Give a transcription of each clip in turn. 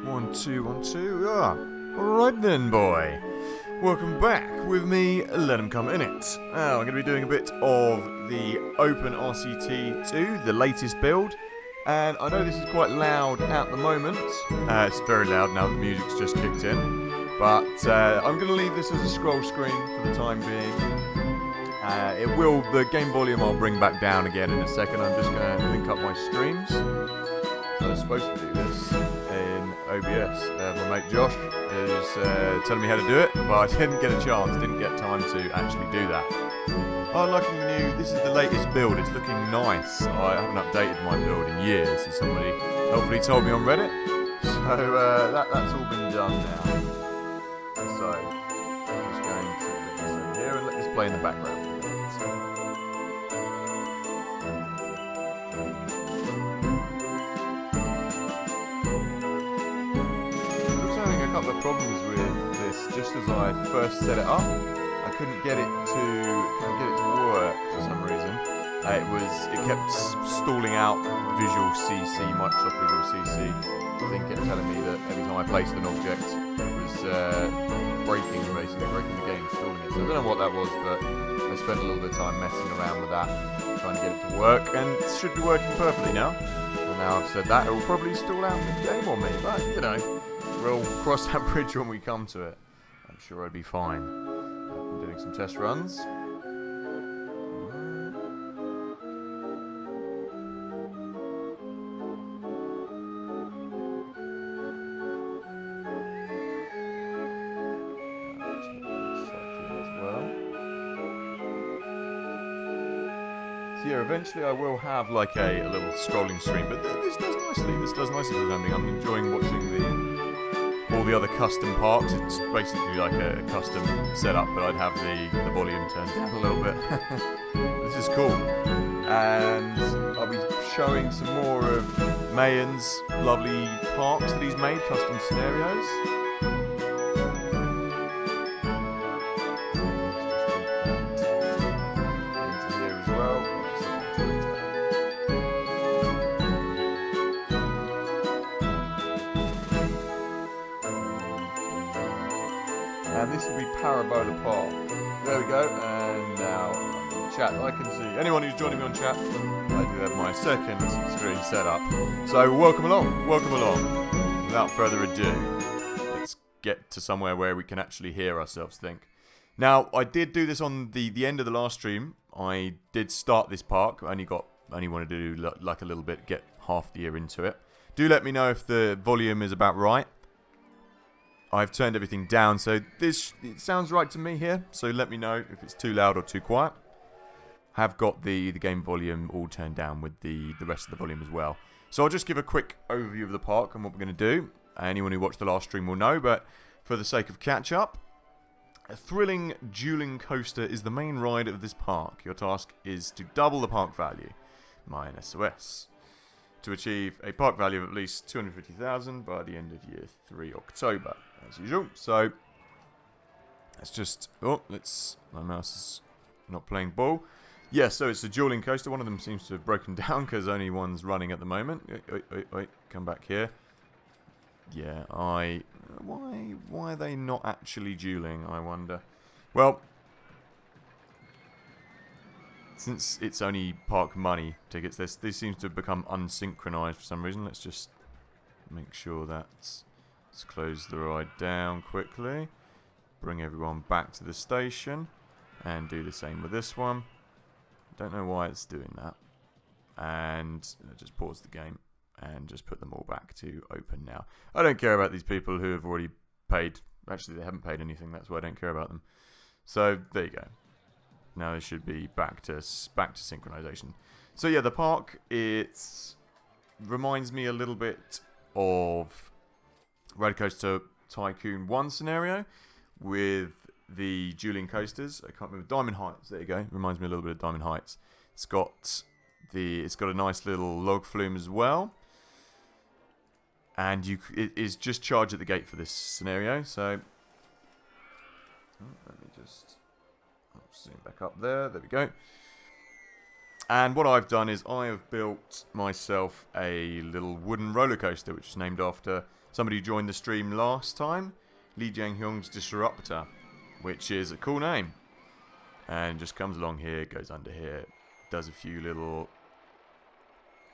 1, 2, 1, 2. Alright then, boy. Welcome back with me, Let 'em Come In It. I'm going to be doing a bit of the Open RCT2, the latest build. And I know this is quite loud at the moment. It's very loud now that the music's just kicked in. But I'm going to leave this as a scroll screen for the time being. The game volume I'll bring back down again in a second. I'm just going to link up my streams. I was supposed to do this in OBS. My mate Josh is telling me how to do it, but I didn't get a chance, didn't get time to actually do that. Unlocking the new, this is the latest build, it's looking nice. I haven't updated my build in years, as somebody hopefully told me on Reddit. So that's all been done now. So, I'm just going to put this over here and let this play in the background. The problems with this, just as I first set it up, I couldn't get it to work for some reason. It kept stalling out Visual CC, Microsoft Visual CC. I think it kept telling me that every time I placed an object, it was breaking the game, stalling it. So I don't know what that was, but I spent a little bit of time messing around with that, trying to get it to work, and it should be working perfectly now. And now I've said that, it will probably stall out the game on me, but you know. We'll cross that bridge when we come to it. I'm sure I'll be fine. I'm doing some test runs. So yeah, eventually I will have like a little scrolling stream, but this does nicely. This does nicely for the time being. I'm enjoying watching all the other custom parks. It's basically like a custom setup, but I'd have the volume turned down a little bit. This is cool. And I'll be showing some more of Mayan's lovely parks that he's made, custom scenarios. Into here as well. And this will be Parabola Park. There we go, and now chat, I can see anyone who's joining me on chat. I do have my second screen set up. So welcome along. Without further ado, let's get to somewhere where we can actually hear ourselves think. Now, I did do this on the end of the last stream. I did start this park. I only wanted to do like a little bit, get half the year into it. Do let me know if the volume is about right. I've turned everything down, so it sounds right to me here. So let me know if it's too loud or too quiet. I have got the game volume all turned down with the rest of the volume as well. So I'll just give a quick overview of the park and what we're going to do. Anyone who watched the last stream will know, but for the sake of catch-up, a thrilling dueling coaster is the main ride of this park. Your task is to double the park value, minus SOS, to achieve a park value of at least 250,000 by the end of year 3 October. As usual. So let's just my mouse is not playing ball. Yeah, so it's a dueling coaster. One of them seems to have broken down because only one's running at the moment. Wait, come back here. Yeah, why are they not actually dueling, I wonder? Well, since it's only park money tickets, this seems to have become unsynchronized for some reason. Let's just make sure that's... Let's close the ride down quickly. Bring everyone back to the station. And do the same with this one. Don't know why it's doing that. And just pause the game. And just put them all back to open now. I don't care about these people who have already paid. Actually, they haven't paid anything. That's why I don't care about them. So, there you go. Now they should be back to synchronization. So yeah, the park, it reminds me a little bit of Roller Coaster Tycoon 1 scenario with the dueling coasters. I can't remember. Diamond Heights. There you go. Reminds me a little bit of Diamond Heights. It's got a nice little log flume as well, and it is just charged at the gate for this scenario. So let me just zoom back up there. There we go. And what I've done is I have built myself a little wooden roller coaster, which is named after somebody who joined the stream last time, Lee Jang-hyung's Disruptor, which is a cool name. And just comes along here, goes under here, does a few little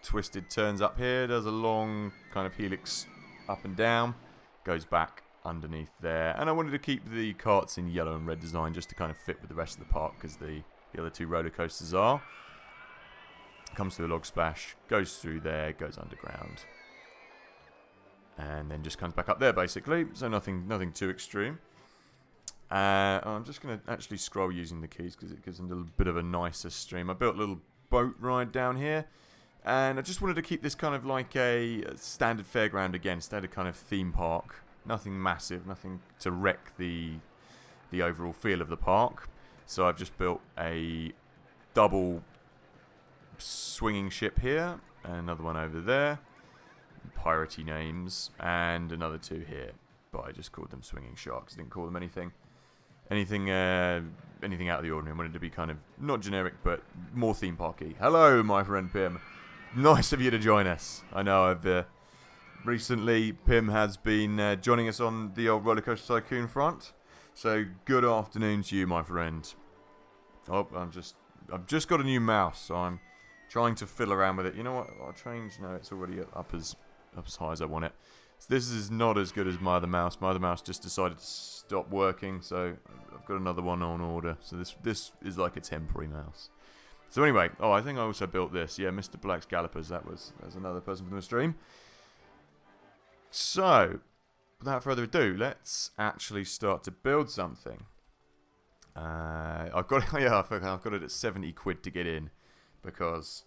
twisted turns up here, does a long kind of helix up and down, goes back underneath there. And I wanted to keep the carts in yellow and red design just to kind of fit with the rest of the park, because the other two roller coasters are. Comes through a log splash, goes through there, goes underground, and then just comes back up there basically. So nothing too extreme. I'm just going to actually scroll using the keys because it gives them a little bit of a nicer stream. I built a little boat ride down here, and I just wanted to keep this kind of like a standard fairground again, standard kind of theme park. Nothing massive, nothing to wreck the overall feel of the park. So I've just built a double swinging ship here, and another one over there, piratey names, and another two here. But I just called them swinging sharks. Didn't call them anything out of the ordinary. I wanted to be kind of not generic, but more theme parky. Hello, my friend Pim. Nice of you to join us. I know I've recently Pim has been joining us on the old Roller Coaster Tycoon front. So good afternoon to you, my friend. Oh, I've just got a new mouse, so I'm trying to fiddle around with it. You know what? I'll change. No, it's already up as high as I want it. So this is not as good as my other mouse. My other mouse just decided to stop working, so I've got another one on order. So this is like a temporary mouse. So anyway, I think I also built this. Yeah, Mr. Black's Gallopers. That's another person from the stream. So, without further ado, let's actually start to build something. I've got it at 70 quid to get in, because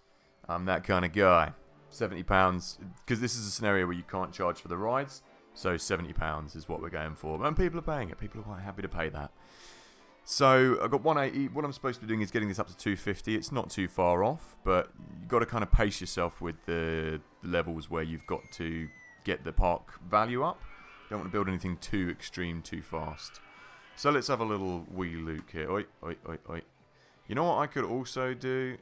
I'm that kind of guy. £70, because this is a scenario where you can't charge for the rides, so £70 is what we're going for, and people are paying it. People are quite happy to pay that. So I've got 180. What I'm supposed to be doing is getting this up to 250. It's not too far off, but you've got to kind of pace yourself with the levels where you've got to get the park value up. You don't want to build anything too extreme too fast. So let's have a little wee look here. Oi, oi, oi, oi. You know what I could also do?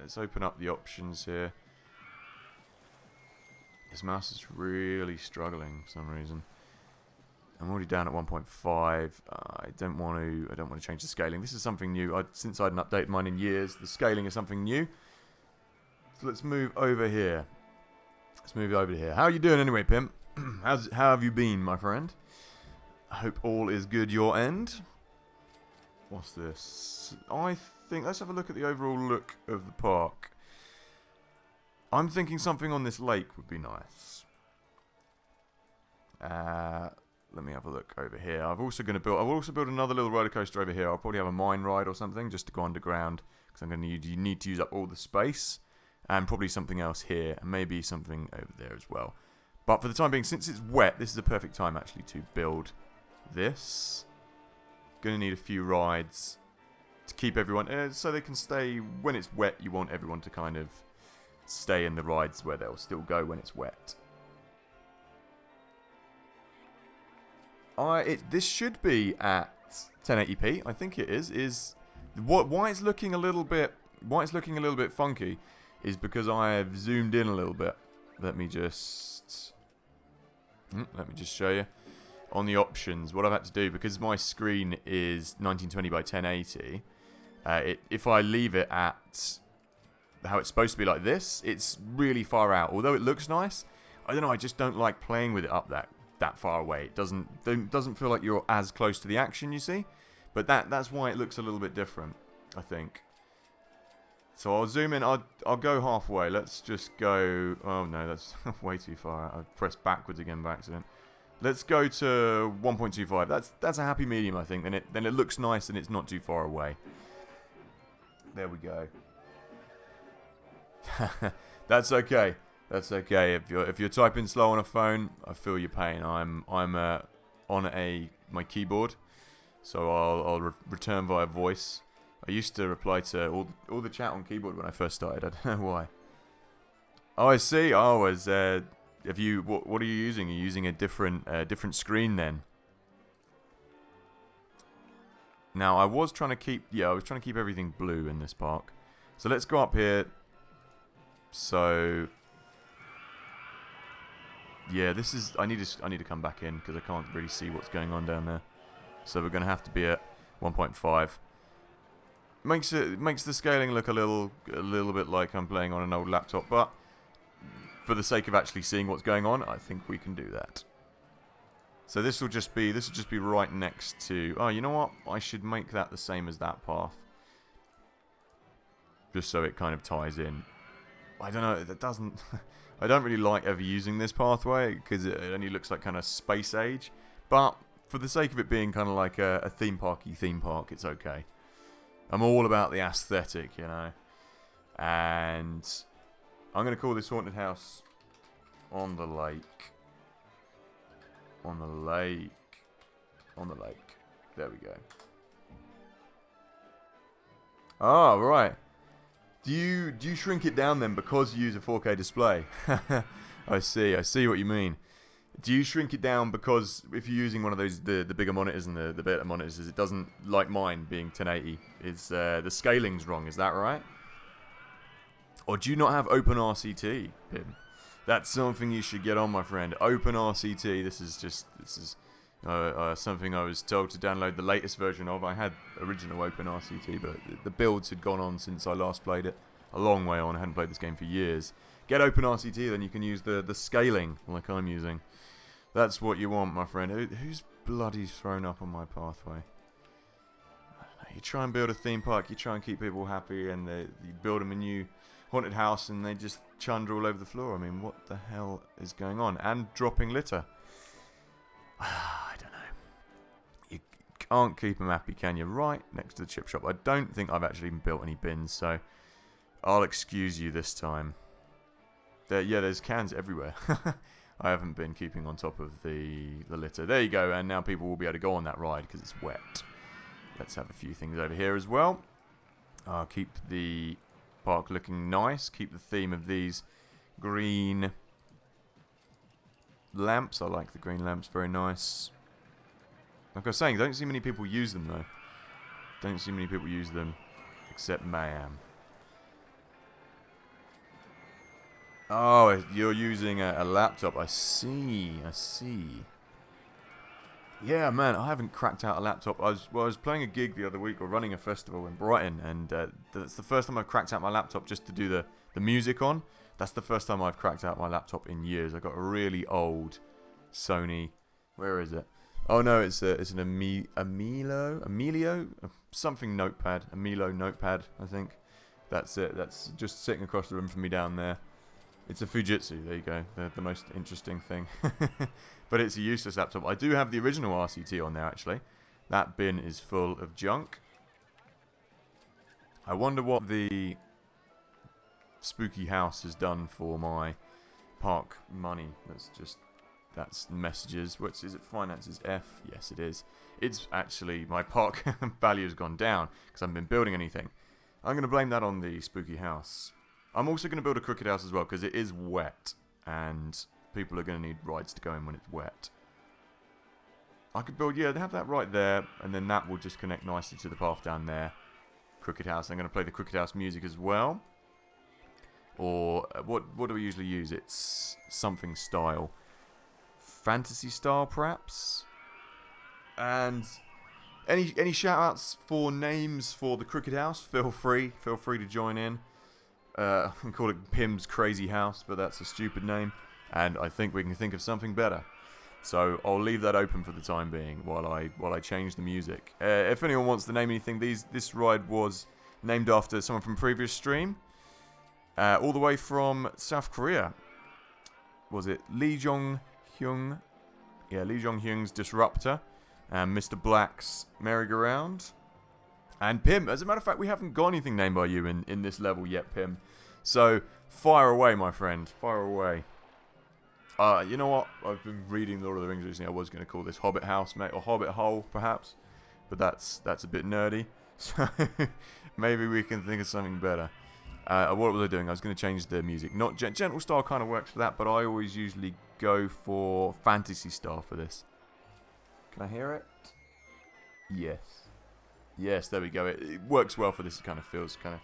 Let's open up the options here. This mouse is really struggling for some reason. I'm already down at 1.5. I don't want to change the scaling. This is something new. Since I hadn't updated mine in years, the scaling is something new. So let's move over here. How are you doing anyway, Pimp? How have you been, my friend? I hope all is good your end. What's this? I think let's have a look at the overall look of the park. I'm thinking something on this lake would be nice. Let me have a look over here. I'll also build another little roller coaster over here. I'll probably have a mine ride or something just to go underground, because I'm going to need to use up all the space, and probably something else here, and maybe something over there as well. But for the time being, since it's wet, this is a perfect time actually to build this. Going to need a few rides to keep everyone so they can stay when it's wet. You want everyone to kind of stay in the rides where they'll still go when it's wet. This should be at 1080p. I think it is. Why it's looking a little bit funky is because I have zoomed in a little bit. Let me just show you on the options what I've had to do, because my screen is 1920 by 1080. If I leave it at how it's supposed to be like this, it's really far out. Although it looks nice, I don't know. I just don't like playing with it up that far away. It doesn't feel like you're as close to the action, you see. But that's why it looks a little bit different, I think. So I'll zoom in. I'll go halfway. Let's just go. Oh no, that's way too far out. I pressed backwards again by accident. Let's go to 1.25. That's a happy medium, I think. Then it looks nice and it's not too far away. There we go. That's okay. That's okay. If you're typing slow on a phone, I feel your pain. I'm on my keyboard, so I'll return via voice. I used to reply to all the chat on keyboard when I first started. I don't know why. Oh, I see. Oh, what are you using? Are you using a different screen then? Now I was trying to keep everything blue in this park. So let's go up here. So Yeah, this is... I need to come back in because I can't really see what's going on down there. So we're going to have to be at 1.5. Makes the scaling look a little bit like I'm playing on an old laptop, but for the sake of actually seeing what's going on, I think we can do that. So this will just be right next to... Oh, you know what? I should make that the same as that path. Just so it kind of ties in. I don't know, that doesn't... I don't really like ever using this pathway, because it only looks like kind of space age. But, for the sake of it being kind of like a theme parky theme park, it's okay. I'm all about the aesthetic, you know. And I'm going to call this haunted house on the lake. On the lake. On the lake. There we go. Oh, right. Do you shrink it down then because you use a 4K display? I see what you mean. Do you shrink it down because if you're using one of those the bigger monitors and the better monitors, it doesn't, like mine being 1080, it's the scaling's wrong, is that right? Or do you not have Open RCT, Pim? That's something you should get on, my friend. Open RCT. This is something I was told to download the latest version of. I had original Open RCT, but the builds had gone on since I last played it. A long way on. I hadn't played this game for years. Get Open RCT, then you can use the scaling like I'm using. That's what you want, my friend. Who's bloody thrown up on my pathway? I don't know. You try and build a theme park, you try and keep people happy, and you build them a new haunted house, and they just chunder all over the floor. I mean, what the hell is going on? And dropping litter. I don't know. You can't keep them happy, can you? Right next to the chip shop. I don't think I've actually even built any bins, so I'll excuse you this time. Yeah, there's cans everywhere. I haven't been keeping on top of the litter. There you go, and now people will be able to go on that ride because it's wet. Let's have a few things over here as well. I'll keep the park looking nice. Keep the theme of these green lamps. I like the green lamps, very nice. Like I was saying, don't see many people use them though. Don't see many people use them, except Mayam. Oh, you're using a laptop. I see. Yeah, man, I haven't cracked out a laptop. I was playing a gig the other week, or running a festival in Brighton, and that's the first time I've cracked out my laptop just to do the music on. That's the first time I've cracked out my laptop in years. I got a really old Sony. Where is it? Oh no, it's an Emilio, something notepad, Emilio notepad, I think. That's it. That's just sitting across the room from me down there. It's a Fujitsu, there you go, the most interesting thing. But it's a useless laptop. I do have the original RCT on there, actually. That bin is full of junk. I wonder what the spooky house has done for my park money. That's messages. Is it finances F? Yes, it is. It's actually, my park value has gone down because I haven't been building anything. I'm going to blame that on the spooky house. I'm also going to build a crooked house as well because it is wet and people are going to need rides to go in when it's wet. I could build, yeah, they have that right there, and then that will just connect nicely to the path down there. Crooked house. I'm going to play the crooked house music as well. Or what do we usually use? It's something style. Fantasy style, perhaps? And any shout-outs for names for the crooked house? Feel free to join in. I can call it Pim's Crazy House, but that's a stupid name, and I think we can think of something better. So I'll leave that open for the time being while I change the music. If anyone wants to name anything, this ride was named after someone from a previous stream, all the way from South Korea. Was it Lee Jong-hyung? Yeah, Lee Jong-hyung's Disruptor, and Mr. Black's Merry-Go-Round. And Pim, as a matter of fact, we haven't got anything named by you in this level yet, Pim. So, fire away, my friend. Fire away. You know what? I've been reading Lord of the Rings recently. I was going to call this Hobbit House, mate, or Hobbit Hole, perhaps. But that's a bit nerdy. So, maybe we can think of something better. What was I doing? I was going to change the music. Not gentle style kind of works for that, but I always usually go for fantasy style for this. Can I hear it? Yes. Yes, there we go. It works well for this. It kind of feels kind of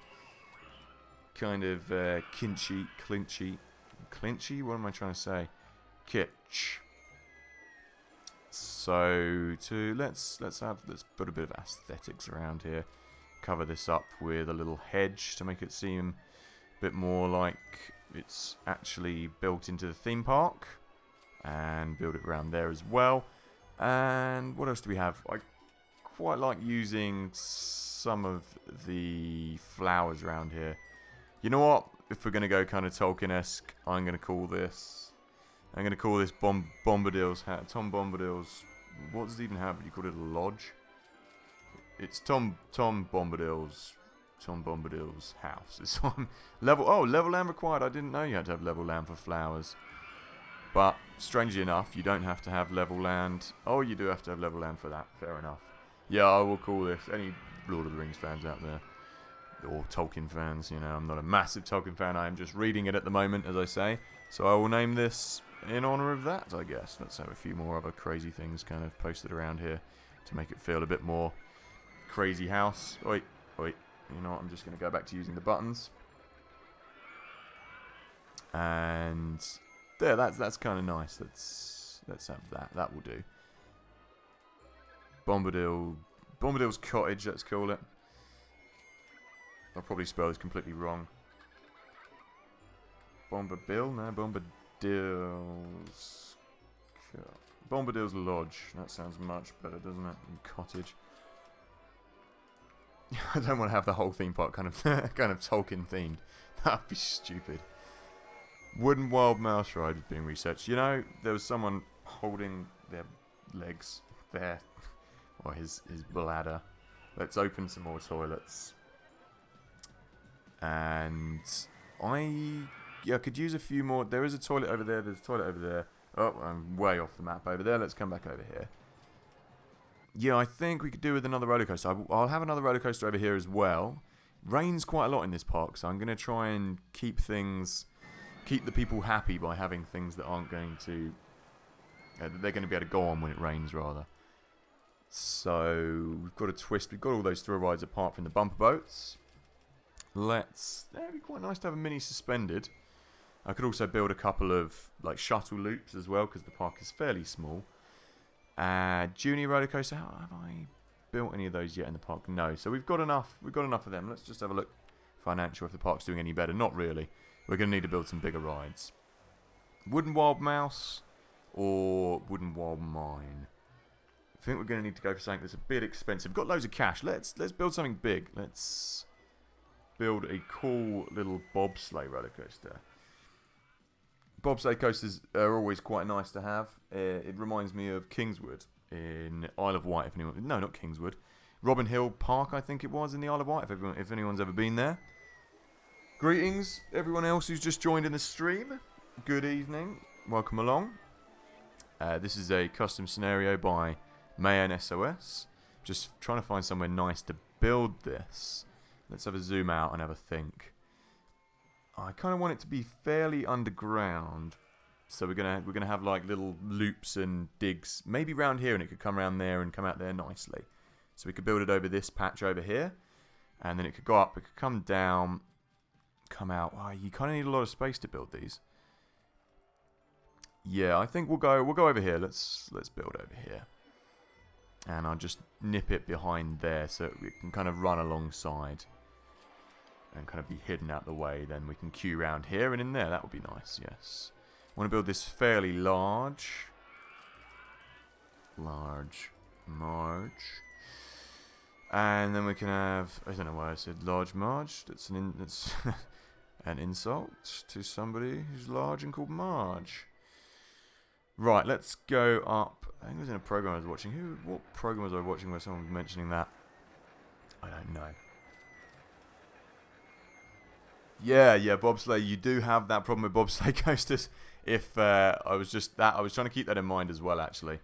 clinchy. What am I trying to say? kitsch. So let's put a bit of aesthetics around here. Cover this up with a little hedge to make it seem a bit more like it's actually built into the theme park, and build it around there as well. And what else do we have? I quite like using some of the flowers around here. You know what? If we're gonna go kind of Tolkien-esque, I'm gonna call this Bombadil's hat. Tom Bombadil's. What does it even have? You call it a lodge? It's Tom Bombadil's house. It's on level. Oh, level land required. I didn't know you had to have level land for flowers. But strangely enough, you don't have to have level land. Oh, you do have to have level land for that. Fair enough. Yeah, I will call this. Any Lord of the Rings fans out there, or Tolkien fans, you know, I'm not a massive Tolkien fan. I am just reading it at the moment, as I say. So I will name this in honor of that, I guess. Let's have a few more other crazy things kind of posted around here to make it feel a bit more crazy house. Wait. You know what? I'm just going to go back to using the buttons. And there, that's kind of nice. Let's have that. That will do. Bombadil's cottage. Let's call it. I'll probably spell this completely wrong. Bombadil's lodge. That sounds much better, doesn't it? And cottage. I don't want to have the whole theme park kind of Tolkien themed. That'd be stupid. Wooden wild mouse ride is being researched. You know, there was someone holding their legs there, or his bladder. Let's open some more toilets. And I could use a few more. There is a toilet over there. There's a toilet over there. Oh, I'm way off the map over there. Let's come back over here. Yeah, I think we could do with another roller coaster. I'll have another roller coaster over here as well. Rains quite a lot in this park, so I'm going to try and keep the people happy by having things that aren't going to, they're going to be able to go on when it rains, rather. So we've got a twist. We've got all those thrill rides apart from the bumper boats. That'd be quite nice to have a mini suspended. I could also build a couple of like shuttle loops as well, because the park is fairly small. Junior roller coaster. Have I built any of those yet in the park? No. So we've got enough. We've got enough of them. Let's just have a look. Financial, if the park's doing any better. Not really. We're going to need to build some bigger rides. Wooden wild mouse or wooden wild mine. I think we're going to need to go for something that's a bit expensive. We've got loads of cash. Let's build something big. Let's build a cool little bobsleigh roller coaster. Bobsleigh coasters are always quite nice to have. It reminds me of Kingswood in Isle of Wight. No, not Kingswood. Robin Hill Park, I think it was, in the Isle of Wight, if anyone's ever been there. Greetings, everyone else who's just joined in the stream. Good evening. Welcome along. This is a custom scenario by Mayan SOS. Just trying to find somewhere nice to build this. Let's have a zoom out and have a think. I kind of want it to be fairly underground, so we're gonna have like little loops and digs, maybe round here, and it could come around there and come out there nicely. So we could build it over this patch over here, and then it could go up, it could come down, come out. Oh, you kind of need a lot of space to build these. Yeah, I think we'll go over here. Let's build over here, and I'll just nip it behind there so it can kind of run alongside. And kind of be hidden out the way. Then we can queue around here and in there. That would be nice, yes. I want to build this fairly large. Large. And then we can have, I don't know why I said large Marge. That's an insult to somebody who's large and called Marge. Right, let's go up. I think it was in a program I was watching. What program was I watching where someone was mentioning that? I don't know. Yeah, bobsleigh. You do have that problem with bobsleigh coasters. I was trying to keep that in mind as well. Actually,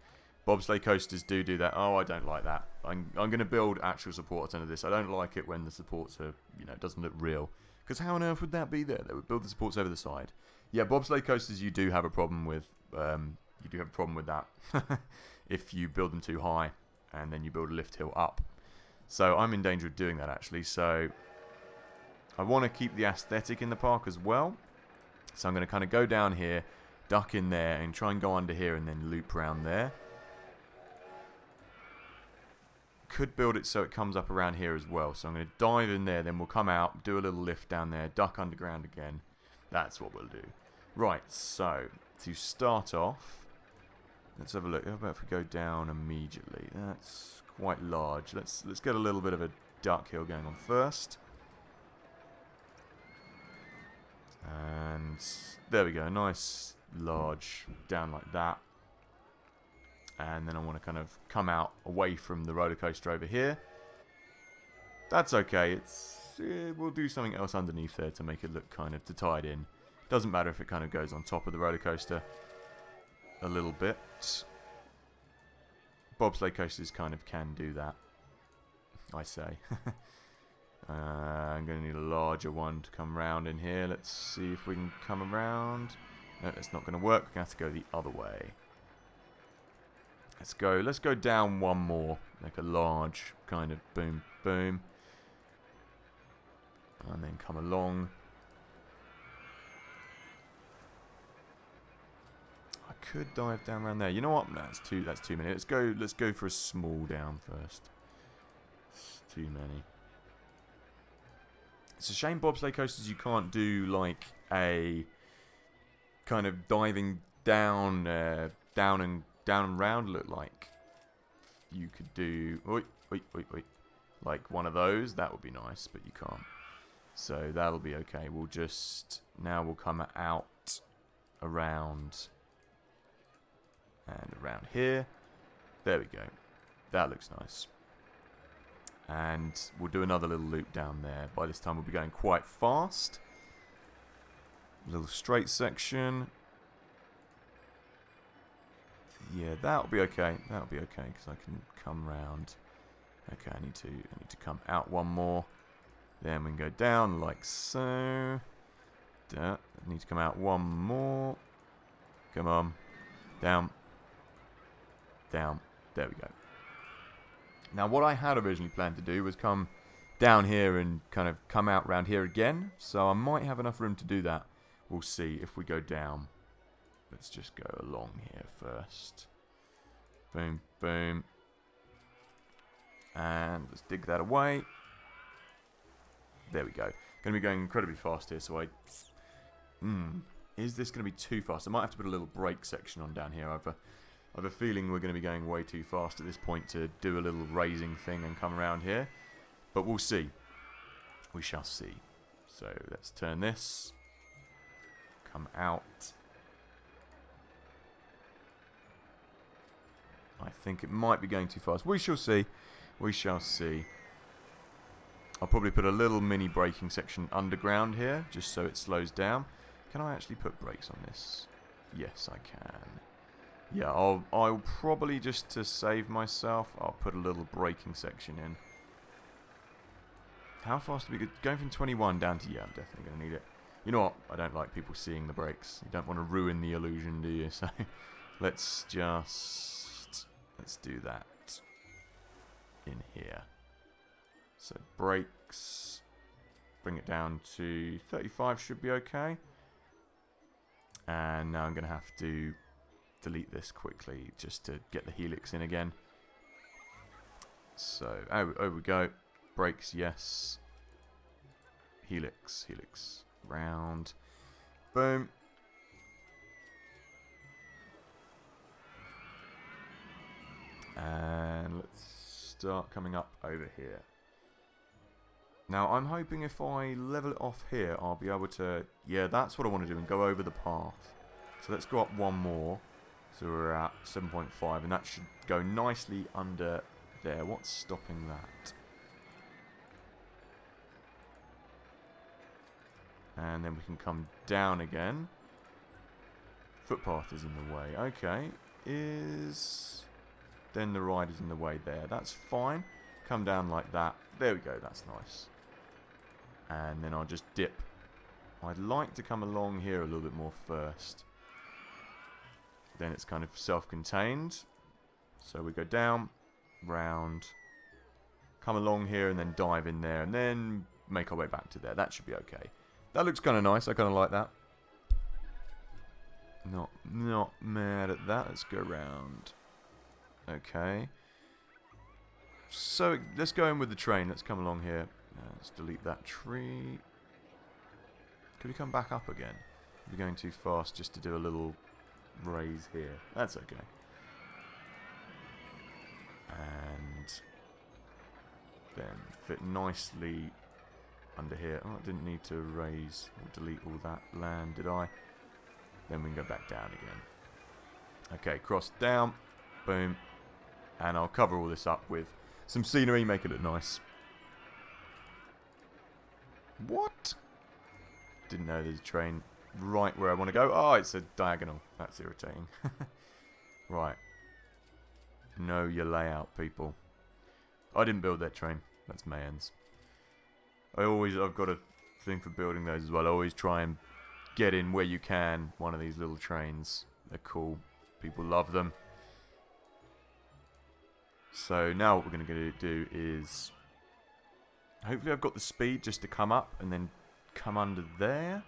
bobsleigh coasters do that. Oh, I don't like that. I'm going to build actual supports under this. I don't like it when the supports are, it doesn't look real. Because how on earth would that be there? They would build the supports over the side. Yeah, bobsleigh coasters. You do have a problem with. You do have a problem with that if you build them too high and then you build a lift hill up. So I'm in danger of doing that actually. So. I want to keep the aesthetic in the park as well. So I'm going to kind of go down here, duck in there and try and go under here and then loop around there. Could build it so it comes up around here as well. So I'm going to dive in there, then we'll come out, do a little lift down there, duck underground again. That's what we'll do. Right, so to start off, let's have a look. How about if we go down immediately? That's quite large. Let's get a little bit of a duck hill going on first. And there we go. Nice large down like that. And then I want to kind of come out away from the roller coaster over here. That's okay. We'll do something else underneath there to make it look kind of to tie it in. Doesn't matter if it kind of goes on top of the roller coaster a little bit. Bobsleigh coasters kind of can do that, I say. I'm going to need a larger one to come round in here. Let's see if we can come around. No, that's not going to work. We're going to have to go the other way. Let's go down one more, like a large kind of boom, boom. And then come along. I could dive down around there. You know what? No, that's too many. Let's go for a small down first. It's too many. It's a shame bobsleigh coasters you can't do like a kind of diving down and round look like. You could do like one of those. That would be nice, but you can't. So that'll be okay. We'll come out around and around here. There we go. That looks nice. And we'll do another little loop down there. By this time we'll be going quite fast. A little straight section. Yeah, that'll be okay. That'll be okay because I can come round. Okay, I need to come out one more. Then we can go down like so. I need to come out one more. Come on. Down. Down. There we go. Now, what I had originally planned to do was come down here and kind of come out round here again. So I might have enough room to do that. We'll see if we go down. Let's just go along here first. Boom, boom. And let's dig that away. There we go. Going to be going incredibly fast here, so is this going to be too fast? I might have to put a little brake section on down here. I have a feeling we're going to be going way too fast at this point to do a little raising thing and come around here. But we'll see. We shall see. So let's turn this. Come out. I think it might be going too fast. We shall see. We shall see. I'll probably put a little mini braking section underground here, just so it slows down. Can I actually put brakes on this? Yes, I can. Yeah, I'll probably, just to save myself, I'll put a little braking section in. How fast are we going from 21 down to, yeah, I'm definitely going to need it. You know what? I don't like people seeing the brakes. You don't want to ruin the illusion, do you? So let's do that in here. So brakes, bring it down to 35 should be okay. And now I'm going to have to delete this quickly just to get the helix in again. So, over we go. Brakes, yes. Helix, round. Boom. And let's start coming up over here. Now, I'm hoping if I level it off here, I'll be able to... Yeah, that's what I want to do, and go over the path. So let's go up one more. So we're at 7.5, and that should go nicely under there. What's stopping that? And then we can come down again. Footpath is in the way. Okay. Then the ride is in the way there. That's fine. Come down like that. There we go. That's nice. And then I'll just dip. I'd like to come along here a little bit more first. Then it's kind of self-contained. So we go down, round, come along here and then dive in there and then make our way back to there. That should be okay. That looks kind of nice. I kind of like that. Not mad at that. Let's go round. Okay. So let's go in with the train. Let's come along here. Let's delete that tree. Could we come back up again? We're going too fast just to do a little raise here. That's okay. And then fit nicely under here. Oh, I didn't need to raise or delete all that land, did I? Then we can go back down again. Okay, cross down. Boom. And I'll cover all this up with some scenery, make it look nice. What? Didn't know there's a train right where I want to go. Oh, it's a diagonal. That's irritating. Right. Know your layout, people. I didn't build that train. That's Mayans. I've got a thing for building those as well. I always try and get in where you can one of these little trains. They're cool. People love them. So now what we're going to do is... hopefully I've got the speed just to come up and then come under there.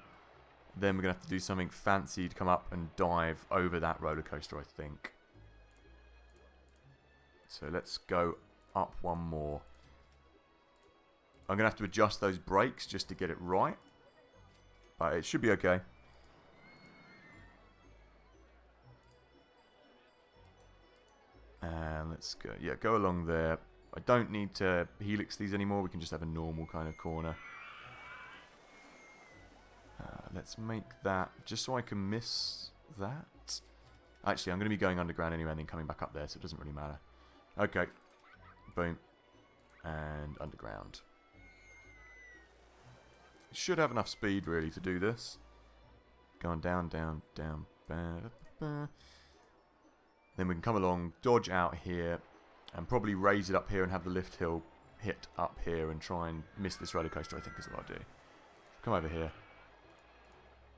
Then we're going to have to do something fancy to come up and dive over that roller coaster, I think. So let's go up one more. I'm going to have to adjust those brakes just to get it right. But it should be okay. And let's go. Yeah, go along there. I don't need to helix these anymore. We can just have a normal kind of corner. Let's make that just so I can miss that. Actually, I'm going to be going underground anyway and then coming back up there, so it doesn't really matter. Okay. Boom. And underground. Should have enough speed, really, to do this. Going down, down, down. Then we can come along, dodge out here, and probably raise it up here and have the lift hill hit up here and try and miss this roller coaster, I think is what I'll do. Come over here.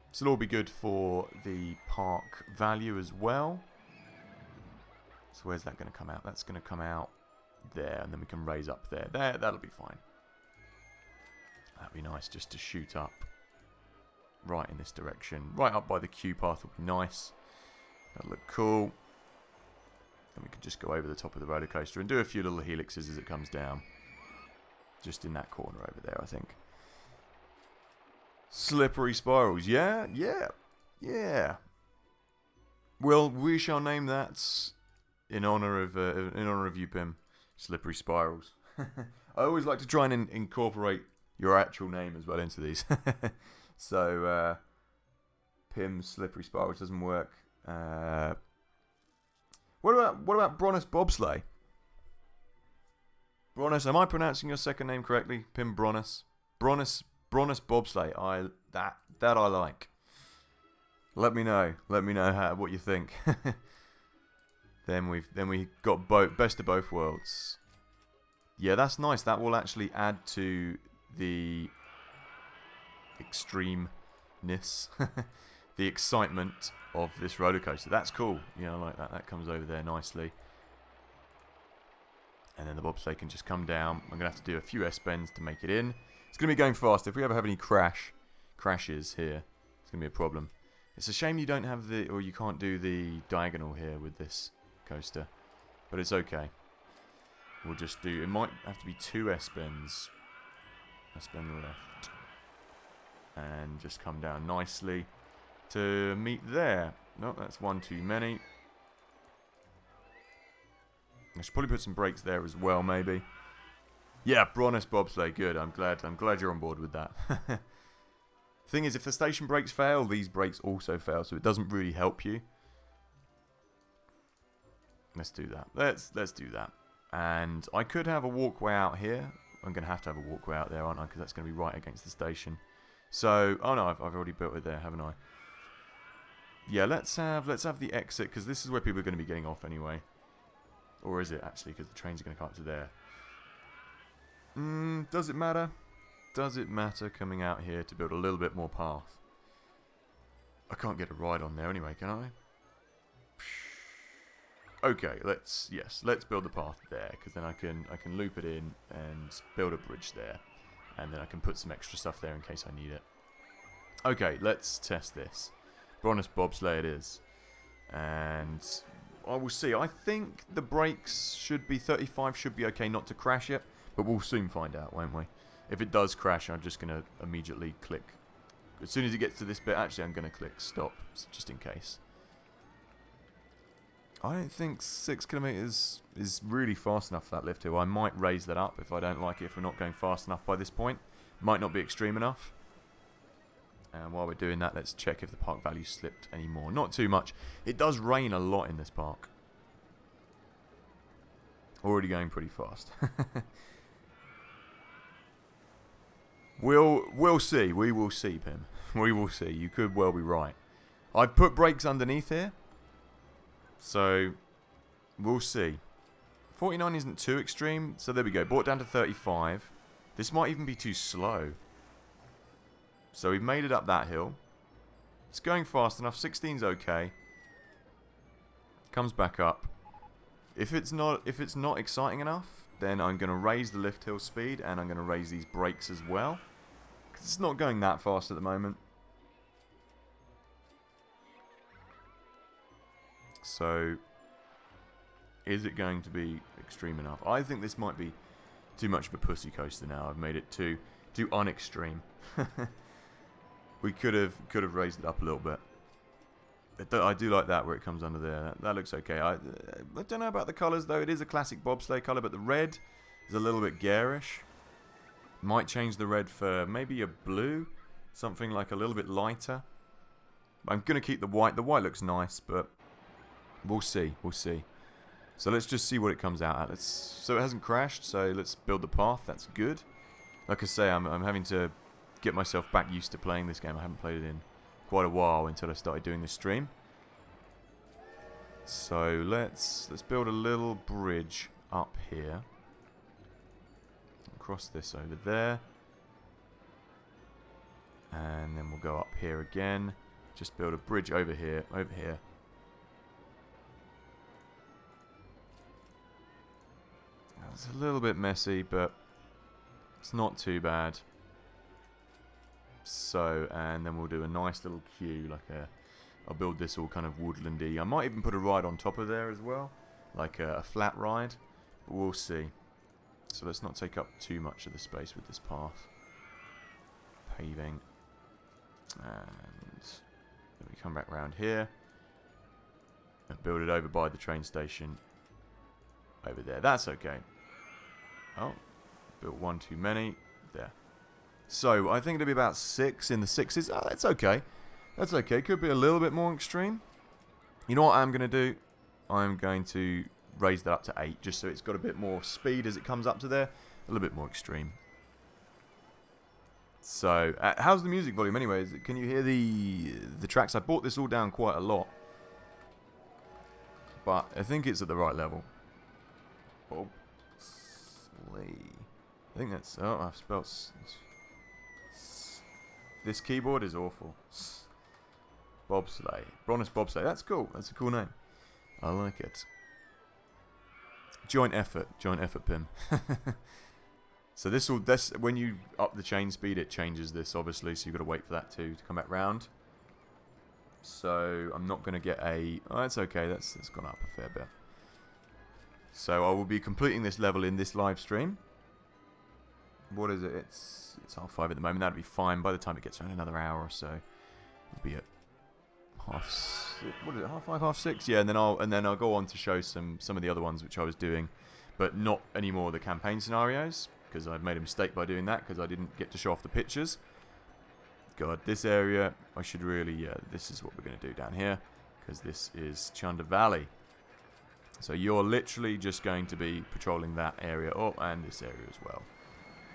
This will all be good for the park value as well. So where's that going to come out? That's going to come out there, and then we can raise up there. That'll be fine. That'd be nice just to shoot up right in this direction. Right up by the queue path would be nice. That'll look cool. And we could just go over the top of the roller coaster and do a few little helixes as it comes down. Just in that corner over there, I think. Slippery spirals. Yeah. Well, we shall name that in honor of you, Pim. Slippery spirals. I always like to try and incorporate your actual name as well into these. So, Pim Slippery Spirals doesn't work. What about Bronus Bobsleigh? Bronus, am I pronouncing your second name correctly? Pim Bronus. Bronus Bobsleigh. That I like. Let me know what you think. Then we got best of both worlds. Yeah, that's nice. That will actually add to the extremeness, the excitement of this roller coaster. That's cool. You know, like that. That comes over there nicely. And then the bobsleigh can just come down. I'm going to have to do a few S-bends to make it in. It's going to be going fast. If we ever have any crashes here, it's going to be a problem. It's a shame you don't have or you can't do the diagonal here with this coaster. But it's okay. We'll just do, it might have to be 2 S-bends. S-bend left. And just come down nicely to meet there. No, that's one too many. I should probably put some brakes there as well, maybe. Yeah, Bronus Bobsleigh, good. I'm glad you're on board with that. Thing is, if the station brakes fail, these brakes also fail, so it doesn't really help you. Let's do that. Let's do that. And I could have a walkway out here. I'm going to have a walkway out there, aren't I? Because that's going to be right against the station. So, oh no, I've already built it there, haven't I? Yeah, let's have the exit, because this is where people are going to be getting off anyway. Or is it actually? Because the trains are going to come up to there. Does it matter? Does it matter coming out here to build a little bit more path? I can't get a ride on there anyway, can I? Okay, let's build the path there, because then I can loop it in and build a bridge there, and then I can put some extra stuff there in case I need it. Okay, let's test this. Honest bobsleigh it is. And I will see. I think the brakes should be 35, should be okay not to crash it. But we'll soon find out, won't we? If it does crash, I'm just going to immediately click. As soon as it gets to this bit, actually, I'm going to click stop, just in case. I don't think 6 kilometers is really fast enough for that lift hill. I might raise that up if I don't like it, if we're not going fast enough by this point. Might not be extreme enough. And while we're doing that, let's check if the park value slipped anymore. Not too much. It does rain a lot in this park. Already going pretty fast. We'll see. We will see, Pim. We will see. You could well be right. I've put brakes underneath here. So, we'll see. 49 isn't too extreme. So there we go. Brought down to 35. This might even be too slow. So we've made it up that hill. It's going fast enough. 16's okay. Comes back up. If it's not exciting enough, then I'm going to raise the lift hill speed and I'm going to raise these brakes as well. Because it's not going that fast at the moment. So, is it going to be extreme enough? I think this might be too much of a pussy coaster now. I've made it too unextreme. We could have raised it up a little bit. I do like that where it comes under there. That looks okay. I don't know about the colours though. It is a classic bobsleigh colour, but the red is a little bit garish. Might change the red for maybe a blue, something like a little bit lighter. I'm gonna keep the white. The white looks nice, but we'll see. We'll see. So let's just see what it comes out at. So it hasn't crashed. So let's build the path. That's good. Like I say, I'm having to get myself back used to playing this game. I haven't played it in quite a while until I started doing the stream. So let's build a little bridge up here. Cross this over there. And then we'll go up here again. Just build a bridge over here, It's a little bit messy, but it's not too bad. So, and then we'll do a nice little queue, I'll build this all kind of woodlandy. I might even put a ride on top of there as well, like a flat ride, but we'll see. So let's not take up too much of the space with this path. Paving. And then we come back around here and build it over by the train station over there. That's okay. Oh, built one too many. There. So, I think it'll be about 6 in the 6s. Oh, that's okay. That's okay. Could be a little bit more extreme. You know what I'm going to do? I'm going to raise that up to 8, just so it's got a bit more speed as it comes up to there. A little bit more extreme. So, how's the music volume anyways? Can you hear the tracks? I brought this all down quite a lot. But I think it's at the right level. Oh, I think that's... Oh, I've spelled... This keyboard is awful. Bobsleigh. Honest bobsleigh. That's cool. That's a cool name. I like it. Joint effort. Joint effort, Pim. So this when you up the chain speed, it changes this, obviously. So you've got to wait for that to come back round. So I'm not going to get a... Oh, that's okay. That's gone up a fair bit. So I will be completing this level in this live stream. What is it? It's 5:30 at the moment. That'll be fine. By the time it gets around another hour or so, it'll be at what is it? 5:30, 6:30? Yeah, and then I'll go on to show some of the other ones which I was doing, but not anymore the campaign scenarios because I've made a mistake by doing that because I didn't get to show off the pictures. God, this area I should really. Yeah, this is what we're going to do down here because this is Chunder Valley. So you're literally just going to be patrolling that area, and this area as well.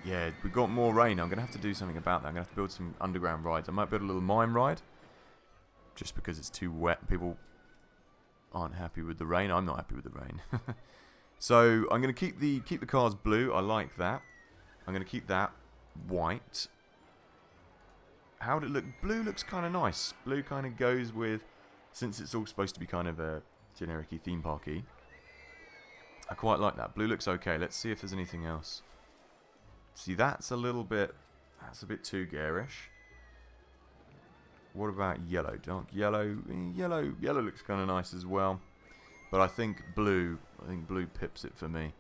Yeah, we've got more rain. I'm going to have to do something about that. I'm going to have to build some underground rides. I might build a little mine ride. Just because it's too wet. People aren't happy with the rain. I'm not happy with the rain. So, I'm going to keep the cars blue. I like that. I'm going to keep that white. How'd it look? Blue looks kind of nice. Blue kind of goes with... Since it's all supposed to be kind of a generic-y theme parky. I quite like that. Blue looks okay. Let's see if there's anything else. See, that's a little bit... That's a bit too garish. What about yellow? Dark yellow? Yellow looks kind of nice as well. But I think blue pips it for me.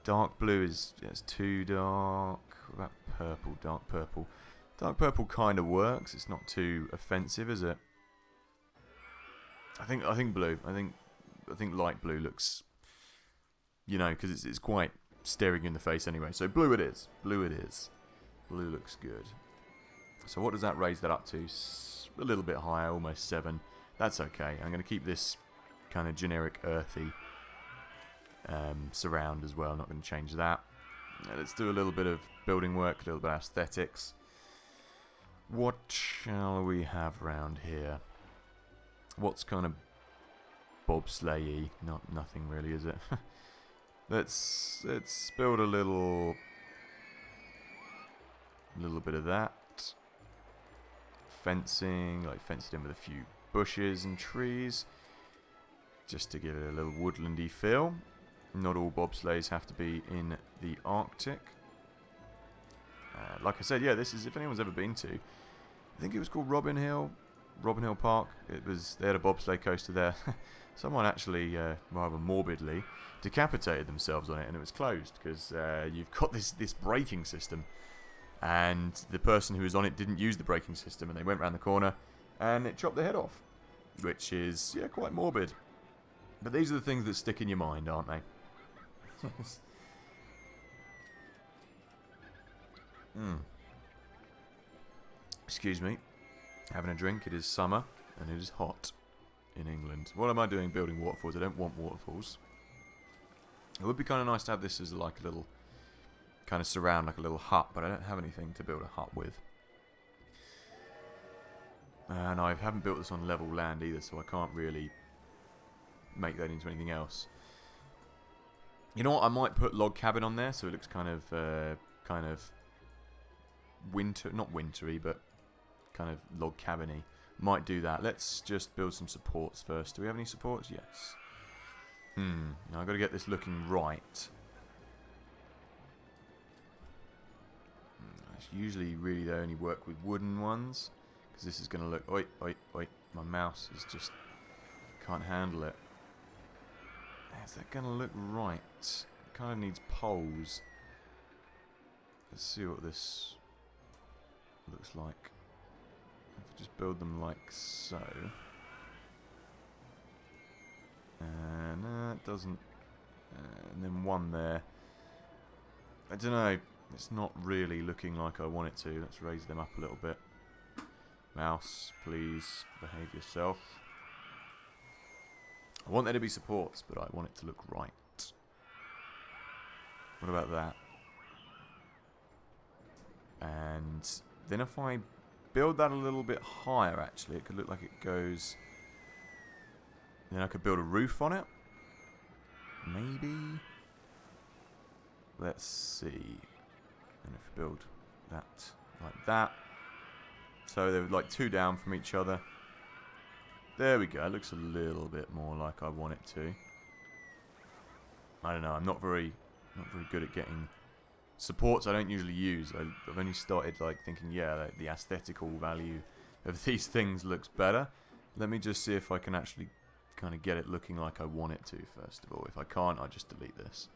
Dark blue is too dark. What about purple? Dark purple. Dark purple kind of works. It's not too offensive, is it? I think blue. I think light blue looks, you know, because it's quite staring you in the face anyway. So blue it is. Blue it is. Blue looks good. So what does that raise that up to? A little bit higher, almost 7. That's okay. I'm going to keep this kind of generic earthy surround as well. Not going to change that. Let's do a little bit of building work, a little bit of aesthetics. What shall we have around here? What's kind of bobsleigh-y? Nothing really, is it? Let's build a little bit of that. Fencing, like fenced in with a few bushes and trees, just to give it a little woodlandy feel. Not all bobsleighs have to be in the Arctic. Like I said, yeah, this is, if anyone's ever been to, I think it was called Robin Hill Park. They had a bobsleigh coaster there. Someone actually, rather morbidly, decapitated themselves on it, and it was closed because you've got this braking system, and the person who was on it didn't use the braking system, and they went round the corner, and it chopped their head off, which is quite morbid. But these are the things that stick in your mind, aren't they? Excuse me. Having a drink. It is summer and it is hot in England. What am I doing building waterfalls? I don't want waterfalls. It would be kind of nice to have this as like a little kind of surround, like a little hut, but I don't have anything to build a hut with. And I haven't built this on level land either, so I can't really make that into anything else. You know what? I might put log cabin on there so it looks kind of winter, not wintry, but kind of log cabin-y. Might do that. Let's just build some supports first. Do we have any supports? Yes. Now I've got to get this looking right. Usually really they only work with wooden ones, because this is going to look... Oi, my mouse is just... can't handle it. Is that going to look right? It kind of needs poles. Let's see what this looks like. If I just build them like so. And it doesn't... and then one there. I don't know. It's not really looking like I want it to. Let's raise them up a little bit. Mouse, please behave yourself. I want there to be supports, but I want it to look right. What about that? And then if I build that a little bit higher, actually, it could look like it goes... Then I could build a roof on it. Maybe. Let's see. And if I build that like that. So they're like 2 down from each other. There we go. It looks a little bit more like I want it to. I don't know. I'm not very good at getting supports. I don't usually use. I've only started like thinking, yeah, the aesthetical value of these things looks better. Let me just see if I can actually kind of get it looking like I want it to, first of all. If I can't, I just delete this.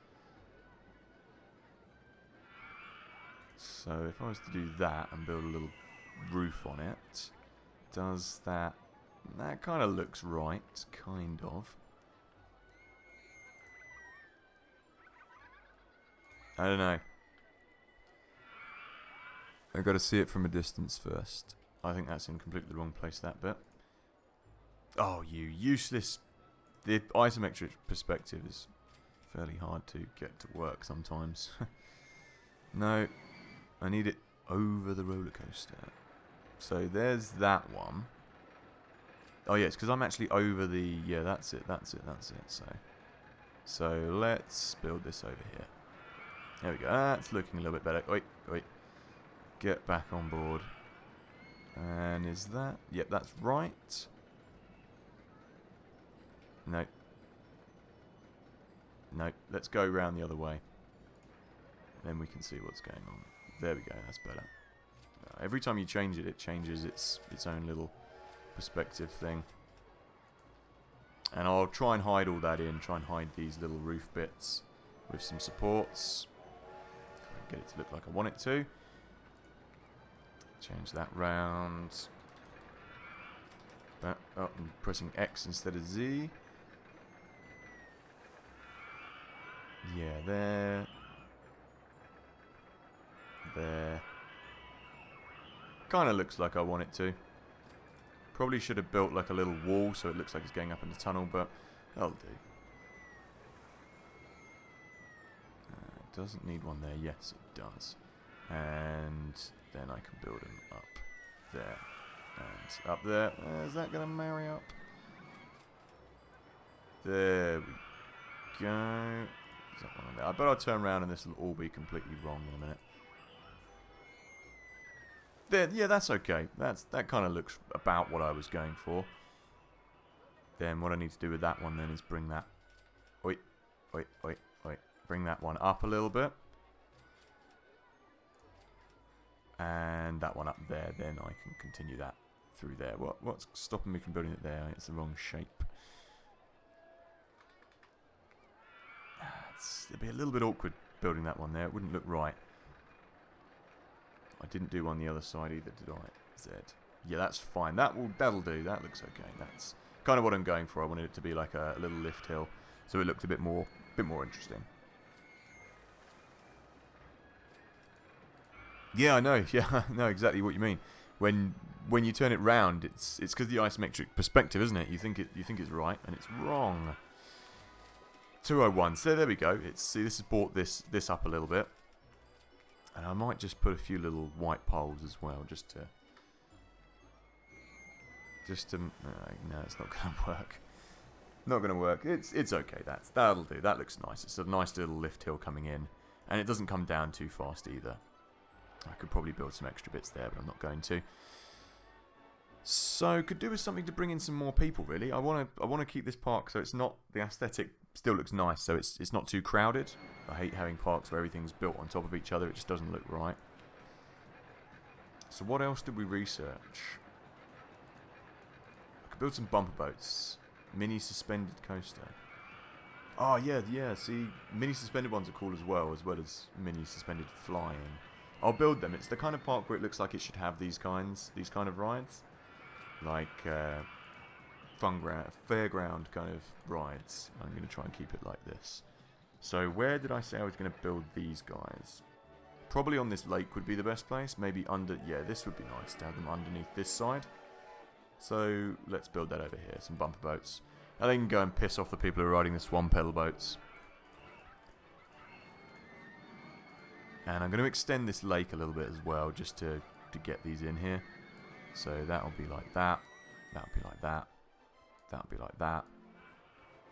So if I was to do that and build a little roof on it, does that... That kind of looks right, kind of. I don't know. I've got to see it from a distance first. I think that's in completely the wrong place, that bit. Oh, you useless... The isometric perspective is fairly hard to get to work sometimes. No, I need it over the roller coaster. So there's that one. Oh yeah, it's because I'm actually over the... Yeah, that's it. So let's build this over here. There we go. That's looking a little bit better. Wait. Get back on board. And is that... Yep, that's right. No. Let's go round the other way. Then we can see what's going on. There we go. That's better. Every time you change it, it changes its own little perspective thing. And I'll try and hide all that in, try and hide these little roof bits with some supports. Get it to look like I want it to. Change that round. That up and pressing X instead of Z. Yeah, there. There. Kind of looks like I want it to. Probably should have built like a little wall so it looks like it's going up in the tunnel, but that'll do. It doesn't need one there. Yes, it does. And then I can build them up there. And up there. Is that going to marry up? There we go. Is that one on there? I bet I'll turn around and this will all be completely wrong in a minute. There, yeah, that's okay. That kind of looks about what I was going for. Then what I need to do with that one then is bring that... Oi, oi, oi, oi. Bring that one up a little bit. And that one up there, then I can continue that through there. What's stopping me from building it there? It's the wrong shape. It'd be a little bit awkward building that one there. It wouldn't look right. I didn't do on the other side either, did I? Z. Yeah, that's fine. That'll do. That looks okay. That's kind of what I'm going for. I wanted it to be like a little lift hill, so it looked a bit more interesting. Yeah, I know. Yeah, I know exactly what you mean. When you turn it round, it's because the isometric perspective, isn't it? You think it's right, and it's wrong. 201. So there we go. See, this has brought this up a little bit. And I might just put a few little white poles as well, just to no, it's not going to work. Not going to work. It's okay. That'll do. That looks nice. It's a nice little lift hill coming in, and it doesn't come down too fast either. I could probably build some extra bits there, but I'm not going to. So could do with something to bring in some more people. Really, I want to keep this park so it's not, the aesthetic still looks nice, so it's not too crowded. I hate having parks where everything's built on top of each other. It just doesn't look right. So what else did we research? I could build some bumper boats. Mini suspended coaster. Oh yeah. See, mini suspended ones are cool as well as mini suspended flying. I'll build them. It's the kind of park where it looks like it should have these kind of rides. Like fairground kind of rides. I'm going to try and keep it like this. So where did I say I was going to build these guys? Probably on this lake would be the best place. Maybe under... Yeah, this would be nice to have them underneath this side. So let's build that over here. Some bumper boats. And they can go and piss off the people who are riding the swan pedal boats. And I'm going to extend this lake a little bit as well, just to get these in here. So that'll be like that. That'll be like that. That'll be like that.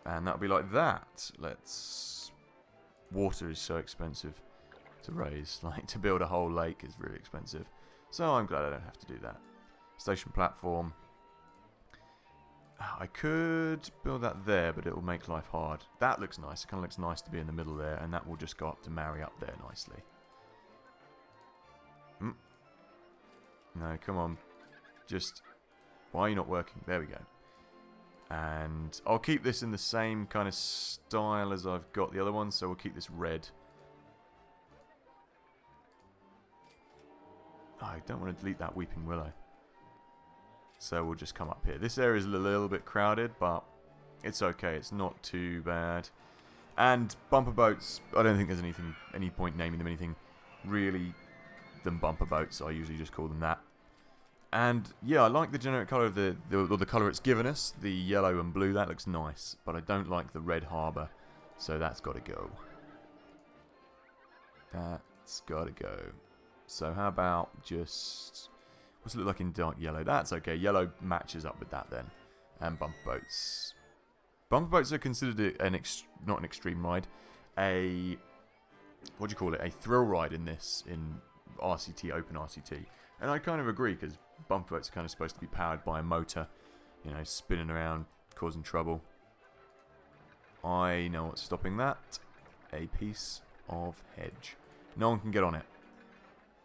And that'll be like that. Water is so expensive to raise. Like, to build a whole lake is really expensive. So I'm glad I don't have to do that. Station platform. I could build that there, but it will make life hard. That looks nice. It kind of looks nice to be in the middle there, and that will just go up to marry up there nicely. No, come on. Just... Why are you not working? There we go. And I'll keep this in the same kind of style as I've got the other one, so we'll keep this red. Oh, I don't want to delete that weeping willow. So we'll just come up here. This area is a little bit crowded, but it's okay. It's not too bad. And bumper boats, I don't think there's any point naming them anything really than bumper boats. I usually just call them that. And yeah, I like the generic colour of the colour it's given us, the yellow and blue. That looks nice, but I don't like the red harbour, so that's got to go. That's got to go. So how about just... What's it look like in dark yellow? That's okay. Yellow matches up with that then. And bumper boats. Bumper boats are considered not an extreme ride. What do you call it? A thrill ride in RCT, open RCT. And I kind of agree, because bumper boats are kind of supposed to be powered by a motor. You know, spinning around, causing trouble. I know what's stopping that. A piece of hedge. No one can get on it.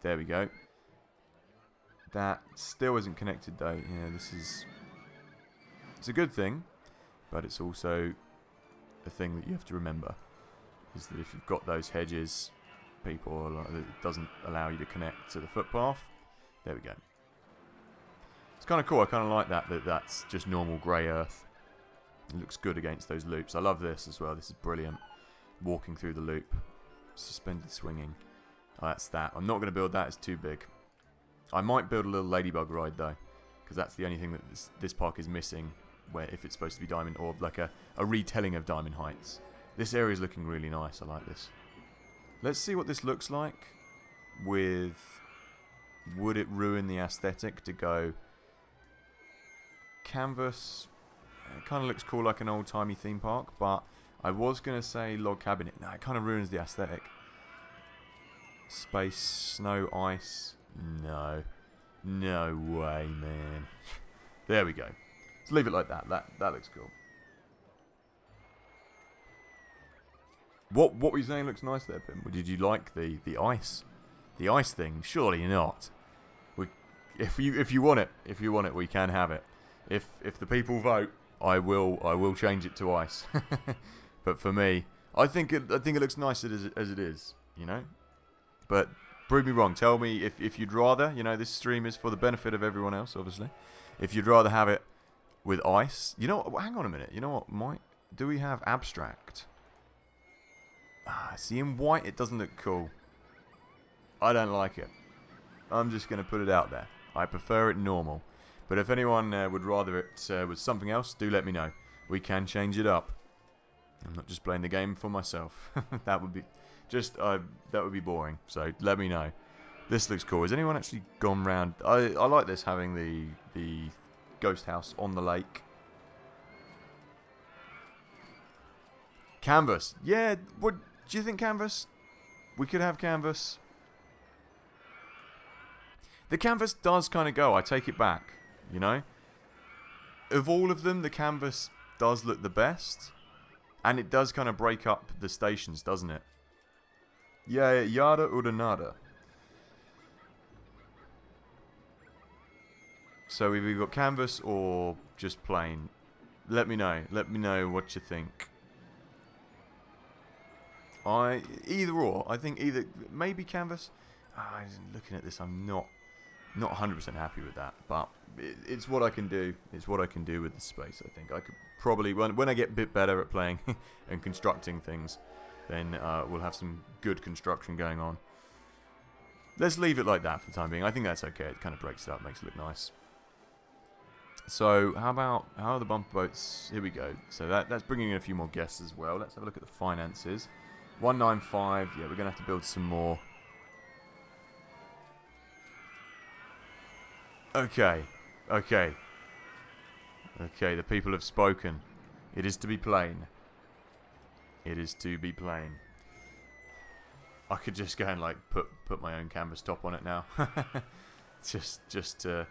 There we go. That still isn't connected though. Yeah, this is... It's a good thing, but it's also a thing that you have to remember. Is that if you've got those hedges, people are like, it doesn't allow you to connect to the footpath. There we go. It's kind of cool. I kind of like that's just normal grey earth. It looks good against those loops. I love this as well. This is brilliant. Walking through the loop. Suspended swinging. Oh, that's that. I'm not going to build that. It's too big. I might build a little ladybug ride though, because that's the only thing that this park is missing. Where if it's supposed to be Diamond, or like a retelling of Diamond Heights. This area is looking really nice. I like this. Let's see what this looks like with... Would it ruin the aesthetic to go canvas? It kind of looks cool like an old-timey theme park, but I was going to say log cabin. No, it kind of ruins the aesthetic. Space, snow, ice. No. No way, man. There we go. Let's leave it like that. That looks cool. What were you saying looks nice there, Pim? Did you like the ice? The ice thing? Surely not. If you want it, we can have it. If the people vote, I will change it to ice. But for me, I think it looks nice as it is, you know. But prove me wrong. Tell me if you'd rather. You know, this stream is for the benefit of everyone else, obviously. If you'd rather have it with ice, you know. Hang on a minute. You know what? Do we have abstract? See, in white it doesn't look cool. I don't like it. I'm just going to put it out there. I prefer it normal. But if anyone would rather it with something else, do let me know. We can change it up. I'm not just playing the game for myself. That would be boring. So let me know. This looks cool. Has anyone actually gone round? I like this, having the ghost house on the lake. Canvas. Yeah, what do you think, canvas? We could have canvas. The canvas does kind of go. I take it back, you know. Of all of them, the canvas does look the best. And it does kind of break up the stations, doesn't it? Yeah, yada oder nada. So we've got canvas or just plain. Let me know. Let me know what you think. Either or. I think either. Maybe canvas. Looking at this, I'm not 100% happy with that, but it's what I can do. It's what I can do with the space. I think I could probably, when I get a bit better at playing and constructing things, then we'll have some good construction going on. Let's leave it like that for the time being. I think that's okay. It kind of breaks it up, makes it look nice. So how are the bumper boats? Here we go. So that's bringing in a few more guests as well. Let's have a look at the finances. 195. Yeah, we're gonna have to build some more. Okay, the people have spoken. It is to be plain. It is to be plain. I could just go and like put my own canvas top on it now. just to...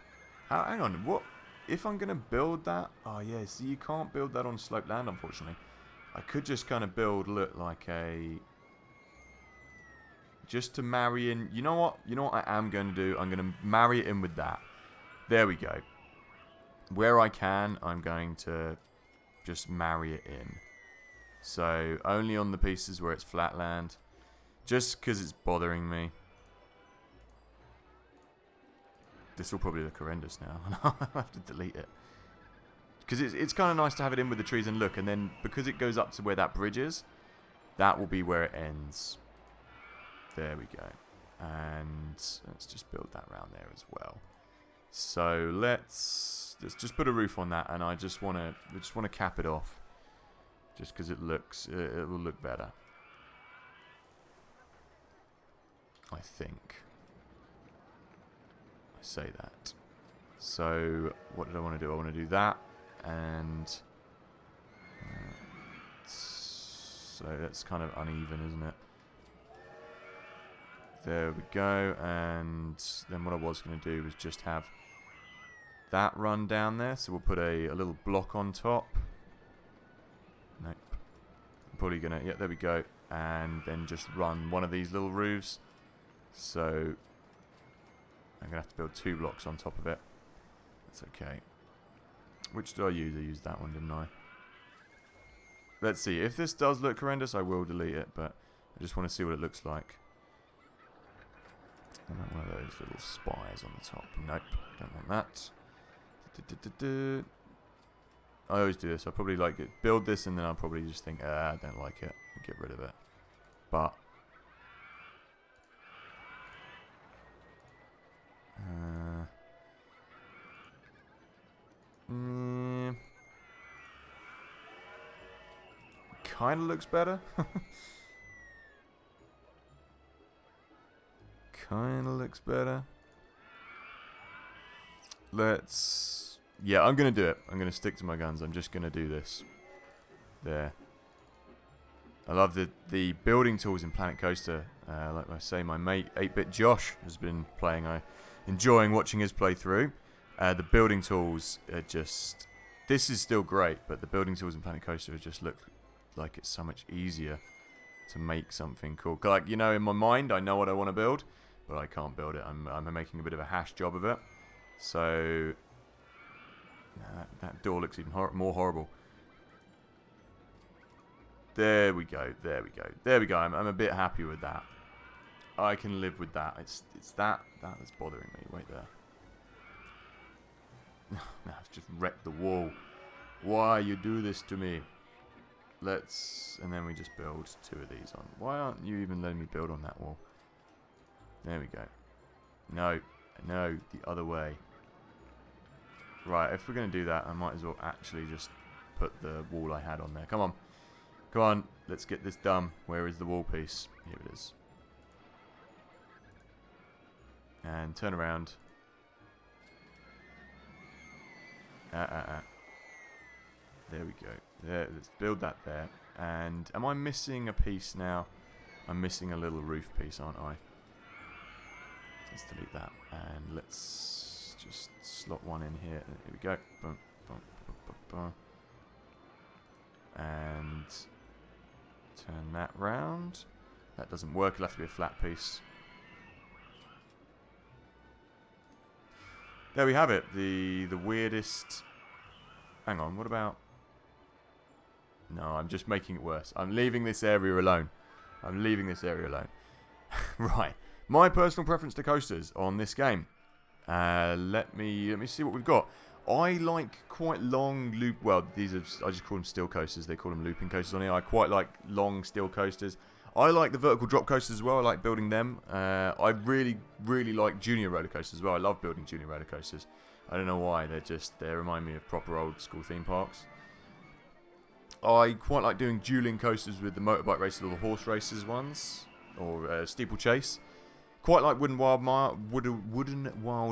Hang on, what? If I'm going to build that... Oh yeah, see, you can't build that on sloped land, unfortunately. I could just kind of build, look, like a... Just to marry in... You know what I am going to do? I'm going to marry it in with that. There we go. Where I can, I'm going to just marry it in. So, only on the pieces where it's flat land. Just because it's bothering me. This will probably look horrendous now. I'll have to delete it. Because it's kind of nice to have it in with the trees and look. And then, because it goes up to where that bridge is, that will be where it ends. There we go. And let's just build that around there as well. So let's just put a roof on that, and I just want to cap it off, just because it will look better. I think. I say that. So what did I want to do? I want to do that, and so that's kind of uneven, isn't it? There we go, and then what I was going to do was just have that run down there. So we'll put a little block on top. Nope. I'm probably going to... Yeah, there we go. And then just run one of these little roofs. So I'm going to have to build 2 blocks on top of it. That's okay. Which did I use? I used that one, didn't I? Let's see. If this does look horrendous, I will delete it, but I just want to see what it looks like. I want one of those little spires on the top. Nope, don't want that. I always do this. I'll probably like it. Build this and then I'll probably just think, I don't like it. And get rid of it. But kind of looks better. Kind of looks better. Let's... Yeah, I'm going to do it. I'm going to stick to my guns. I'm just going to do this. There. I love the building tools in Planet Coaster. Like I say, my mate 8-Bit Josh has been playing. I'm enjoying watching his playthrough. The building tools are just... This is still great, but the building tools in Planet Coaster just look like it's so much easier to make something cool. Like, you know, in my mind, I know what I want to build, but I can't build it. I'm making a bit of a hash job of it. So... That door looks even more horrible. There we go. There we go. There we go. I'm a bit happy with that. I can live with that. It's that that's bothering me. Wait there. No, I've just wrecked the wall. Why you do this to me? And then we just build 2 of these on. Why aren't you even letting me build on that wall? There we go. No, the other way. Right, if we're going to do that, I might as well actually just put the wall I had on there. Come on. Come on, let's get this done. Where is the wall piece? Here it is. And turn around. There we go. There, let's build that there. And am I missing a piece now? I'm missing a little roof piece, aren't I? Let's delete that. And let's just slot one in here. Here we go. Boom, boom, boom, boom, boom. And turn that round. That doesn't work. It'll have to be a flat piece. There we have it. The weirdest... Hang on, what about... No, I'm just making it worse. I'm leaving this area alone. I'm leaving this area alone. Right. My personal preference to coasters on this game. Let me see what we've got. I like quite long loop... Well, these are... I just call them steel coasters. They call them looping coasters on here. I quite like long steel coasters. I like the vertical drop coasters as well. I like building them. I really, really like junior roller coasters as well. I love building junior roller coasters. I don't know why. They remind me of proper old school theme parks. I quite like doing dueling coasters with the motorbike races or the horse races ones. Or steeplechase. Quite like Wooden Wild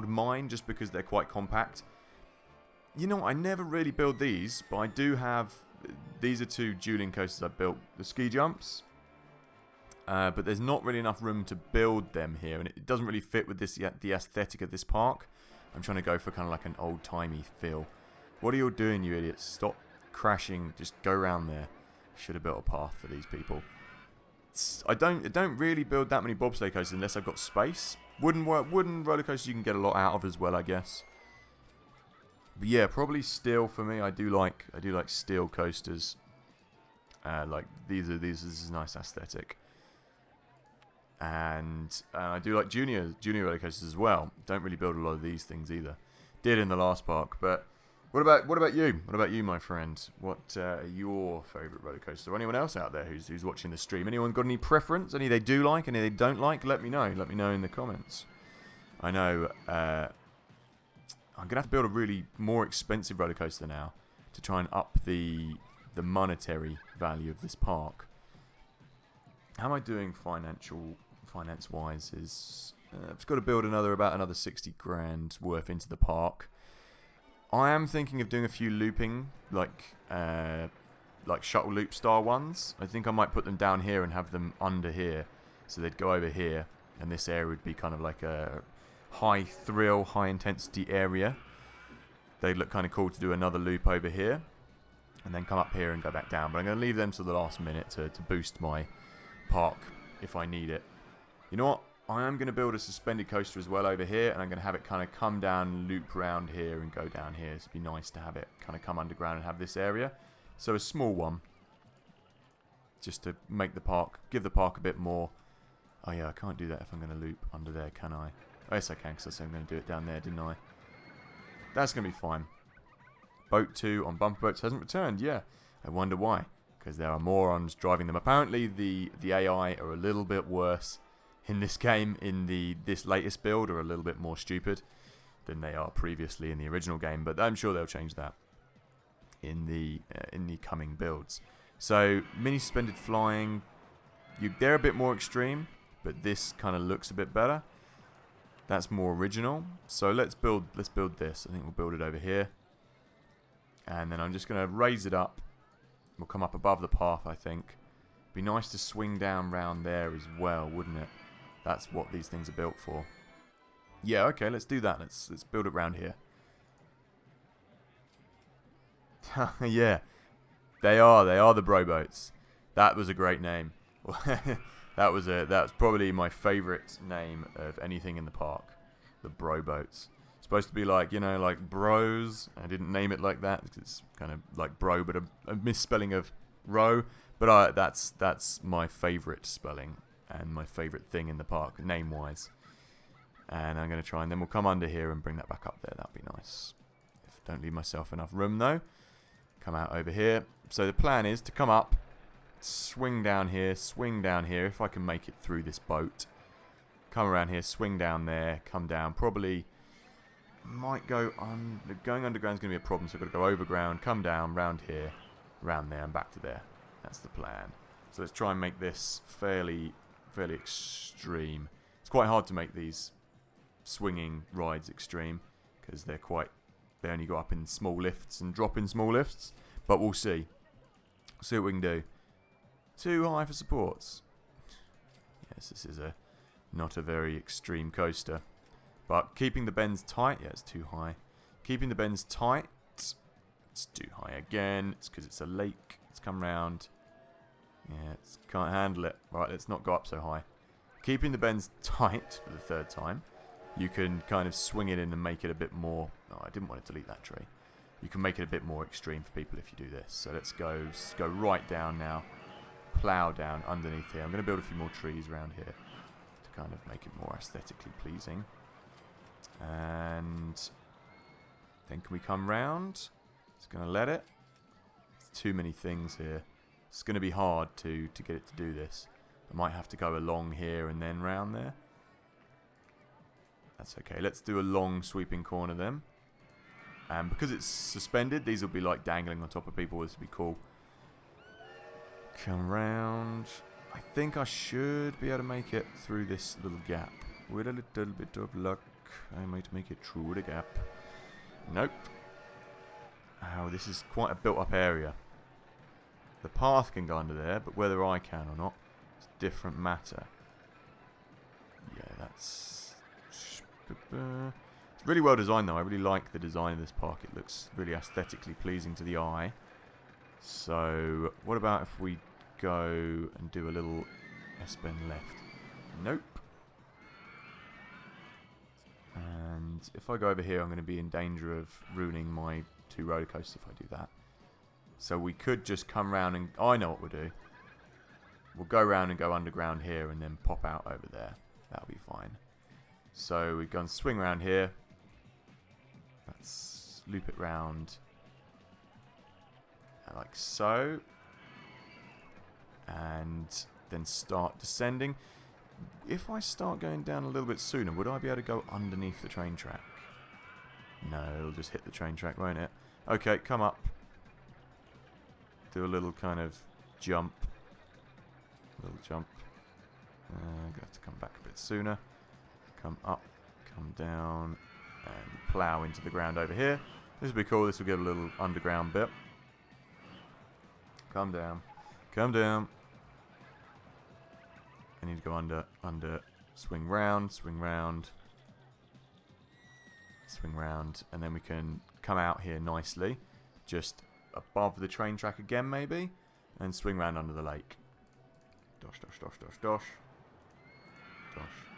Mine just because they're quite compact. You know, I never really build these, but I do have... These are 2 dueling coasters I built. The ski jumps. But there's not really enough room to build them here, and it doesn't really fit with this the aesthetic of this park. I'm trying to go for kind of like an old-timey feel. What are you all doing, you idiots? Stop crashing. Just go around there. Should have built a path for these people. I don't really build that many bobsleigh coasters unless I've got space. Wooden roller coasters you can get a lot out of as well, I guess. But yeah, probably steel for me. I do like steel coasters. Like this is a nice aesthetic. And I do like junior roller coasters as well. Don't really build a lot of these things either. Did in the last park, but what about you? What about you, my friend? What are your favourite roller coasters? Or anyone else out there who's watching the stream? Anyone got any preference? Any they do like? Any they don't like? Let me know. Let me know in the comments. I know I'm gonna have to build a really more expensive roller coaster now to try and up the monetary value of this park. How am I doing finance-wise? I've got to build about another 60 grand worth into the park. I am thinking of doing a few looping, like shuttle loop style ones. I think I might put them down here and have them under here, so they'd go over here, and this area would be kind of like a high thrill, high intensity area. They'd look kind of cool to do another loop over here, and then come up here and go back down. But I'm going to leave them to the last minute to boost my park if I need it. You know what? I am going to build a suspended coaster as well over here, and I'm going to have it kind of come down, loop around here, and go down here. It'd be nice to have it kind of come underground and have this area. So a small one, just to make the park, give the park a bit more. Oh yeah, I can't do that if I'm going to loop under there, can I? Oh yes I can, because I said I'm going to do it down there, didn't I? That's going to be fine. Boat 2 on bumper boats hasn't returned, yeah. I wonder why. Because there are morons driving them. Apparently the AI are a little bit worse in this game, in this latest build, are a little bit more stupid than they are previously in the original game, but I'm sure they'll change that in the coming builds. So mini suspended flying, they're a bit more extreme, but this kind of looks a bit better. That's more original. So let's build this. I think we'll build it over here, and then I'm just going to raise it up. We'll come up above the path, I think. Be nice to swing down round there as well, wouldn't it? That's what these things are built for. Yeah, okay, let's do that. Let's build it round here. Yeah, they are the bro boats. That was a great name. That's probably my favourite name of anything in the park. The bro boats. Supposed to be like, you know, like bros. I didn't name it like that because it's kind of like bro, but a misspelling of row. But that's my favourite spelling and my favourite thing in the park, name-wise. And I'm going to try, and then we'll come under here and bring that back up there. That'd be nice. If I don't leave myself enough room, though. Come out over here. So the plan is to come up, swing down here, if I can make it through this boat. Come around here, swing down there, come down. Probably might go on. Going underground is going to be a problem, so I've got to go overground, come down, round here, round there, and back to there. That's the plan. So let's try and make this fairly extreme. It's quite hard to make these swinging rides extreme because they only go up in small lifts and drop in small lifts. But we'll see. See what we can do. Too high for supports. Yes, this is not a very extreme coaster. But keeping the bends tight, yeah, it's too high. Keeping the bends tight, it's too high again. It's because it's a lake. Let's come round. Yeah, it can't handle it. Right, let's not go up so high. Keeping the bends tight for the third time, you can kind of swing it in and make it a bit more... Oh, I didn't want to delete that tree. You can make it a bit more extreme for people if you do this. So let's go right down now. Plow down underneath here. I'm going to build a few more trees around here to kind of make it more aesthetically pleasing. And then can we come round? It's going to let it. There's too many things here. It's going to be hard to get it to do this. I might have to go along here and then round there. That's okay. Let's do a long sweeping corner then. And because it's suspended, these will be like dangling on top of people. This will be cool. Come round. I think I should be able to make it through this little gap. With a little bit of luck, I might make it through the gap. Nope. Oh, this is quite a built-up area. The path can go under there, but whether I can or not, it's a different matter. Yeah, that's... It's really well designed, though. I really like the design of this park. It looks really aesthetically pleasing to the eye. So, what about if we go and do a little S-bend left? Nope. And if I go over here, I'm going to be in danger of ruining my 2 roller coasters if I do that. So we could just come round and... Oh, I know what we'll do. We'll go round and go underground here and then pop out over there. That'll be fine. So we go and swing around here. Let's loop it round. Like so. And then start descending. If I start going down a little bit sooner, would I be able to go underneath the train track? No, it'll just hit the train track, won't it? Okay, come up. Do a little kind of jump. Little jump. I'm going to have to come back a bit sooner. Come up, come down, and plough into the ground over here. This will be cool. This will get a little underground bit. Come down. Come down. I need to go under, swing round, swing round, swing round, and then we can come out here nicely, just above the train track again maybe, and swing round under the lake. Dosh, dosh, dosh, dosh, dosh.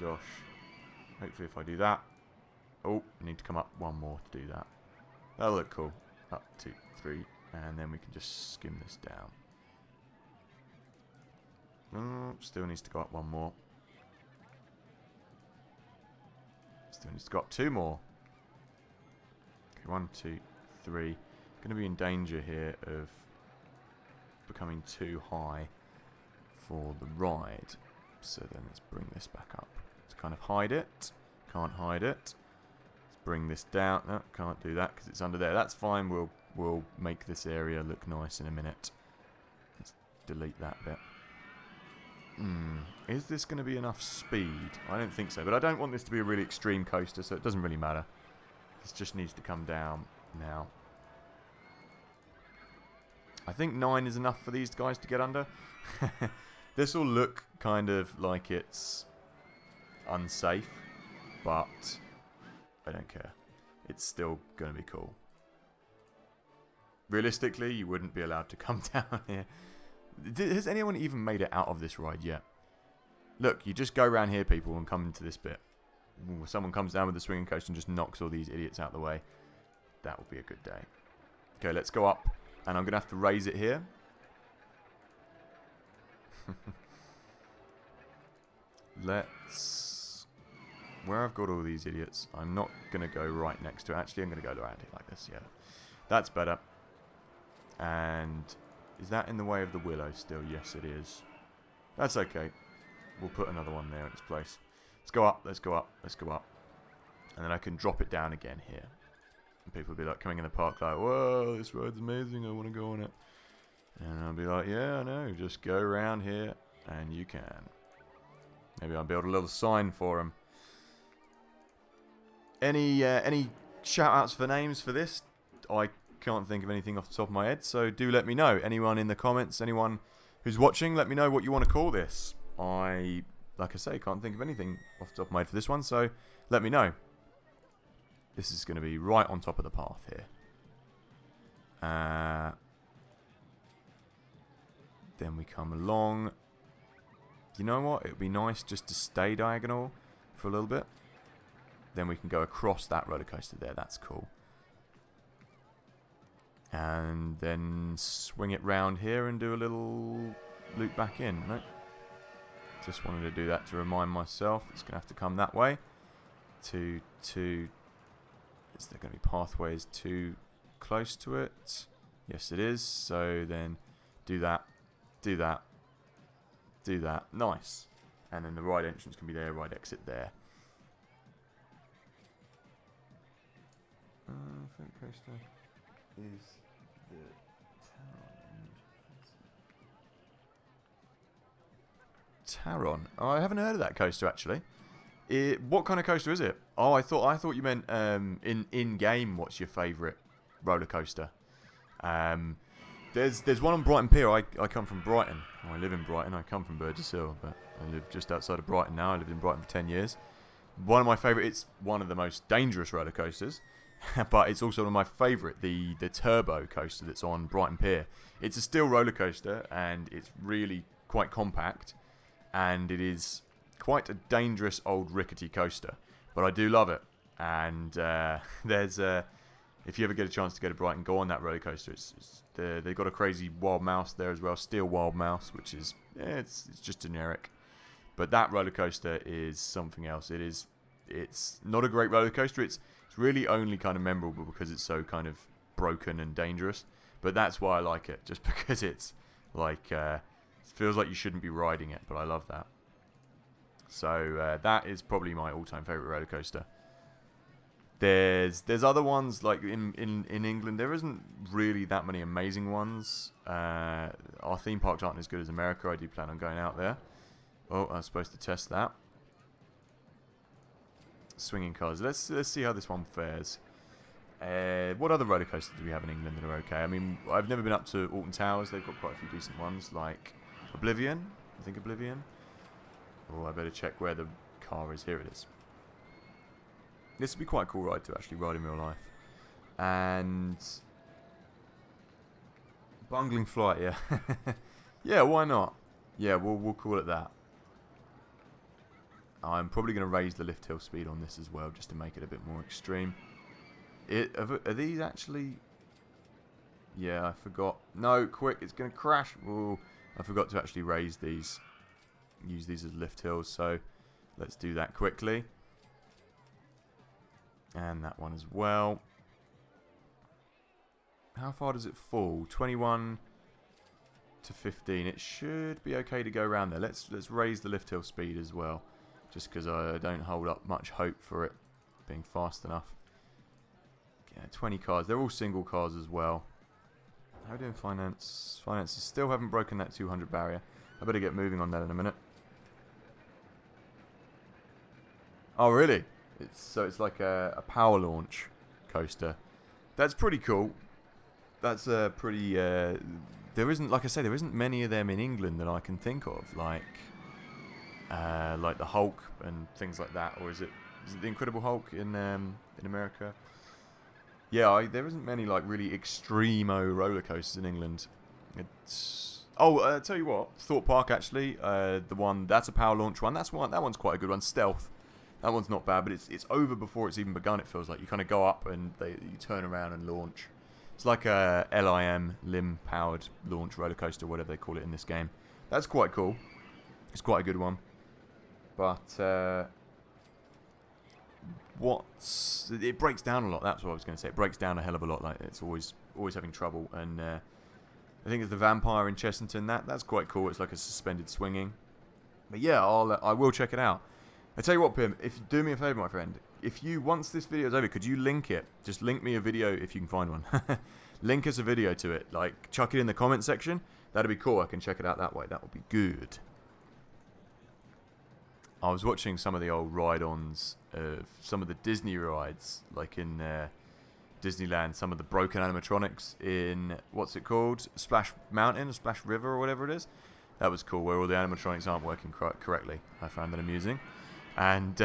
dosh. Hopefully if I do that... Oh, I need to come up one more to do that. That'll look cool. Up, 2, 3, and then we can just skim this down. Oh, still needs to go up one more. Still needs to go up 2 more. Okay, 1, 2, 3. Going to be in danger here of becoming too high for the ride. So then let's bring this back up to kind of hide it. Can't hide it. Let's bring this down. No, can't do that because it's under there. That's fine. We'll make this area look nice in a minute. Let's delete that bit. Is this going to be enough speed? I don't think so, but I don't want this to be a really extreme coaster, so it doesn't really matter. This just needs to come down now. I think 9 is enough for these guys to get under. This will look kind of like it's unsafe, but I don't care. It's still going to be cool. Realistically, you wouldn't be allowed to come down here. Has anyone even made it out of this ride yet? Look, you just go around here, people, and come into this bit. Ooh, someone comes down with the swinging coaster and just knocks all these idiots out of the way. That will be a good day. Okay, let's go up. And I'm going to have to raise it here. Let's... Where I've got all these idiots, I'm not going to go right next to it. Actually, I'm going to go around it like this, yeah. That's better. And... Is that in the way of the willow still? Yes, it is. That's okay. We'll put another one there in its place. Let's go up, let's go up, let's go up. And then I can drop it down again here. And people will be like coming in the park like, whoa, this ride's amazing, I want to go on it. And I'll be like, yeah, I know, just go around here and you can. Maybe I'll build a little sign for them. Any shout-outs for names for this? I can't think of anything off the top of my head, so do let me know. Anyone in the comments, anyone who's watching, let me know what you want to call this. Like I say, can't think of anything off the top of my head for this one, so let me know. This is going to be right on top of the path here. Then we come along. You know what? It would be nice just to stay diagonal for a little bit. Then we can go across that roller coaster there. That's cool. And then swing it round here and do a little loop back in. No. Just wanted to do that to remind myself. It's going to have to come that way. Is there going to be pathways too close to it? Yes, it is. So then do that, do that, do that. Nice. And then the ride entrance can be there, ride exit there. Front coaster is the Taron. Oh, I haven't heard of that coaster actually. What kind of coaster is it? Oh, I thought you meant in game. What's your favourite roller coaster? There's one on Brighton Pier. I come from Brighton. I live in Brighton. I come from Burgess Hill, but I live just outside of Brighton now. I lived in Brighton for 10 years. One of my favourite. It's one of the most dangerous roller coasters. But it's also one of my favourite, the turbo coaster that's on Brighton Pier. It's a steel roller coaster and it's really quite compact, and it is quite a dangerous old rickety coaster. But I do love it, and if you ever get a chance to go to Brighton, go on that roller coaster. They've got a crazy wild mouse there as well, steel wild mouse, which is it's just generic. But that roller coaster is something else. It's not a great roller coaster. It's really only kind of memorable because it's so kind of broken and dangerous. But that's why I like it, just because it's like it feels like you shouldn't be riding it, but I love that. So that is probably my all-time favourite roller coaster. There's other ones like in England. There isn't really that many amazing ones. Our theme parks aren't as good as America. I do plan on going out there. Oh, I was supposed to test that. Swinging cars. Let's see how this one fares. What other roller coasters do we have in England that are okay? I mean, I've never been up to Alton Towers. They've got quite a few decent ones, like Oblivion. I think Oblivion. Oh, I better check where the car is. Here it is. This would be quite a cool ride to actually ride in real life. And Bungling Flight, yeah. Yeah, why not? Yeah, we'll call it that. I'm probably going to raise the lift hill speed on this as well, just to make it a bit more extreme. Are these actually... Yeah, I forgot. No, quick, it's going to crash. Ooh, I forgot to actually raise these. Use these as lift hills, so let's do that quickly. And that one as well. How far does it fall? 21 to 15. It should be okay to go around there. Let's raise the lift hill speed as well, just because I don't hold up much hope for it being fast enough. Yeah, 20 cars. They're all single cars as well. How are we doing finance? Finances still haven't broken that 200 barrier. I better get moving on that in a minute. Oh, really? So it's like a power launch coaster. That's pretty cool. That's pretty... there isn't, like I say, there isn't many of them in England that I can think of. Like the Hulk and things like that. Or is it the Incredible Hulk in America? Yeah, there isn't many like really extremo roller coasters in England. It's... Oh, I'll tell you what. Thorpe Park, actually. The one... That's a power launch one. That one's quite a good one. Stealth. That one's not bad, but it's over before it's even begun, it feels like. You kind of go up and you turn around and launch. It's like a limb-powered launch roller coaster, whatever they call it in this game. That's quite cool. It's quite a good one. But, it breaks down a lot, that's what I was going to say. It breaks down a hell of a lot, like it's always having trouble. And I think it's the Vampire in Chessington. That's quite cool. It's like a suspended swinging. But yeah, I will check it out. I tell you what, Pim, if you do me a favour, my friend, if you, once this video is over, could you link it? Just link me a video if you can find one. Link us a video to it. Like, chuck it in the comment section. That'd be cool. I can check it out that way. That would be good. I was watching some of the old ride-ons of some of the Disney rides, like in Disneyland, some of the broken animatronics in, what's it called? Splash Mountain, or Splash River, or whatever it is. That was cool, where all the animatronics aren't working correctly. I found that amusing. And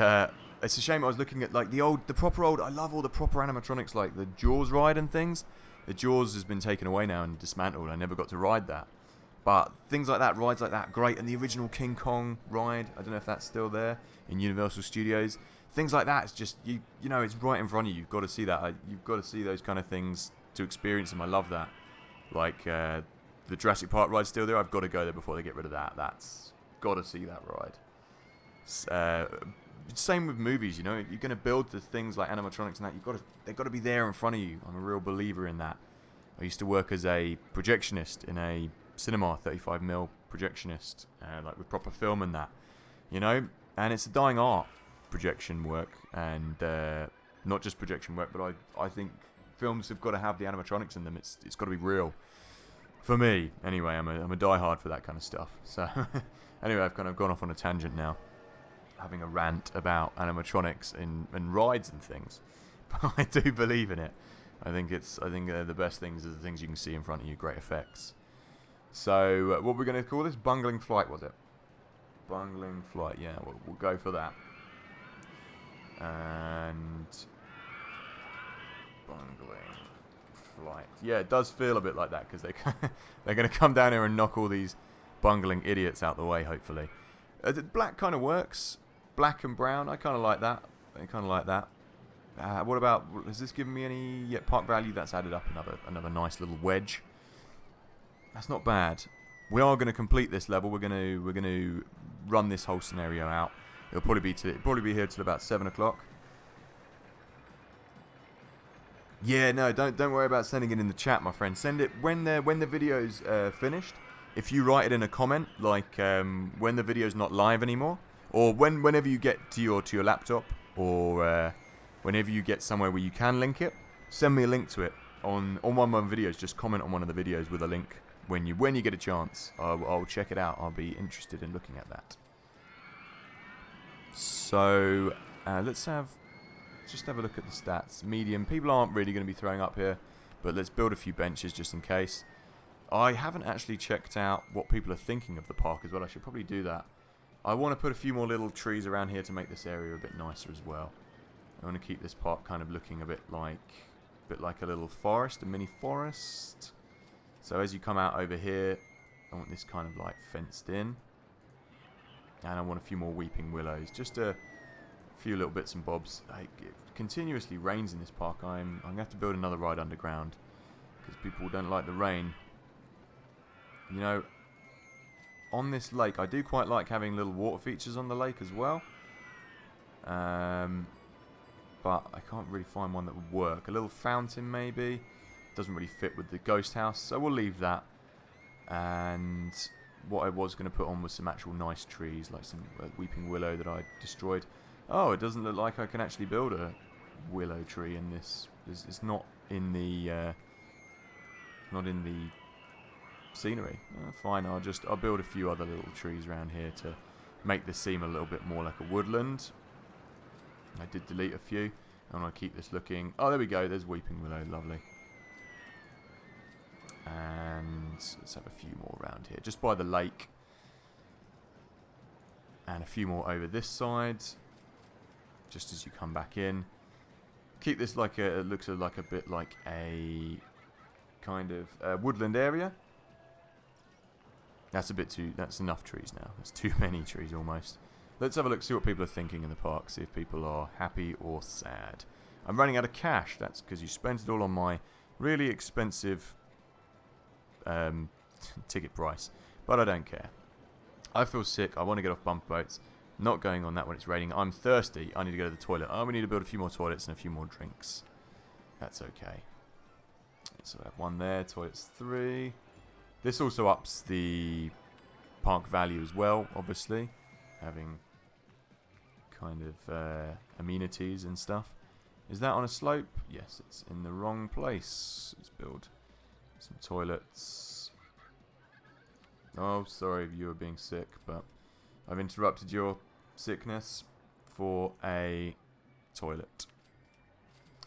it's a shame I was looking at like the proper old. I love all the proper animatronics, like the Jaws ride and things. The Jaws has been taken away now and dismantled. I never got to ride that, but things like that, rides like that, great. And the original King Kong ride, I don't know if that's still there in Universal Studios. Things like that, it's just you know, it's right in front of you. You've got to see that. You've got to see those kind of things to experience them. I love that. Like the Jurassic Park ride's still there. I've got to go there before they get rid of that. That's got to see that ride. Same with movies, you know. You're going to build the things like animatronics and that. They've got to be there in front of you. I'm a real believer in that. I used to work as a projectionist in a cinema, 35mm projectionist, like with proper film and that, you know. And it's a dying art, projection work, and not just projection work, but I think films have got to have the animatronics in them. It's got to be real. For me, anyway. I'm a diehard for that kind of stuff. So anyway, I've kind of gone off on a tangent now, having a rant about animatronics and rides and things. But I do believe in it. I think the best things are the things you can see in front of you, great effects. So what we're going to call this? Bungling Flight, was it? Bungling Flight, yeah, we'll go for that. And Bungling Flight. Yeah, it does feel a bit like that, because they're going to come down here and knock all these bungling idiots out the way, hopefully. Black kind of works. Black and brown, I kind of like that. What about, has this given me any park value? That's added up another nice little wedge. That's not bad. We are going to complete this level. We're going to run this whole scenario out. It'll probably be here till about 7 o'clock. Yeah, no, don't worry about sending it in the chat, my friend. Send it when the video's finished. If you write it in a comment, like when the video's not live anymore, or whenever you get to your laptop, or whenever you get somewhere where you can link it, send me a link to it on one of my videos. Just comment on one of the videos with a link when you get a chance. I'll check it out. I'll be interested in looking at that. So let's just have a look at the stats. Medium. People aren't really going to be throwing up here, but let's build a few benches just in case. I haven't actually checked out what people are thinking of the park as well. I should probably do that. I want to put a few more little trees around here to make this area a bit nicer as well. I want to keep this park kind of looking a bit like a little forest, a mini forest. So as you come out over here, I want this kind of like fenced in. And I want a few more weeping willows. Just a few little bits and bobs. It continuously rains in this park. I'm going to have to build another ride underground. Because people don't like the rain. You know, on this lake, I do quite like having little water features on the lake as well. But I can't really find one that would work. A little fountain maybe. Doesn't really fit with the ghost house, so we'll leave that. And what I was going to put on was some actual nice trees, like some weeping willow that I destroyed. Oh, it doesn't look like I can actually build a willow tree in this. It's not in the scenery. Fine, I'll build a few other little trees around here to make this seem a little bit more like a woodland. I did delete a few. I want to keep this looking. Oh, there we go. There's weeping willow. Lovely. And let's have a few more around here, just by the lake. And a few more over this side, just as you come back in. Keep this like a, it looks like a bit like a kind of woodland area. That's a bit too, that's enough trees now. That's too many trees almost. Let's have a look, see what people are thinking in the park, see if people are happy or sad. I'm running out of cash. That's because you spent it all on my really expensive ticket price. But I don't care. I feel sick. I want to get off bumper boats. Not going on that when it's raining. I'm thirsty. I need to go to the toilet. Oh, we need to build a few more toilets and a few more drinks. That's okay. So I have one there. Toilets 3. This also ups the park value as well, obviously. Having kind of amenities and stuff. Is that on a slope? Yes, it's in the wrong place. Let's build some toilets. Oh, sorry if you were being sick, but I've interrupted your sickness for a toilet.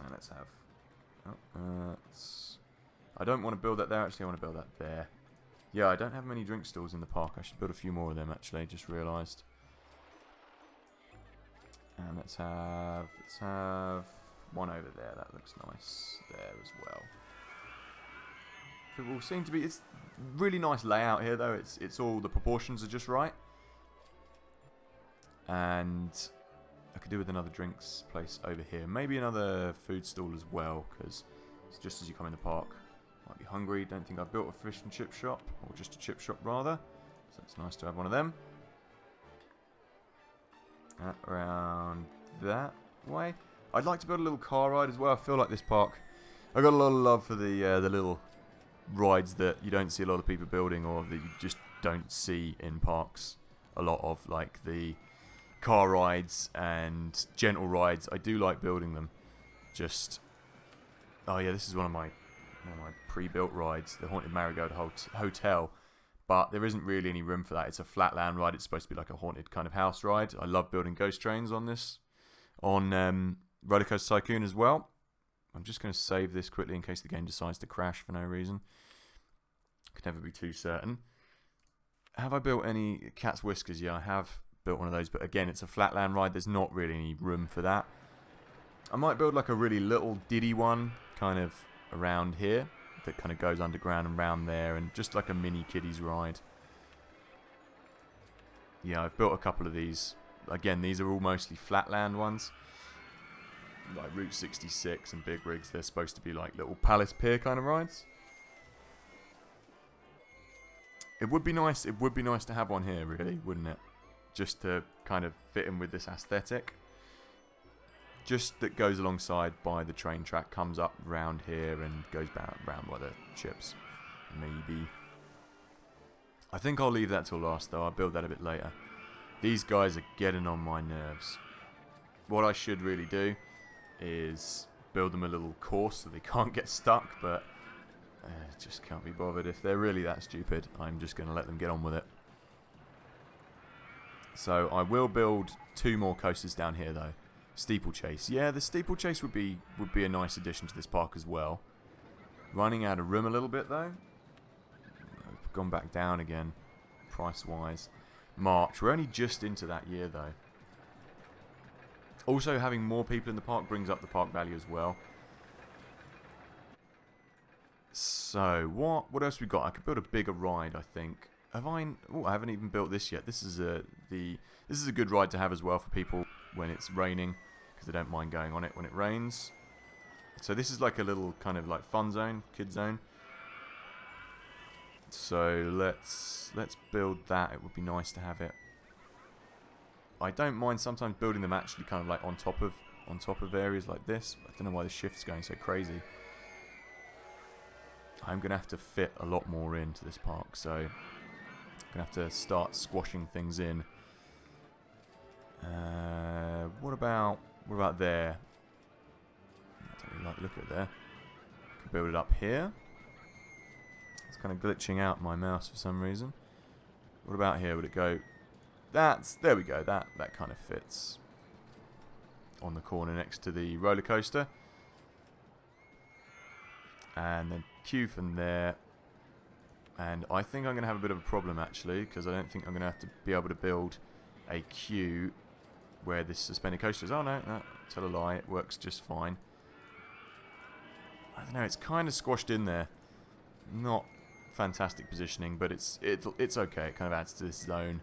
And let's have... I don't want to build that there, actually. I want to build that there. Yeah, I don't have many drink stalls in the park. I should build a few more of them, actually. Just realised. And let's have one over there. That looks nice there as well. It will seem to be, it's really nice layout here though. It's all, the proportions are just right. And I could do with another drinks place over here. Maybe another food stall as well, because it's just as you come in the park. Might be hungry. Don't think I've built a fish and chip shop, or just a chip shop rather. So it's nice to have one of them. Around that way. I'd like to build a little car ride as well. I feel like this park, I've got a lot of love for the little rides that you don't see a lot of people building, or that you just don't see in parks a lot of, like the car rides and gentle rides. I do like building them. Just, oh yeah, this is one of my pre-built rides, the Haunted Marigold Hotel. But there isn't really any room for that. It's a flatland ride. It's supposed to be like a haunted kind of house ride. I love building ghost trains on this, on Roller Coaster Tycoon as well. I'm just going to save this quickly in case the game decides to crash for no reason. Could never be too certain. Have I built any Cat's Whiskers? Yeah, I have built one of those. But again, it's a flatland ride. There's not really any room for that. I might build like a really little diddy one kind of around here. That kind of goes underground and round there, and just like a mini kiddies ride. Yeah, I've built a couple of these. Again, these are all mostly flatland ones, like Route 66 and Big Rigs. They're supposed to be like little Palace Pier kind of rides. It would be nice. It would be nice to have one here, really, wouldn't it? Just to kind of fit in with this aesthetic. Just that goes alongside by the train track, comes up round here and goes round by the chips. Maybe. I think I'll leave that till last though. I'll build that a bit later. These guys are getting on my nerves. What I should really do is build them a little course so they can't get stuck, but just can't be bothered. If they're really that stupid, I'm just going to let them get on with it. So I will build 2 more coasters down here though. Steeplechase. Yeah, the steeplechase would be a nice addition to this park as well. Running out of room a little bit though. I've gone back down again, price-wise. March. We're only just into that year though. Also, having more people in the park brings up the park value as well. So, what else we got? I could build a bigger ride, I think. have I? Oh, I haven't even built this yet. This is a good ride to have as well for people when it's raining, because they don't mind going on it when it rains. So this is like a little kind of like fun zone, kid zone. So let's build that. It would be nice to have it. I don't mind sometimes building them actually kind of like on top of areas like this. I don't know why the shift's going so crazy. I'm going to have to fit a lot more into this park, so I'm going to have to start squashing things in. What about there? I don't really like the look of it there. Could build it up here. It's kind of glitching out my mouse for some reason. What about here? Would it go? There we go. That kind of fits on the corner next to the roller coaster. And then queue from there. And I think I'm going to have a bit of a problem actually, because I don't think I'm going to have to be able to build a queue where this suspended coaster is. Oh no, tell a lie, it works just fine. I don't know, it's kind of squashed in there. Not fantastic positioning, but it's okay. It kind of adds to this zone.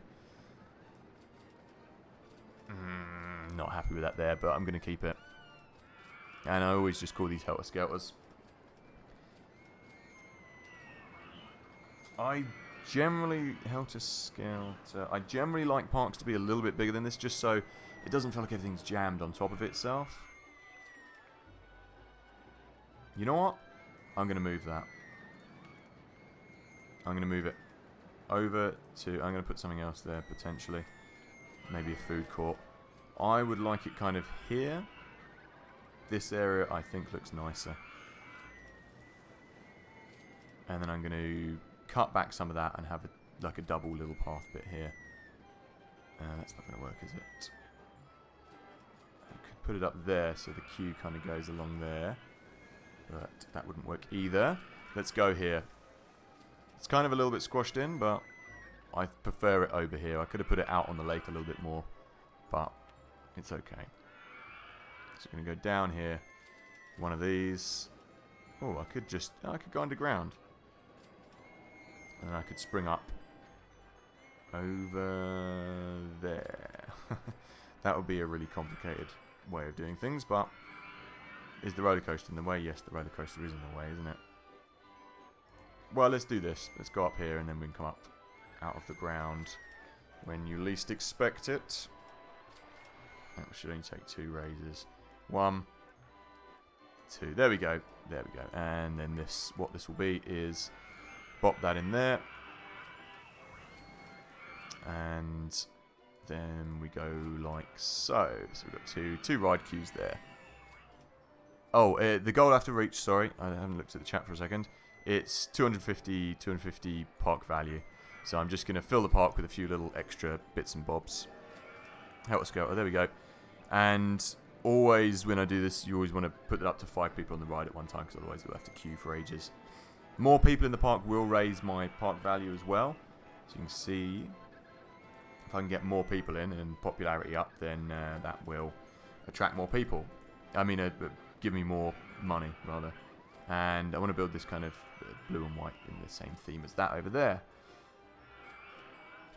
Not happy with that there, but I'm going to keep it. And I always just call these helter skelters. I generally like parks to be a little bit bigger than this, just so it doesn't feel like everything's jammed on top of itself. You know what? I'm going to move that. I'm going to move it over to... I'm going to put something else there, potentially. Maybe a food court. I would like it kind of here. This area, I think, looks nicer. And then I'm going to cut back some of that and have like a double little path bit here. That's not going to work, is it? I could put it up there so the queue kind of goes along there. But that wouldn't work either. Let's go here. It's kind of a little bit squashed in, but I prefer it over here. I could have put it out on the lake a little bit more, but it's okay. So I'm going to go down here. One of these. Oh, I could go underground. And then I could spring up over there. That would be a really complicated way of doing things, but is the roller coaster in the way? Yes, the roller coaster is in the way, isn't it? Well, let's do this. Let's go up here and then we can come up out of the ground when you least expect it. That should only take 2 raises. 1, 2. There we go. There we go. And then what this will be is pop that in there. And then we go like so. So we've got two ride queues there. Oh, the goal I have to reach, sorry, I haven't looked at the chat for a second. It's 250 park value. So I'm just going to fill the park with a few little extra bits and bobs. Helter Skelter, there we go. And always when I do this, you always want to put it up to 5 people on the ride at one time, because otherwise we'll have to queue for ages. More people in the park will raise my park value as well. So you can see, if I can get more people in and popularity up, then that will attract more people. I mean, give me more money, rather. And I want to build this kind of blue and white in the same theme as that over there.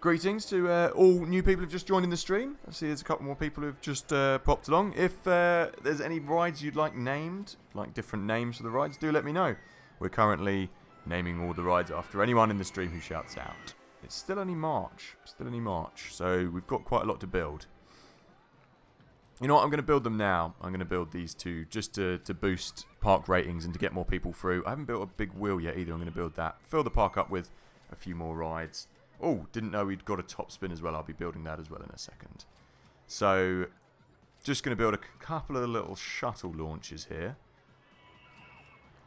Greetings to all new people who've just joined in the stream. I see there's a couple more people who've just popped along. If there's any rides you'd like named, like different names for the rides, do let me know. We're currently naming all the rides after anyone in the stream who shouts out. It's still only March. So we've got quite a lot to build. You know what? I'm going to build them now. I'm going to build these two just to boost park ratings and to get more people through. I haven't built a big wheel yet either. I'm going to build that. Fill the park up with a few more rides. Oh, didn't know we'd got a top spin as well. I'll be building that as well in a second. So, just going to build a couple of little shuttle launches here.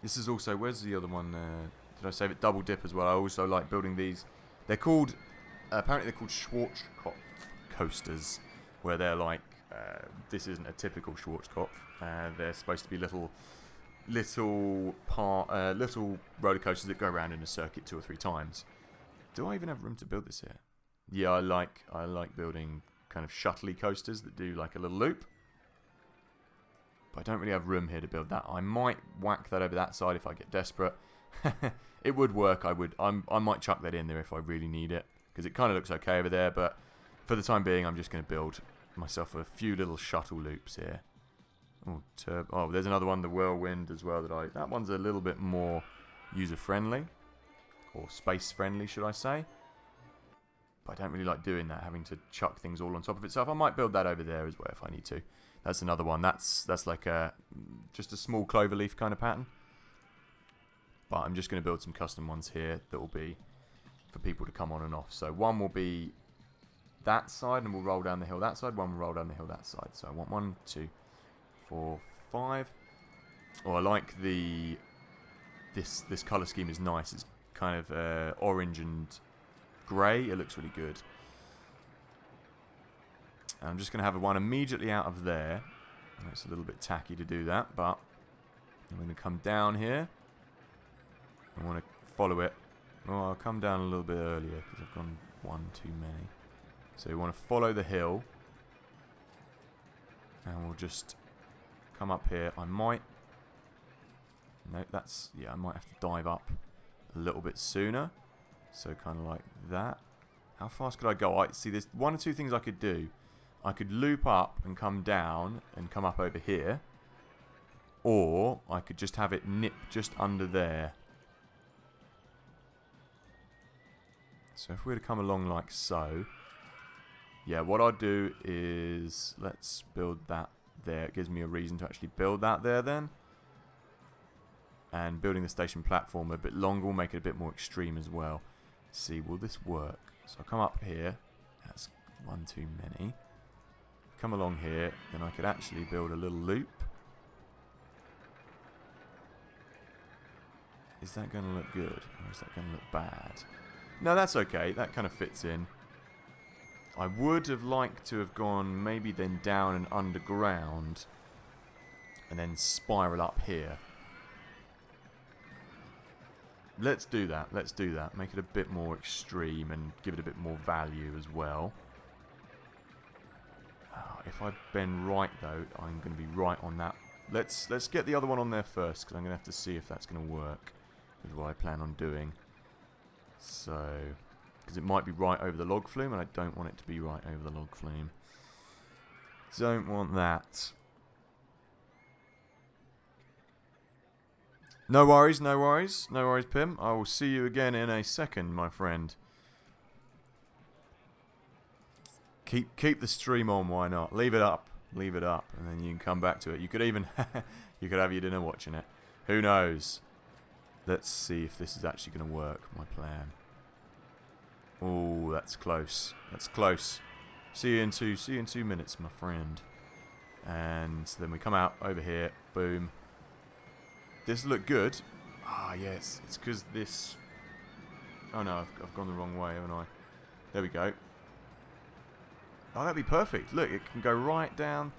This is also, where's the other one? Did I save it? Double dip as well. I also like building these. They're called, apparently they're called Schwarzkopf coasters, where they're like, this isn't a typical Schwarzkopf. They're supposed to be little roller coasters that go around in a circuit 2 or 3 times. Do I even have room to build this here? Yeah, I like building kind of shuttle-y coasters that do like a little loop. But I don't really have room here to build that. I might whack that over that side if I get desperate. It would work. I might chuck that in there if I really need it, because it kind of looks okay over there. But for the time being, I'm just going to build myself a few little shuttle loops here. Oh, there's another one, the whirlwind as well. That one's a little bit more user friendly, or space friendly, should I say? But I don't really like doing that, having to chuck things all on top of itself. I might build that over there as well if I need to. That's another one. That's like just a small cloverleaf kind of pattern. But I'm just going to build some custom ones here that will be for people to come on and off. So one will be that side and we'll roll down the hill that side. One will roll down the hill that side. So I want 1, 2, 4, 5. Oh, I like this colour scheme is nice. It's kind of orange and grey. It looks really good. I'm just going to have one immediately out of there. It's a little bit tacky to do that, but I'm going to come down here. I want to follow it. Oh, I'll come down a little bit earlier because I've gone one too many. So we want to follow the hill. And we'll just come up here. I might... No, that's... Yeah, I might have to dive up a little bit sooner. So kind of like that. How fast could I go? See, there's one or two things I could do. I could loop up and come down and come up over here. Or I could just have it nip just under there. So if we were to come along like so. Yeah, what I'll do is... Let's build that there. It gives me a reason to actually build that there then. And building the station platform a bit longer will make it a bit more extreme as well. Let's see, will this work? So I'll come up here. That's one too many. Come along here, then I could actually build a little loop. Is that going to look good? Or is that going to look bad? No, that's okay. That kind of fits in. I would have liked to have gone maybe then down and underground. And then spiral up here. Let's do that. Let's do that. Make it a bit more extreme and give it a bit more value as well. If I bend right though, I'm going to be right on that. Let's get the other one on there first, because I'm going to have to see if that's going to work with what I plan on doing. So, because it might be right over the log flume, and I don't want it to be right over the log flume. Don't want that. No worries, no worries. No worries, Pim. I will see you again in a second, my friend. Keep the stream on, why not? Leave it up, and then you can come back to it. You could even, you could have your dinner watching it. Who knows? Let's see if this is actually going to work, my plan. Oh, that's close. That's close. See you in 2 minutes, my friend. And then we come out over here. Boom. This look good. Ah, yes. It's because this... Oh no, I've gone the wrong way, haven't I? There we go. Oh, that'd be perfect. Look, it can go right down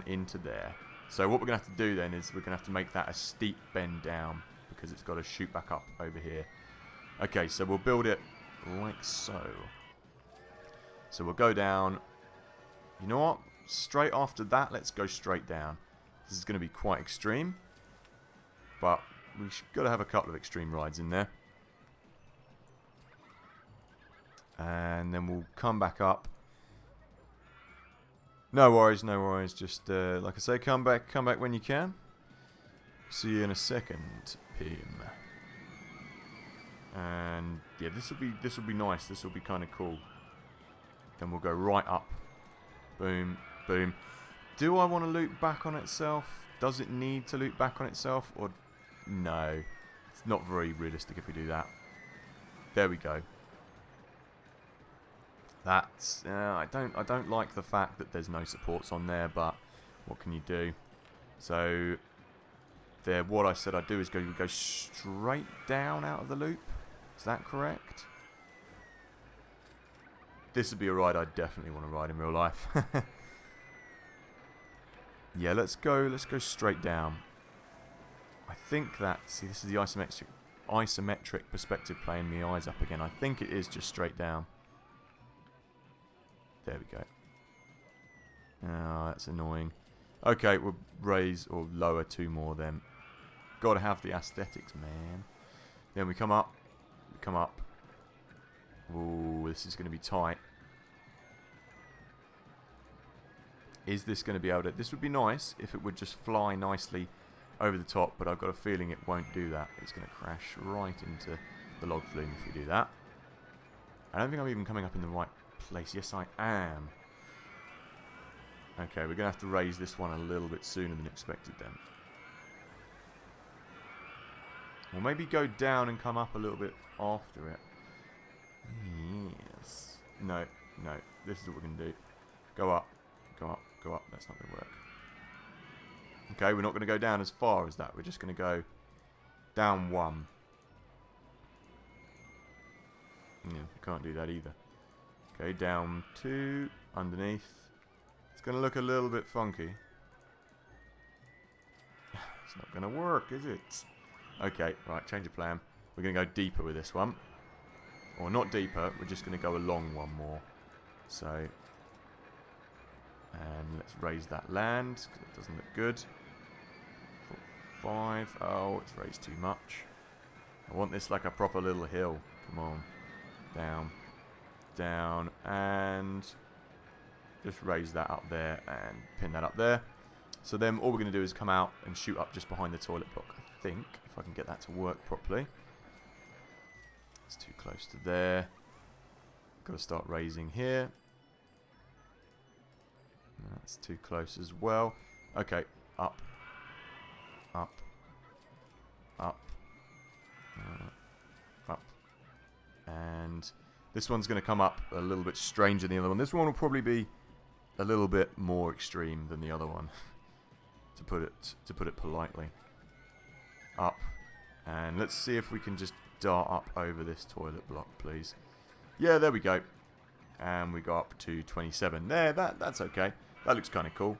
into there. So what we're going to have to do then is we're going to have to make that a steep bend down, because it's got to shoot back up over here. Okay, so we'll build it like so. So we'll go down. You know what? Straight after that, let's go straight down. This is going to be quite extreme, but we've got to have a couple of extreme rides in there. And then we'll come back up. No worries, no worries. Just like I say, come back when you can. See you in a second, Pim. And yeah, this will be nice. This will be kind of cool. Then we'll go right up. Boom, boom. Do I want to loop back on itself? Does it need to loop back on itself, or no? It's not very realistic if we do that. There we go. That's I don't like the fact that there's no supports on there, but what can you do? So there, what I said I'd do is go straight down out of the loop. Is that correct? This would be a ride I definitely want to ride in real life. Yeah, let's go straight down. I think that, see, this is the isometric perspective playing the eyes up again. I think it is just straight down. There we go. Oh, that's annoying. Okay, we'll raise or lower 2 more then. Gotta have the aesthetics, man. Then we come up. We come up. Ooh, this is going to be tight. Is this going to be able to... This would be nice if it would just fly nicely over the top, but I've got a feeling it won't do that. It's going to crash right into the log flume if we do that. I don't think I'm even coming up in the right place. Yes, I am. Okay, we're going to have to raise this one a little bit sooner than expected then. Or maybe go down and come up a little bit after it. Yes. No, no. This is what we're going to do. Go up. Go up. Go up. That's not going to work. Okay, we're not going to go down as far as that. We're just going to go down one. Yeah, can't do that either. Okay, down two. Underneath. It's going to look a little bit funky. It's not going to work, is it? Okay, right, change of plan. We're going to go deeper with this one. Or not deeper, we're just going to go along one more. So, and let's raise that land, because it doesn't look good. 4, 5, oh, it's raised too much. I want this like a proper little hill. Come on. Down, down, and just raise that up there and pin that up there. So then all we're going to do is come out and shoot up just behind the toilet block, I think, if I can get that to work properly. It's too close to there. Got to start raising here. That's too close as well. Okay, up, up, up, up. And this one's going to come up a little bit stranger than the other one. This one will probably be a little bit more extreme than the other one, to put it politely. Up, and let's see if we can just dart up over this toilet block, please. Yeah, there we go. And we go up to 27. There, that's okay. That looks kind of cool.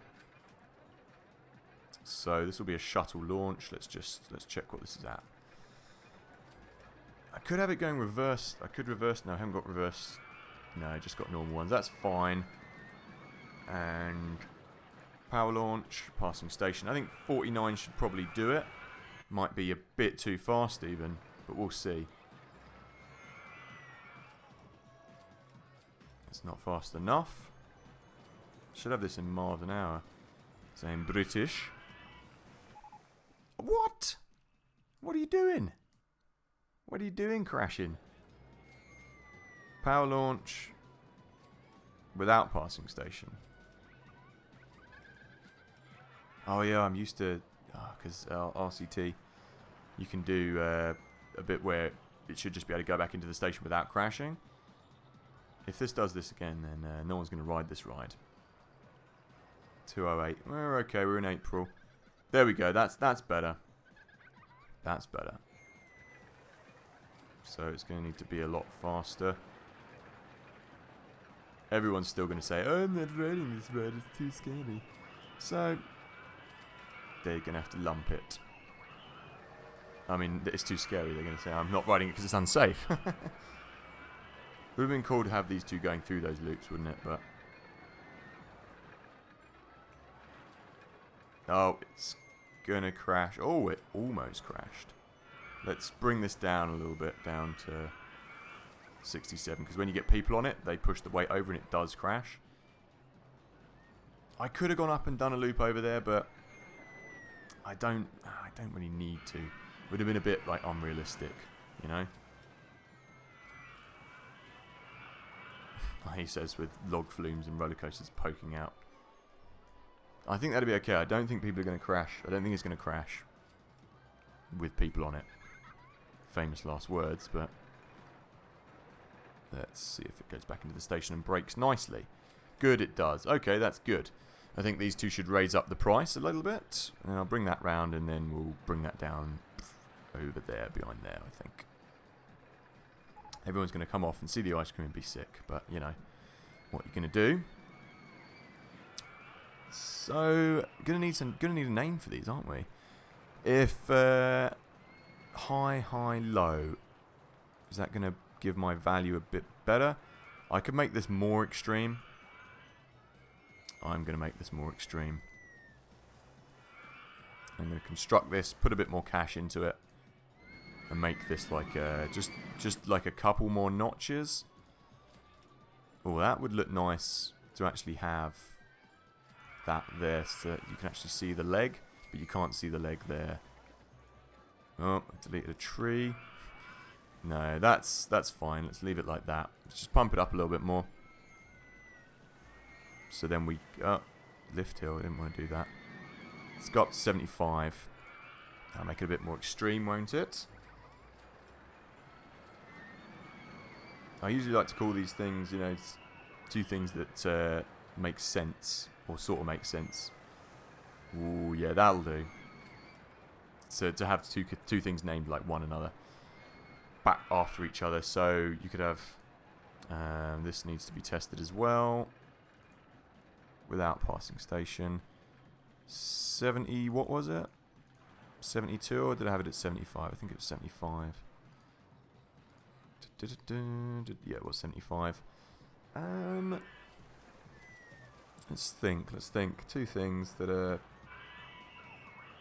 So this will be a shuttle launch. Let's check what this is at. I could have it going reverse. I could reverse. No, I haven't got reverse. No, I just got normal ones. That's fine. And power launch, passing station. I think 49 should probably do it. Might be a bit too fast even, but we'll see. It's not fast enough. Should have this in miles an hour. Saying British. What? What are you doing? What are you doing, crashing? Power launch without passing station. Oh yeah, I'm used to, because RCT, you can do a bit where it should just be able to go back into the station without crashing. If this does this again, then no one's going to ride this ride. 208. We're okay. We're in April. There we go. That's better. That's better. So it's going to need to be a lot faster. Everyone's still going to say, "Oh, I'm not riding this ride. It's too scary." So they're going to have to lump it. I mean, it's too scary. They're going to say, "I'm not riding it because it's unsafe." It would have been cool to have these two going through those loops, wouldn't it? But oh, it's gonna crash. Oh, it almost crashed. Let's bring this down a little bit, down to 67, because when you get people on it, they push the weight over and it does crash. I could have gone up and done a loop over there, but I don't really need to. Would have been a bit like unrealistic, you know. He says with log flumes and roller coasters poking out. I think that'll be okay. I don't think people are going to crash. I don't think it's going to crash with people on it. Famous last words, but let's see if it goes back into the station and brakes nicely. Good, it does. Okay, that's good. I think these two should raise up the price a little bit. And I'll bring that round and then we'll bring that down over there, behind there, I think. Everyone's going to come off and see the ice cream and be sick, but you know what you're going to do. So, gonna need a name for these, aren't we? If high, high, low, is that going to give my value a bit better? I could make this more extreme. I'm going to make this more extreme. I'm going to construct this, put a bit more cash into it, and make this like just like a couple more notches. Oh, that would look nice to actually have that there, so that you can actually see the leg, but you can't see the leg there. Oh, I deleted a tree. No, that's fine. Let's leave it like that. Let's just pump it up a little bit more. So then we... lift hill. I didn't want to do that. Let's go up to 75. That'll make it a bit more extreme, won't it? I usually like to call these things, you know, two things that make sense, or sort of make sense. Ooh, yeah, that'll do. So to have two things named like one another, back after each other. So you could have... this needs to be tested as well. Without passing station. 70, what was it? 72, or did I have it at 75? I think it was 75. Yeah, it was 75. Let's think. Two things that are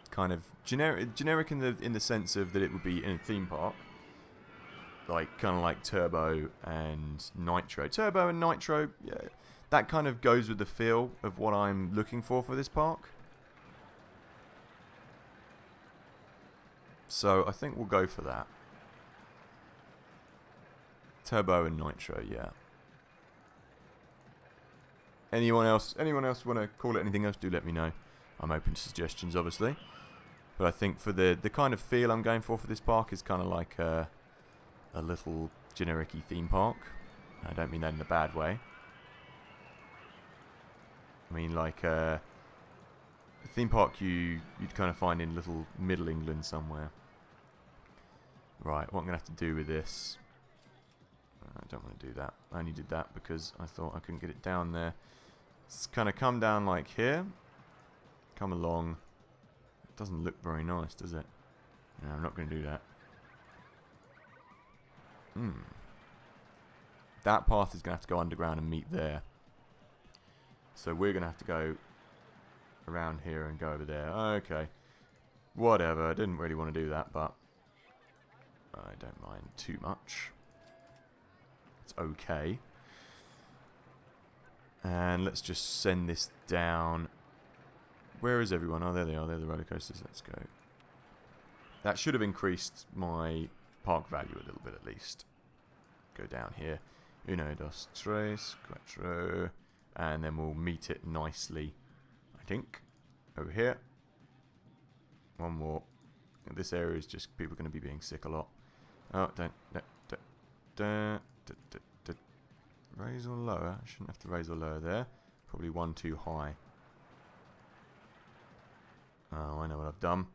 kind of generic in the sense of that it would be in a theme park. Like, kind of like Turbo and Nitro. Turbo and Nitro, yeah, that kind of goes with the feel of what I'm looking for this park. So I think we'll go for that. Turbo and Nitro, yeah. Anyone else want to call it anything else? Do let me know. I'm open to suggestions, obviously. But I think for the kind of feel I'm going for this park is kind of like a little generic-y theme park. I don't mean that in a bad way. I mean like a theme park you'd kind of find in little Middle England somewhere. Right, what I'm going to have to do with this... I don't want to do that. I only did that because I thought I couldn't get it down there. It's kind of come down like here. Come along. It doesn't look very nice, does it? No, I'm not going to do that. That path is going to have to go underground and meet there. So we're going to have to go around here and go over there. Okay. Whatever. I didn't really want to do that, but I don't mind too much. It's okay. And let's just send this down. Where is everyone? Oh, there they are. They're the roller coasters. Let's go. That should have increased my park value a little bit at least. Go down here. Uno, dos, tres, cuatro. And then we'll meet it nicely, I think. Over here. One more. This area is just people going to be being sick a lot. Oh, don't raise or lower. I shouldn't have to raise or lower there. Probably one too high. Oh, I know what I've done.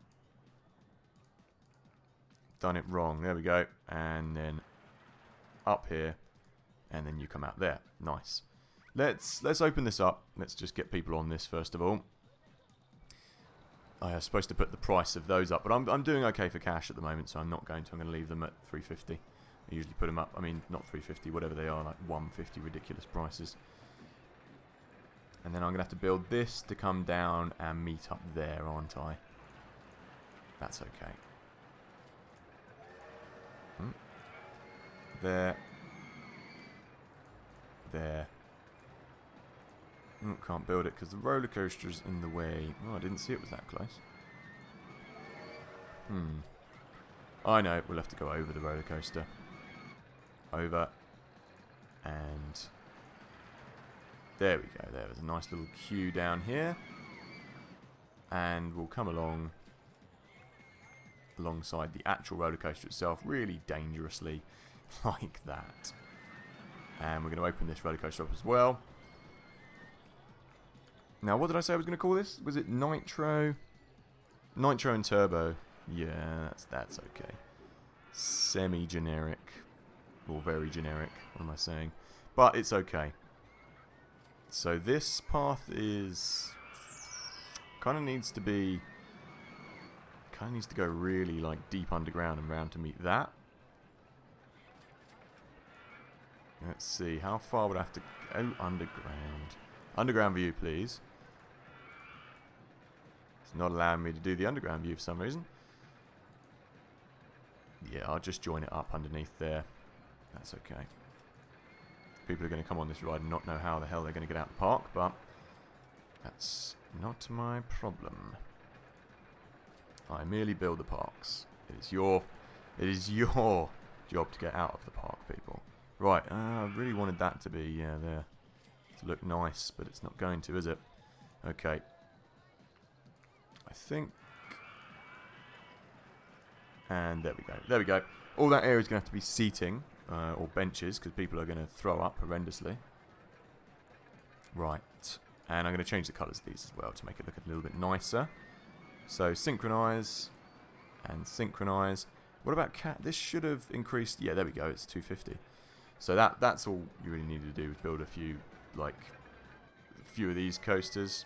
Done it wrong. There we go. And then up here. And then you come out there. Nice. Let's open this up. Let's just get people on this first of all. I was supposed to put the price of those up, but I'm doing okay for cash at the moment, so I'm not going to. I'm going to leave them at 350. I usually put them up. I mean, not 350, whatever they are, like 150, ridiculous prices. And then I'm going to have to build this to come down and meet up there, aren't I? That's okay. There. There. Oh, can't build it because the roller coaster's in the way. Oh, I didn't see it was that close. I know, we'll have to go over the roller coaster. Over. And there we go. There's a nice little queue down here. And we'll come alongside the actual roller coaster itself, really dangerously, like that. And we're going to open this roller coaster up as well. Now, what did I say I was going to call this? Was it Nitro? Nitro and Turbo. Yeah, that's okay. Semi-generic. Or very generic. What am I saying? But it's okay. So this path is... kind of needs to be... kind of needs to go really like deep underground and round to meet that. Let's see. How far would I have to go underground? Underground view, please. It's not allowing me to do the underground view for some reason. Yeah, I'll just join it up underneath there. That's okay. People are going to come on this ride and not know how the hell they're going to get out of the park, but that's not my problem. I merely build the parks. It is your job to get out of the park, people. Right, I really wanted that to be there to look nice, but it's not going to, is it? Okay. I think. And there we go. There we go. All that area is going to have to be seating or benches because people are going to throw up horrendously. Right. And I'm going to change the colours of these as well to make it look a little bit nicer. So synchronise and synchronise. What about cat? This should have increased. Yeah, there we go. It's 250. So that's all you really needed to do was build a few of these coasters,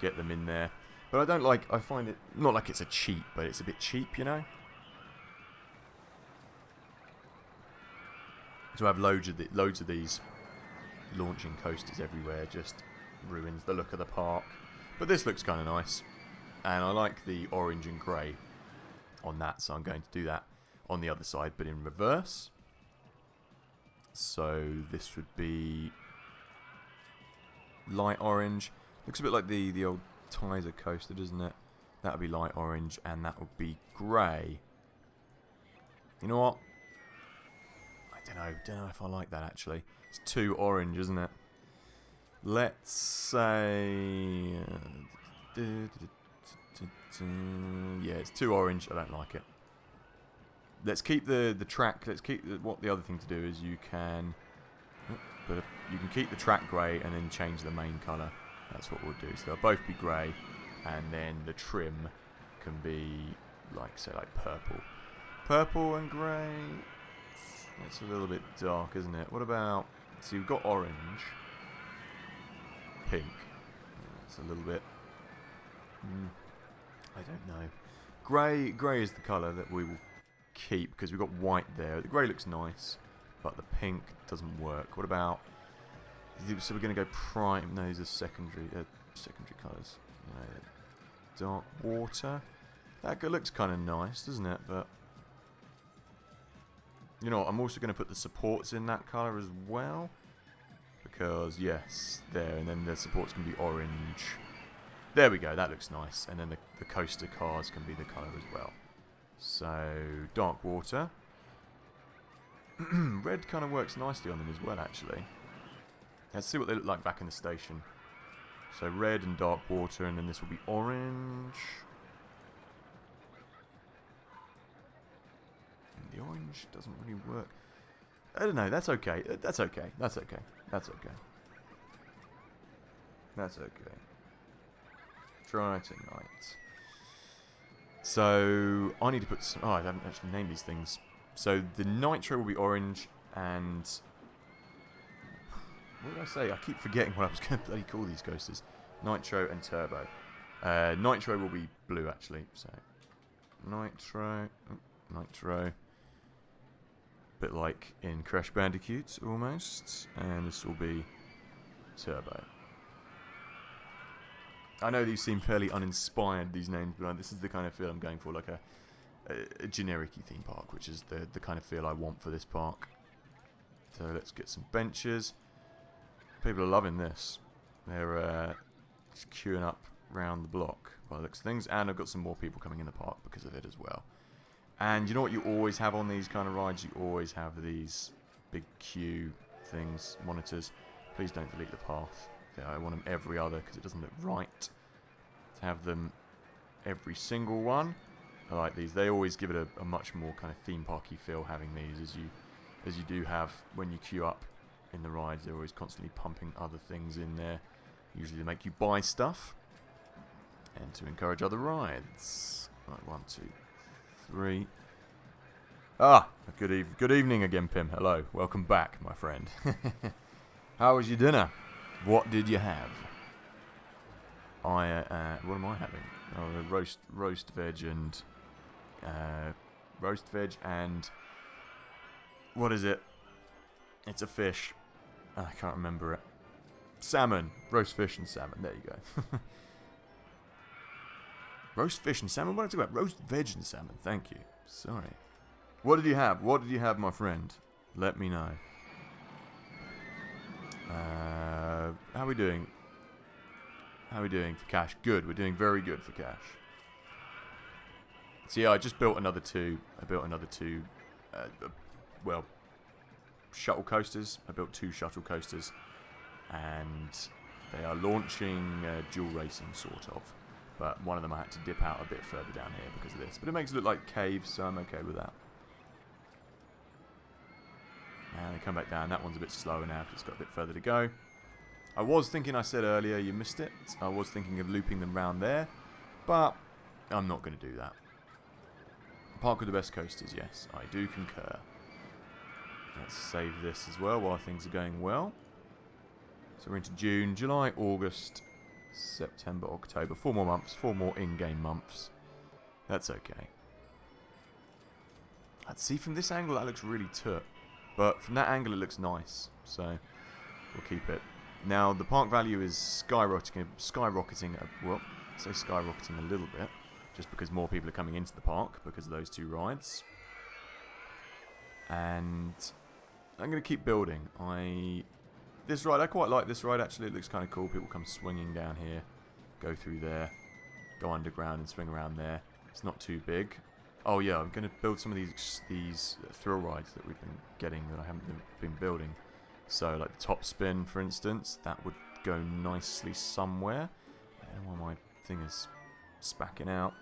get them in there. But I don't like. I find it not like it's a cheat, but it's a bit cheap, you know. To have loads of these launching coasters everywhere just ruins the look of the park. But this looks kind of nice, and I like the orange and grey on that, so I'm going to do that on the other side, but in reverse. So this would be light orange. Looks a bit like the old Tizer coaster, doesn't it? That would be light orange, and that would be grey. You know what? Don't know if I like that actually. It's too orange, isn't it? Let's say yeah, it's too orange. I don't like it. Let's keep the track. Let's keep what the other thing to do is you can keep the track grey and then change the main colour. That's what we'll do. So they'll both be grey, and then the trim can be like purple and grey. It's a little bit dark, isn't it? What about... So you've got orange. Pink. It's a little bit... I don't know. Grey is the colour that we will keep, because we've got white there. The grey looks nice, but the pink doesn't work. What about... So we're going to go prime... No, these are secondary colours. You know, dark water. That looks kind of nice, doesn't it? But... You know what, I'm also going to put the supports in that colour as well. Because, yes, there. And then the supports can be orange. There we go, that looks nice. And then the coaster cars can be the colour as well. So, dark water. Red kind of works nicely on them as well, actually. Let's see what they look like back in the station. So, red and dark water, and then this will be orange. The orange doesn't really work. I don't know, that's okay. That's okay. That's okay. That's okay. That's okay. Try tonight. So, I need to put some... Oh, I haven't actually named these things. So, the nitro will be orange, and... What did I say? I keep forgetting what I was going to bloody call these coasters. Nitro and turbo. Nitro will be blue, actually. So, nitro... Nitro... Bit like in Crash Bandicoot, almost. And this will be turbo. I know these seem fairly uninspired, these names, but this is the kind of feel I'm going for, like a generic-y theme park, which is the kind of feel I want for this park. So let's get some benches. People are loving this. They're just queuing up round the block by the looks of things, and I've got some more people coming in the park because of it as well. And you know what you always have on these kind of rides? You always have these big queue things, monitors. Please don't delete the path. Yeah, I want them every other because it doesn't look right to have them every single one. I like these. They always give it a much more kind of theme parky feel having these as you do have when you queue up in the rides. They're always constantly pumping other things in there, usually to make you buy stuff and to encourage other rides. Right, 1, 2, 3. Ah, good evening again, Pim. Hello, welcome back, my friend. How was your dinner? What did you have? What am I having? Oh, roast veg and what is it? It's a fish. I can't remember it. Salmon, roast fish and salmon. There you go. Roast fish and salmon? What did I talk about? Roast veg and salmon. Thank you. Sorry. What did you have? What did you have, my friend? Let me know. How are we doing? How are we doing for cash? Good. We're doing very good for cash. So yeah, I just built another two. I built another two, well, shuttle coasters. I built 2 shuttle coasters. And they are launching dual racing, sort of. But one of them I had to dip out a bit further down here because of this. But it makes it look like caves, so I'm okay with that. And they come back down. That one's a bit slower now because it's got a bit further to go. I was thinking, I said earlier, you missed it. I was thinking of looping them round there. But I'm not going to do that. Park with the best coasters, yes. I do concur. Let's save this as well while things are going well. So we're into June, July, August, September, October. 4 more months. 4 more in-game months. That's okay. I'd see from this angle that looks really tough. But from that angle it looks nice. So we'll keep it. Now the park value is skyrocketing, well, say skyrocketing a little bit. Just because more people are coming into the park because of those 2 rides. And I'm going to keep building. This ride, I quite like this ride actually. It looks kind of cool. People come swinging down here, go through there, go underground and swing around there. It's not too big. Oh yeah, I'm going to build some of these thrill rides that we've been getting that I haven't been building. So like the top spin, for instance, that would go nicely somewhere. I don't know why my thing is spacking out.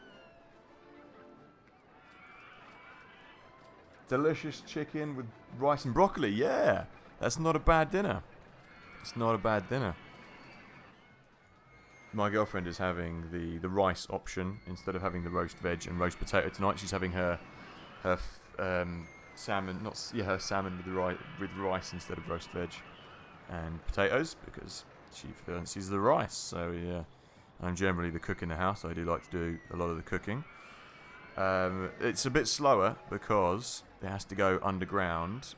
Delicious chicken with rice and broccoli. Yeah, that's not a bad dinner. It's not a bad dinner. My girlfriend is having the rice option instead of having the roast veg and roast potato tonight. She's having her salmon, her salmon with rice instead of roast veg and potatoes because she fancies the rice. So yeah, I'm generally the cook in the house. I do like to do a lot of the cooking. It's a bit slower because it has to go underground.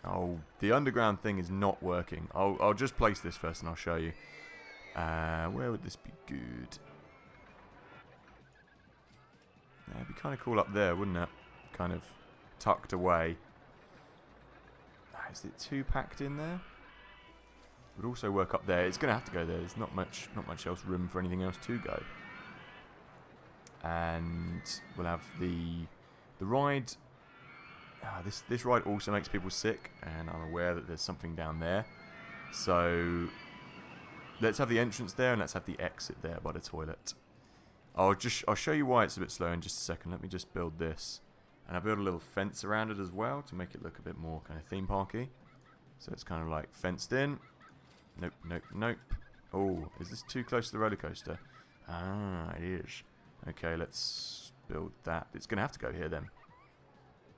Oh, the underground thing is not working. I'll just place this first and I'll show you. Where would this be good? Yeah, it'd be kind of cool up there, wouldn't it? Kind of tucked away. Is it too packed in there? It would also work up there. It's going to have to go there. There's not much else room for anything else to go. And we'll have the ride. This ride also makes people sick, and I'm aware that there's something down there. So let's have the entrance there, and let's have the exit there by the toilet. I'll show you why it's a bit slow in just a second. Let me just build this, and I'll build a little fence around it as well to make it look a bit more kind of theme parky. So it's kind of like fenced in. Nope, nope, nope. Oh, is this too close to the roller coaster? Ah, it is. Okay, let's build that. It's going to have to go here then.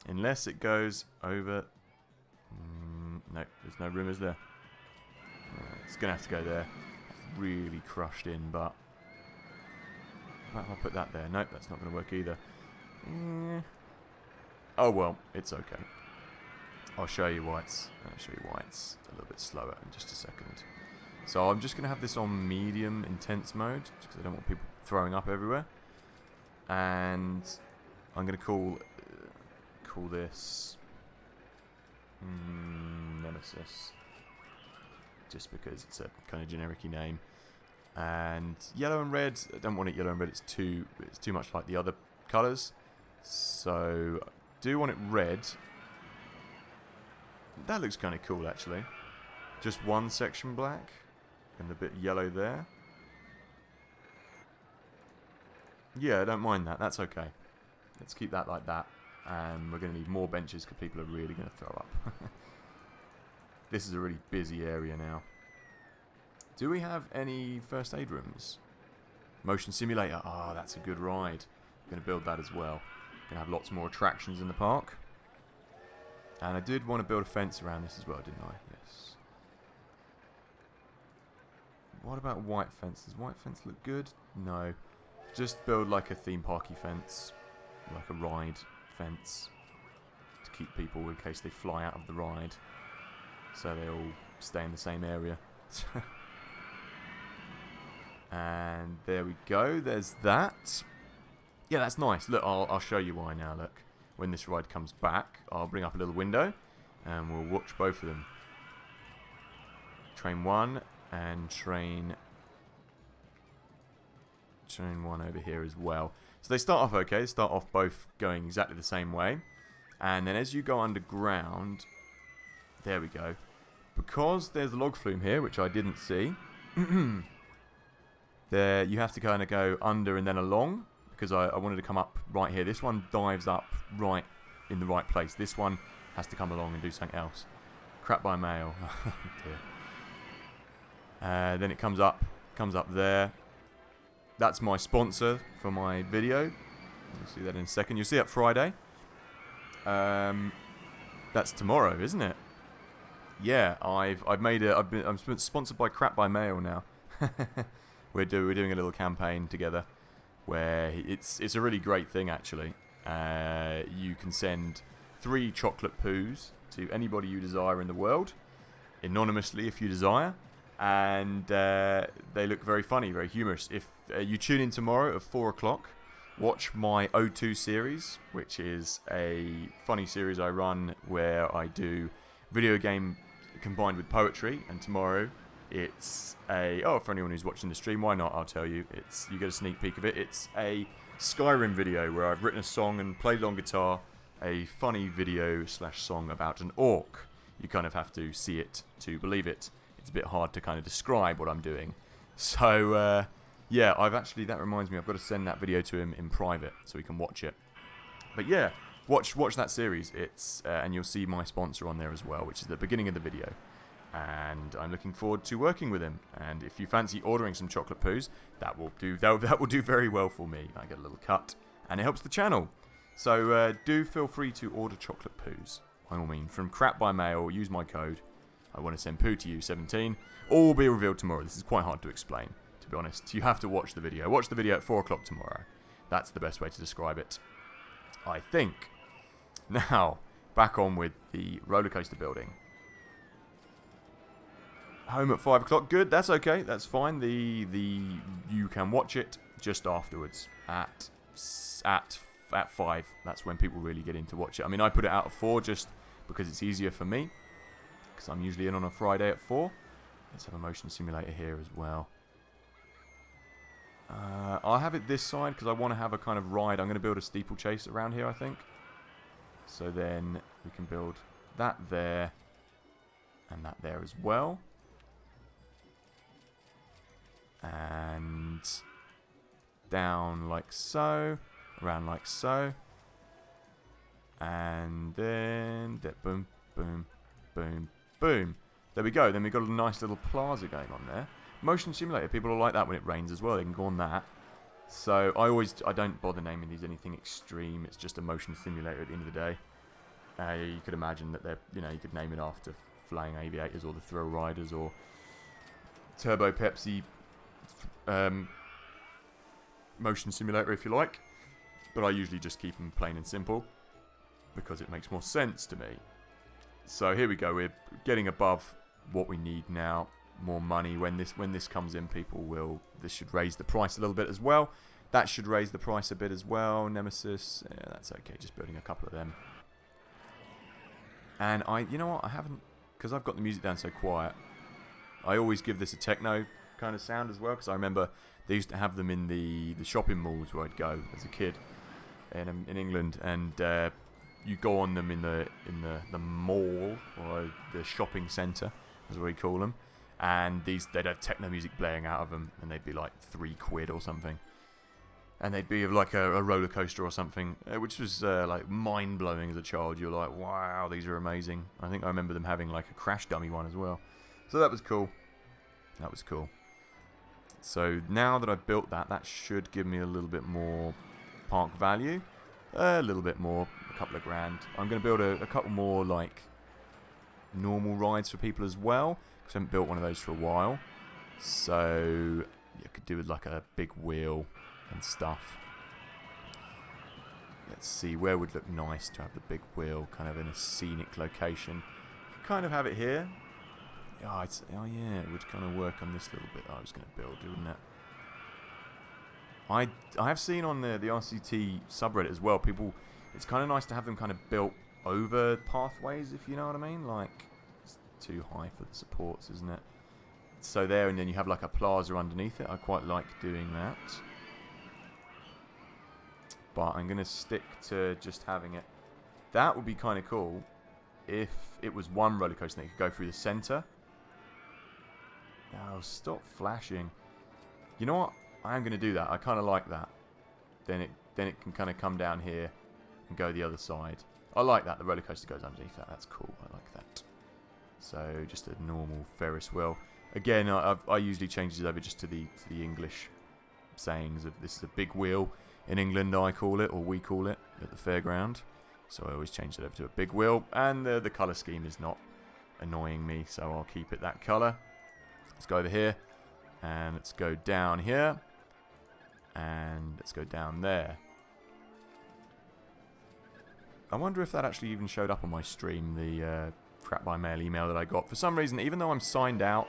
Unless it goes over... no, there's no room, is there? It's going to have to go there. It's really crushed in, but... How about if I put that there? Nope, that's not going to work either. Oh well, it's okay. I'll show you why it's a little bit slower in just a second. So I'm just going to have this on medium intense mode, just because I don't want people throwing up everywhere. And I'm going to call this Nemesis, just because it's a kind of generic-y name. And yellow and red, I don't want it yellow and red. It's too much like the other colours. So I do want it red. That looks kind of cool, actually. Just one section black and a bit yellow there. Yeah, I don't mind that. That's okay. Let's keep that like that. And we're going to need more benches because people are really going to throw up. This is a really busy area now. Do we have any first aid rooms? Motion simulator. Ah, that's a good ride. I'm going to build that as well. Going to have lots more attractions in the park. And I did want to build a fence around this as well, didn't I? Yes. What about white fence? Does white fence look good? No. Just build like a theme parky fence. Like a ride fence. To keep people in case they fly out of the ride. So they all stay in the same area. And there we go. There's that. Yeah, that's nice. Look, I'll show you why now. Look, when this ride comes back, I'll bring up a little window, and we'll watch both of them. Train 1 and train 1 over here as well. So they start off okay. They start off both going exactly the same way. And then as you go underground, there we go. Because there's a log flume here, which I didn't see, there you have to kind of go under and then along, because I wanted to come up right here. This one dives up right in the right place. This one has to come along and do something else. Crap by mail. Oh dear. Then it comes up there. That's my sponsor for my video. You'll see that in a second. You'll see that Friday. That's tomorrow, isn't it? Yeah, I'm sponsored by Crap by Mail now. We're doing a little campaign together where it's a really great thing actually. You can send 3 chocolate poos to anybody you desire in the world, anonymously if you desire, and they look very funny, very humorous. If you tune in tomorrow at 4 o'clock, watch my O2 series, which is a funny series I run where I do video game combined with poetry, and tomorrow it's for anyone who's watching the stream, why not, I'll tell you, you get a sneak peek of it. It's a Skyrim video where I've written a song and played it on guitar, a funny video / song about an orc. You kind of have to see it to believe it. It's a bit hard to kind of describe what I'm doing. So yeah, that reminds me, I've got to send that video to him in private so he can watch it. But yeah, watch that series. And you'll see my sponsor on there as well, which is the beginning of the video. And I'm looking forward to working with him. And if you fancy ordering some chocolate poos, that will do very well for me. I get a little cut, and it helps the channel. So do feel free to order chocolate poos. By all means, from Crap by Mail. Use my code. I want to send poo to you 17. All will be revealed tomorrow. This is quite hard to explain, to be honest. You have to watch the video. Watch the video at 4 o'clock tomorrow. That's the best way to describe it, I think. Now, back on with the roller coaster building. Home at 5 o'clock. Good. That's okay. That's fine. You can watch it just afterwards at 5. That's when people really get in to watch it. I mean, I put it out at 4 just because it's easier for me, because I'm usually in on a Friday at 4. Let's have a motion simulator here as well. I'll have it this side because I want to have a kind of ride. I'm going to build a steeplechase around here, I think. So then we can build that there and that there as well. And down like so, around like so, and then boom, boom, boom, boom. There we go. Then we've got a nice little plaza going on there. Motion simulator. People will like that when it rains as well. They can go on that. So I don't bother naming these anything extreme. It's just a motion simulator at the end of the day. You could imagine that you could name it after Flying Aviators or the Thrill Riders or Turbo Pepsi. Motion simulator if you like, but I usually just keep them plain and simple because it makes more sense to me. So here we go, we're getting above what we need now. More money. When this comes in, this should raise the price a little bit as well. That should raise the price a bit as well. Nemesis, yeah, that's okay, just building a couple of them. And you know what, I haven't, because I've got the music down so quiet, I always give this a techno kind of sound as well, because I remember they used to have them in the shopping malls where I'd go as a kid in England, and you go on them in the mall or the shopping centre, as we call them, and they'd have techno music blaring out of them, and they'd be like £3 or something, and they'd be like a roller coaster or something, which was like mind blowing as a child. You're like, wow, these are amazing. I think I remember them having like a crash dummy one as well, so that was cool. That was cool. So now that I've built that should give me a little bit more park value. A little bit more, a couple of grand. I'm going to build a couple more like normal rides for people as well, because I haven't built one of those for a while. So I could do with like a big wheel and stuff. Let's see, where would look nice to have the big wheel kind of in a scenic location. Kind of have it here. Oh yeah, it would kind of work on this little bit I was going to build, wouldn't it? I have seen on the RCT subreddit as well, people, it's kind of nice to have them kind of built over pathways, if you know what I mean. Like, it's too high for the supports, isn't it? So there, and then you have like a plaza underneath it. I quite like doing that. But I'm going to stick to just having it. That would be kind of cool if it was one roller coaster that could go through the center. Oh, stop flashing. You know what? I am going to do that. I kind of like that. Then it can kind of come down here and go the other side. I like that. The roller coaster goes underneath that. That's cool. I like that. So just a normal Ferris wheel. Again, I usually change it over just to the English sayings of this is a big wheel. In England, I call it, or we call it, at the fairground. So I always change it over to a big wheel. And the colour scheme is not annoying me, so I'll keep it that colour. Let's go over here. And let's go down here. And let's go down there. I wonder if that actually even showed up on my stream, the crap by mail email that I got. For some reason, even though I'm signed out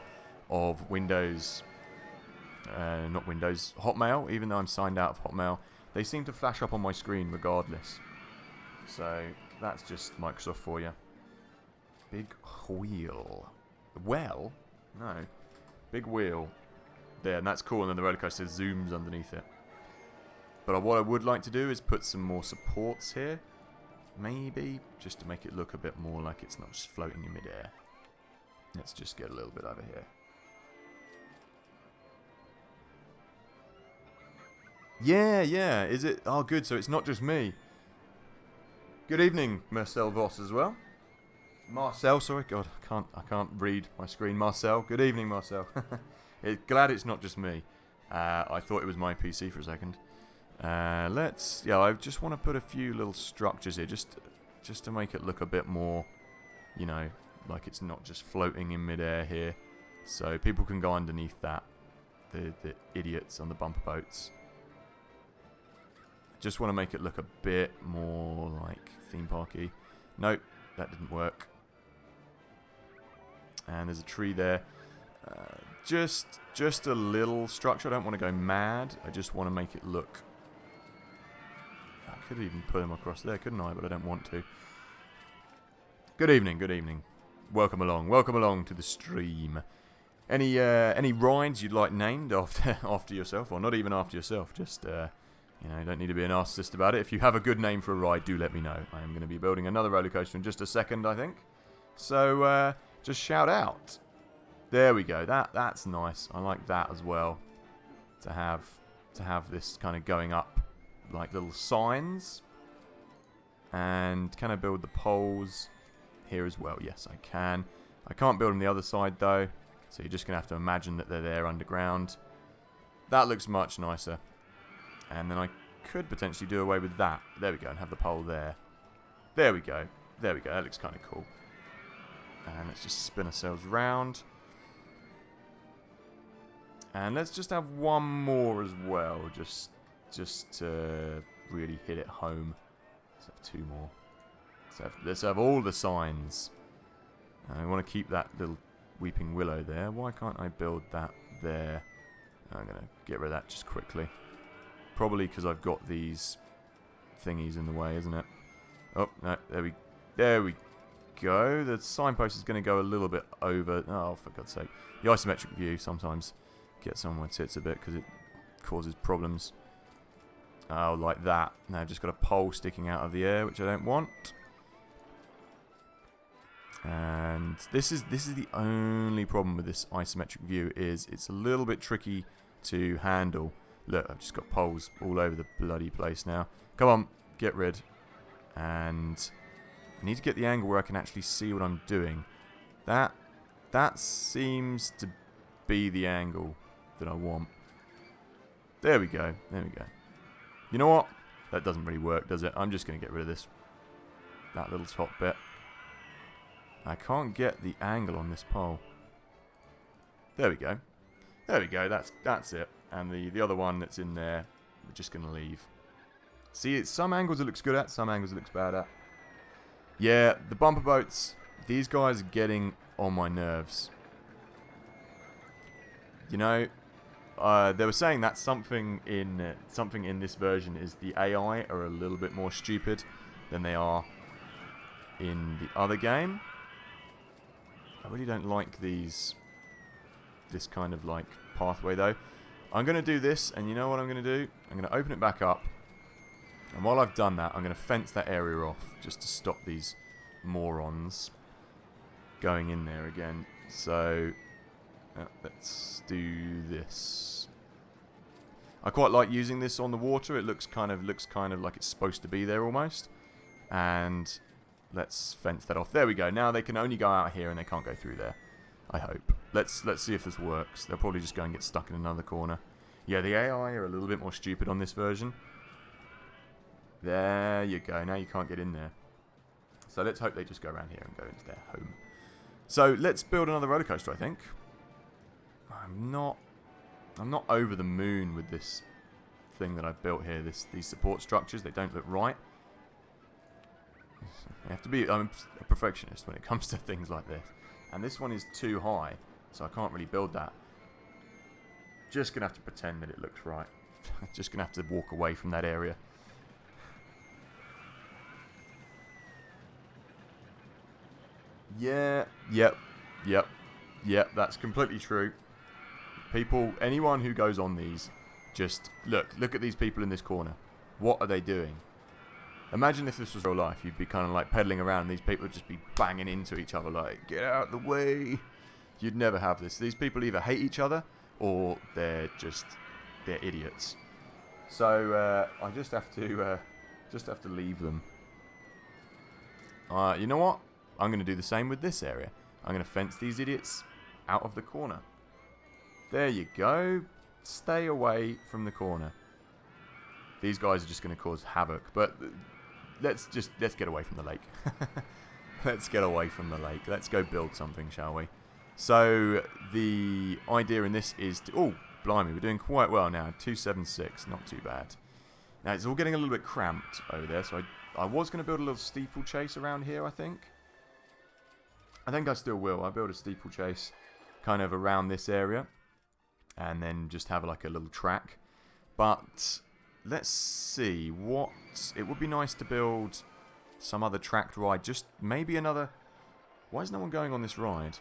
of Windows, not Windows, Hotmail, even though I'm signed out of Hotmail, they seem to flash up on my screen regardless. So that's just Microsoft for you. Big wheel. Well, no. Big wheel. There, and that's cool, and then the roller coaster zooms underneath it. But what I would like to do is put some more supports here. Maybe, just to make it look a bit more like it's not just floating in midair. Let's just get a little bit over here. Yeah, is it? Oh, good, so it's not just me. Good evening, Marcel Voss as well. Marcel, sorry, God, I can't read my screen. Marcel, good evening, Marcel. Glad it's not just me. I thought it was my PC for a second. I just want to put a few little structures here, just to make it look a bit more, you know, like it's not just floating in midair here. So people can go underneath that, the idiots on the bumper boats. Just want to make it look a bit more like theme parky. Nope, that didn't work. And there's a tree there. Just a little structure. I don't want to go mad. I just want to make it look. I could even put them across there, couldn't I? But I don't want to. Good evening, good evening. Welcome along to the stream. Any rides you'd like named after yourself, or not even after yourself? Just you know, you don't need to be a narcissist about it. If you have a good name for a ride, do let me know. I am going to be building another roller coaster in just a second, I think. So just shout out. There we go. That's nice. I like that as well. To have this kind of going up like little signs. And can I build the poles here as well? Yes, I can. I can't build them the other side though. So you're just going to have to imagine that they're there underground. That looks much nicer. And then I could potentially do away with that. There we go, and have the pole there. There we go. There we go. That looks kind of cool. And let's just spin ourselves round. And let's just have one more as well, just to really hit it home. Let's have two more. Let's have all the signs. And I want to keep that little weeping willow there. Why can't I build that there? I'm going to get rid of that just quickly. Probably because I've got these thingies in the way, isn't it? Oh, no, there we go. The signpost is going to go a little bit over. Oh, for God's sake. The isometric view sometimes gets on my tits a bit because it causes problems. Oh, like that. Now I've just got a pole sticking out of the air, which I don't want. And this is the only problem with this isometric view, is it's a little bit tricky to handle. Look, I've just got poles all over the bloody place now. Come on, get rid. And I need to get the angle where I can actually see what I'm doing. That seems to be the angle that I want. There we go. There we go. You know what? That doesn't really work, does it? I'm just going to get rid of that little top bit. I can't get the angle on this pole. There we go. There we go. That's it. And the other one that's in there, we're just going to leave. See, it's some angles it looks good at, some angles it looks bad at. Yeah, the bumper boats, these guys are getting on my nerves. You know, they were saying that something in this version is the AI are a little bit more stupid than they are in the other game. I really don't like this kind of like pathway though. I'm going to do this, and you know what I'm going to do? I'm going to open it back up, and while I've done that, I'm going to fence that area off just to stop these morons going in there again. So let's do this. I quite like using this on the water. It looks kind of like it's supposed to be there almost. And let's fence that off. There we go. Now they can only go out here and they can't go through there. I hope. Let's see if this works. They'll probably just go and get stuck in another corner. Yeah, the AI are a little bit more stupid on this version. There you go. Now you can't get in there. So let's hope they just go around here and go into their home. So let's build another roller coaster, I think. I'm not over the moon with this thing that I've built here. These support structures, they don't look right. You have to be. I'm a perfectionist when it comes to things like this. And this one is too high, so I can't really build that. Just gonna have to pretend that it looks right. Just gonna have to walk away from that area. Yeah, yep, that's completely true. People, anyone who goes on these, just look at these people in this corner. What are they doing? Imagine if this was real life. You'd be kind of like pedaling around and these people would just be banging into each other like, get out of the way. You'd never have this. These people either hate each other or they're idiots. So I just have to leave them. You know what? I'm going to do the same with this area. I'm going to fence these idiots out of the corner. There you go. Stay away from the corner. These guys are just going to cause havoc, but let's get away from the lake. Let's get away from the lake. Let's go build something, shall we? So the idea in this is to... Oh, blimey, we're doing quite well now. 276, not too bad. Now, it's all getting a little bit cramped over there, so I was going to build a little steeplechase around here, I think. I think I still will. I'll build a steeplechase kind of around this area. And then just have like a little track. But let's see what... It would be nice to build some other tracked ride. Just maybe another... Why is no one going on this ride?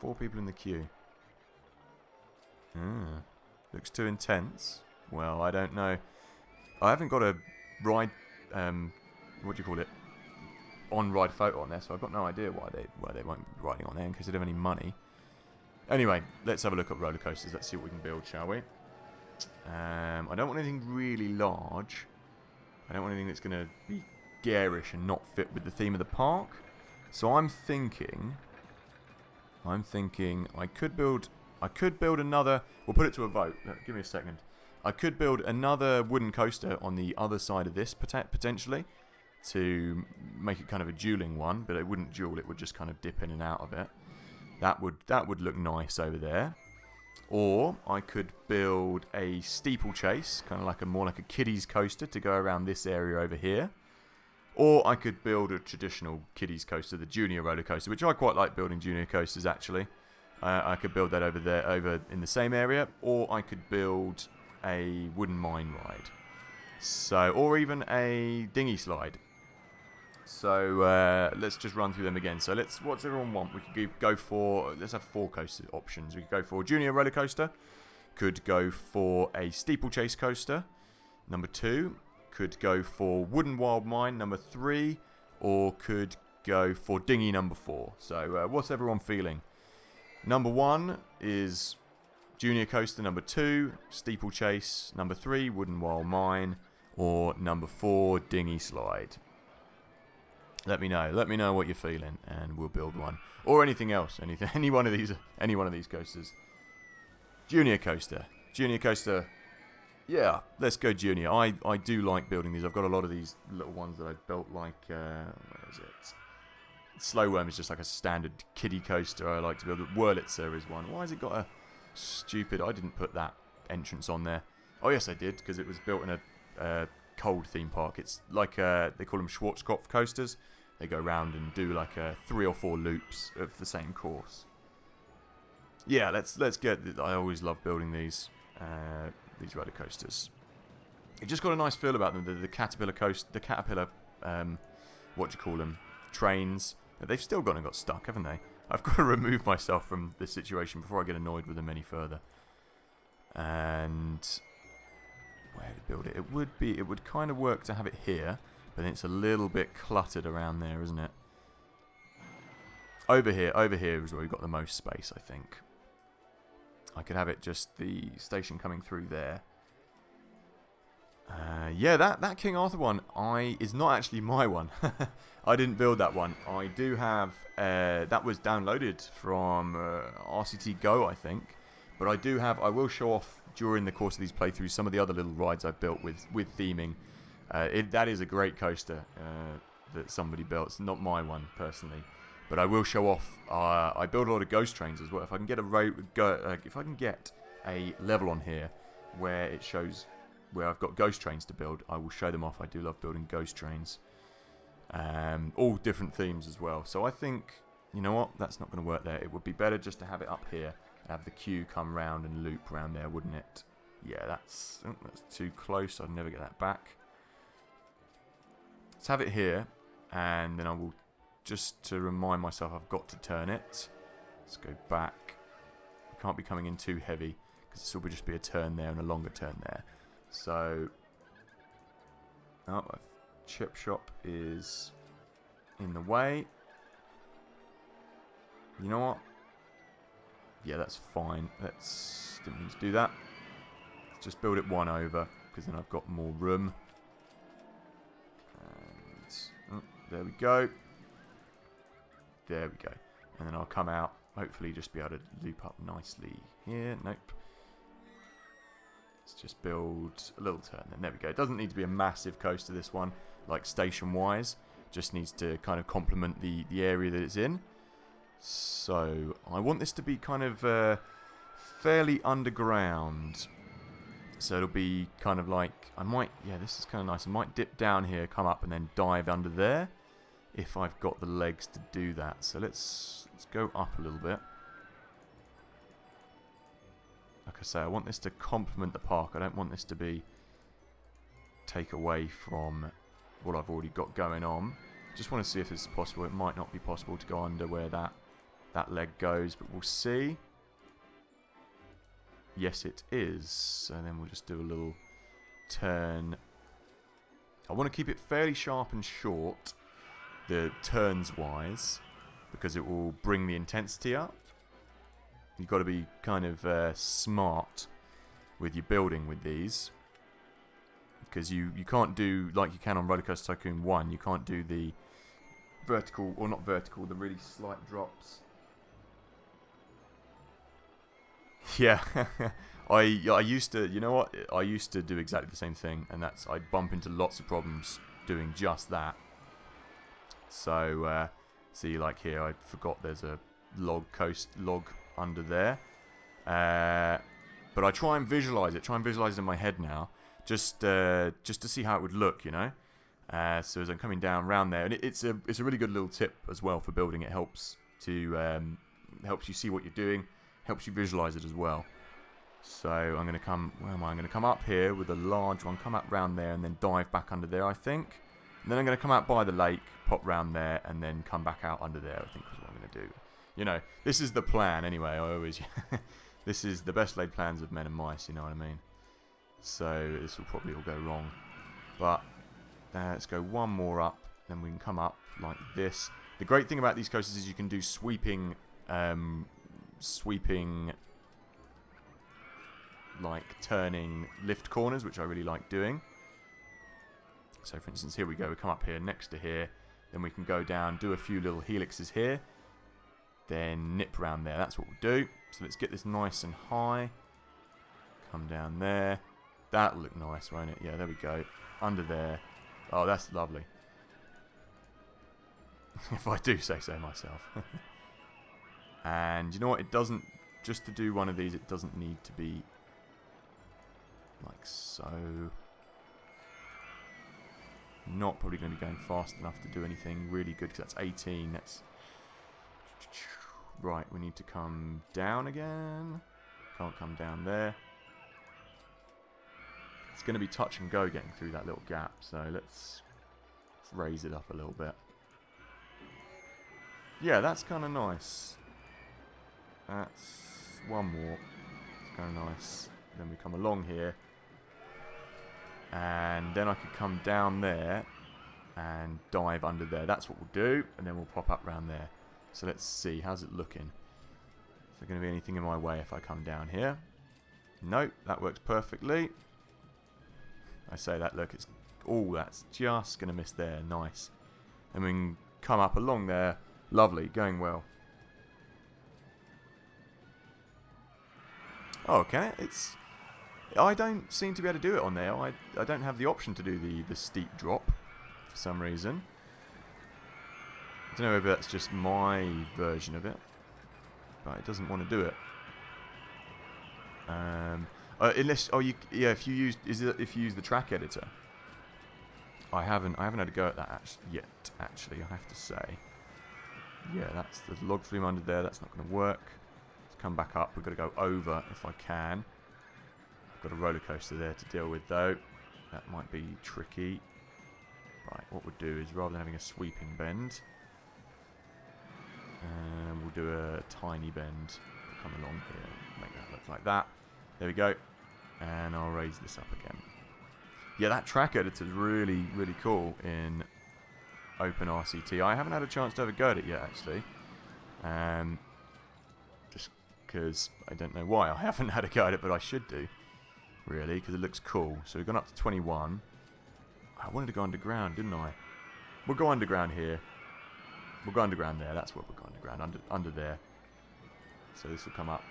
4 people in the queue. Looks too intense. Well, I don't know. I haven't got a ride... what do you call it? On-ride photo on there, so I've got no idea why they won't be riding on there in case they don't have any money. Anyway, let's have a look at roller coasters. Let's see what we can build, shall we? I don't want anything really large. I don't want anything that's going to be garish and not fit with the theme of the park. So I'm thinking I could build another. We'll put it to a vote. Give me a second. I could build another wooden coaster on the other side of this potentially to make it kind of a dueling one, but it wouldn't duel. It would just kind of dip in and out of it. That would look nice over there. Or I could build a steeplechase, kind of like more like a kiddies coaster to go around this area over here. Or I could build a traditional kiddies coaster, the junior roller coaster, which I quite like building junior coasters actually. I could build that over there, over in the same area. Or I could build a wooden mine ride. So, or even a dinghy slide. So let's just run through them again. So what's everyone want? We could go for, let's have 4 coaster options. We could go for junior roller coaster. Could go for a steeplechase coaster. Number 2. Could go for wooden wild mine. Number 3. Or could go for dinghy number 4. So what's everyone feeling? Number 1 is junior coaster. Number 2, steeplechase. Number 3, wooden wild mine. Or number 4, dinghy slide. Let me know what you're feeling, and we'll build one, or anything else, any one of these coasters. Junior coaster, yeah, let's go junior. I do like building these. I've got a lot of these little ones that I built, like where is it? Slow Worm is just like a standard kiddie coaster. I like to build. Wurlitzer is one. Why has it got a stupid? I didn't put that entrance on there. Oh yes, I did, because it was built in a cold theme park. It's like they call them Schwarzkopf coasters. They go around and do like 3 or 4 loops of the same course. Yeah, let's get. I always love building these. these roller coasters. It just got a nice feel about them. The caterpillar what do you call them? Trains. They've still gone and got stuck, haven't they? I've got to remove myself from this situation before I get annoyed with them any further. And where to build it? It would kind of work to have it here, but it's a little bit cluttered around there, isn't it? Over here is where we've got the most space, I think. I could have it just the station coming through there. Yeah, that King Arthur one is not actually my one. I didn't build that one. I do have that was downloaded from RCT Go, I think. But I will show off during the course of these playthroughs some of the other little rides I've built with theming. That is a great coaster that somebody built. It's not my one personally, but I will show off. I build a lot of ghost trains as well. If I can get a level on here where it shows where I've got ghost trains to build, I will show them off. I do love building ghost trains. All different themes as well. So I think, you know what, that's not going to work there. It would be better just to have it up here and have the queue come round and loop round there, wouldn't it? Yeah, that's too close. I'd never get that back. Let's have it here, and then I will, just to remind myself I've got to turn it. Let's go back. I can't be coming in too heavy, because this will just be a turn there and a longer turn there. So, my chip shop is in the way. You know what? Yeah, that's fine. Didn't need to do that. Let's just build it one over, because then I've got more room. And there we go. There we go. And then I'll come out, hopefully just be able to loop up nicely here. Nope. Let's just build a little turn then. There we go. It doesn't need to be a massive coaster, this one, like station-wise. Just needs to kind of complement the area that it's in. So, I want this to be kind of fairly underground. So it'll be kind of like, yeah, this is kind of nice. I might dip down here, come up, and then dive under there, if I've got the legs to do that. So let's go up a little bit. Like I say, I want this to complement the park. I don't want this to take away from what I've already got going on. Just want to see if it's possible. It might not be possible to go under where that leg goes, but we'll see. Yes, it is. So then we'll just do a little turn. I want to keep it fairly sharp and short, the turns-wise, because it will bring the intensity up. You've got to be kind of smart with your building with these, because you can't do like you can on Roller Coaster Tycoon 1. You can't do the vertical, or not vertical, the really slight drops. Yeah, I used to, you know what? I used to do exactly the same thing, and I'd bump into lots of problems doing just that. So, see, like here, I forgot there's a log under there. But I try and visualize it. In my head now, just to see how it would look, you know. So as I'm coming down around there, and it's a really good little tip as well for building. It helps to helps you see what you're doing, helps you visualize it as well. So I'm going to come. Where am I? I'm going to come up here with a large one, come up round there, and then dive back under there, I think. And then I'm going to come out by the lake, pop round there, and then come back out under there, I think is what I'm going to do. You know, this is the plan anyway. I always... this is the best laid plans of men and mice, you know what I mean? So this will probably all go wrong. But let's go one more up, then we can come up like this. The great thing about these coasters is you can do sweeping, like turning lift corners, which I really like doing. So for instance, here we go. We come up here next to here, then we can go down, do a few little helixes here, then nip round there. That's what we'll do. So let's get this nice and high. Come down there. That'll look nice, won't it? Yeah, there we go. Under there. Oh, that's lovely. If I do say so myself. And you know what? It doesn't... Just to do one of these, it doesn't need to be like so. Not probably going to be going fast enough to do anything really good, because that's 18. That's... Right, we need to come down again. Can't come down there. it's going to be touch and go getting through that little gap. So let's raise it up a little bit. Yeah, that's kind of nice. That's one more. It's kind of nice. Then we come along here. And then I could come down there and dive under there. That's what we'll do. And then we'll pop up round there. So let's see. How's it looking? Is there going to be anything in my way if I come down here? Nope. That works perfectly. I say that, look. It's that's just going to miss there. Nice. And we can come up along there. Lovely. Going well. Oh, okay. I don't seem to be able to do it on there. I don't have the option to do the steep drop for some reason. I don't know if that's just my version of it, but it doesn't want to do it. Unless if you use the track editor. I haven't had a go at that yet. Actually, I have to say. Yeah, that's the log flume under there. That's not going to work. Let's come back up. We've got to go over if I can. Got a roller coaster there to deal with though. That might be tricky. Right, what we'll do is rather than having a sweeping bend, we'll do a tiny bend. Come along here, make that look like that. There we go. And I'll raise this up again. Yeah, that track editor is really, really cool in Open RCT. I haven't had a chance to have a go at it yet actually. Just because I don't know why I haven't had a go at it, but I should do. Really, because it looks cool. So we've gone up to 21. I wanted to go underground, didn't I? We'll go underground here. We'll go underground there. That's where we'll go underground. Under there. So this will come up.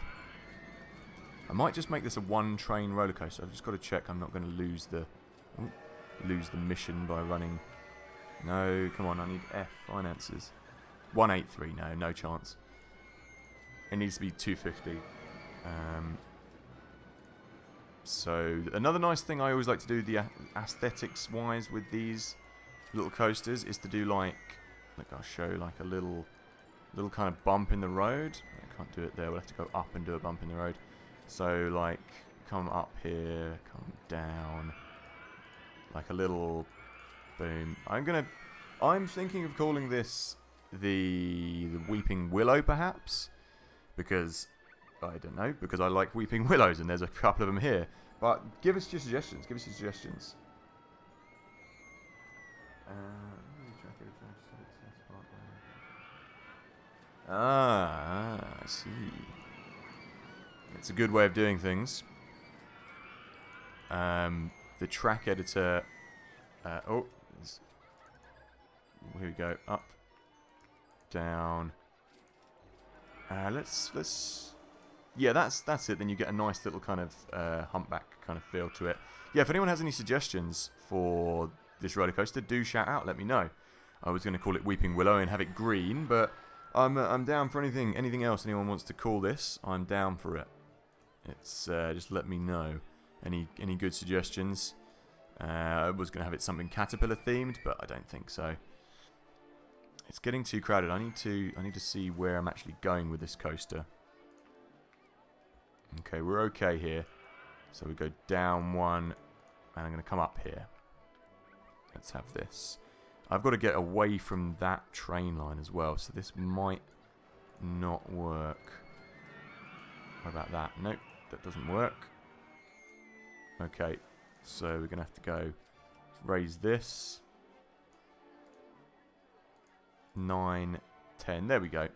I might just make this a one-train roller coaster. I've just got to check I'm not going to lose the mission by running. No, come on. I need F finances. 183. No chance. It needs to be 250. So, another nice thing I always like to do, the aesthetics-wise with these little coasters, is to do like I'll show like a little kind of bump in the road. I can't do it there, we'll have to go up and do a bump in the road. So, like, come up here, come down, like a little boom. I'm thinking of calling this the Weeping Willow, perhaps, because I don't know, because I like weeping willows, and there's a couple of them here. But give us your suggestions. Give us your suggestions. I see. It's a good way of doing things. The track editor. Here we go. Up, down. Let's. Yeah, that's it. Then you get a nice little kind of humpback kind of feel to it. Yeah, if anyone has any suggestions for this roller coaster, do shout out. Let me know. I was going to call it Weeping Willow and have it green, but I'm down for anything else anyone wants to call this. I'm down for it. It's just let me know any good suggestions. I was going to have it something caterpillar themed, but I don't think so. It's getting too crowded. I need to see where I'm actually going with this coaster. Okay, we're okay here. So we go down one, and I'm going to come up here. Let's have this. I've got to get away from that train line as well, so this might not work. What about that? Nope, that doesn't work. Okay, so we're going to have to go raise this. 9, 10, there we go.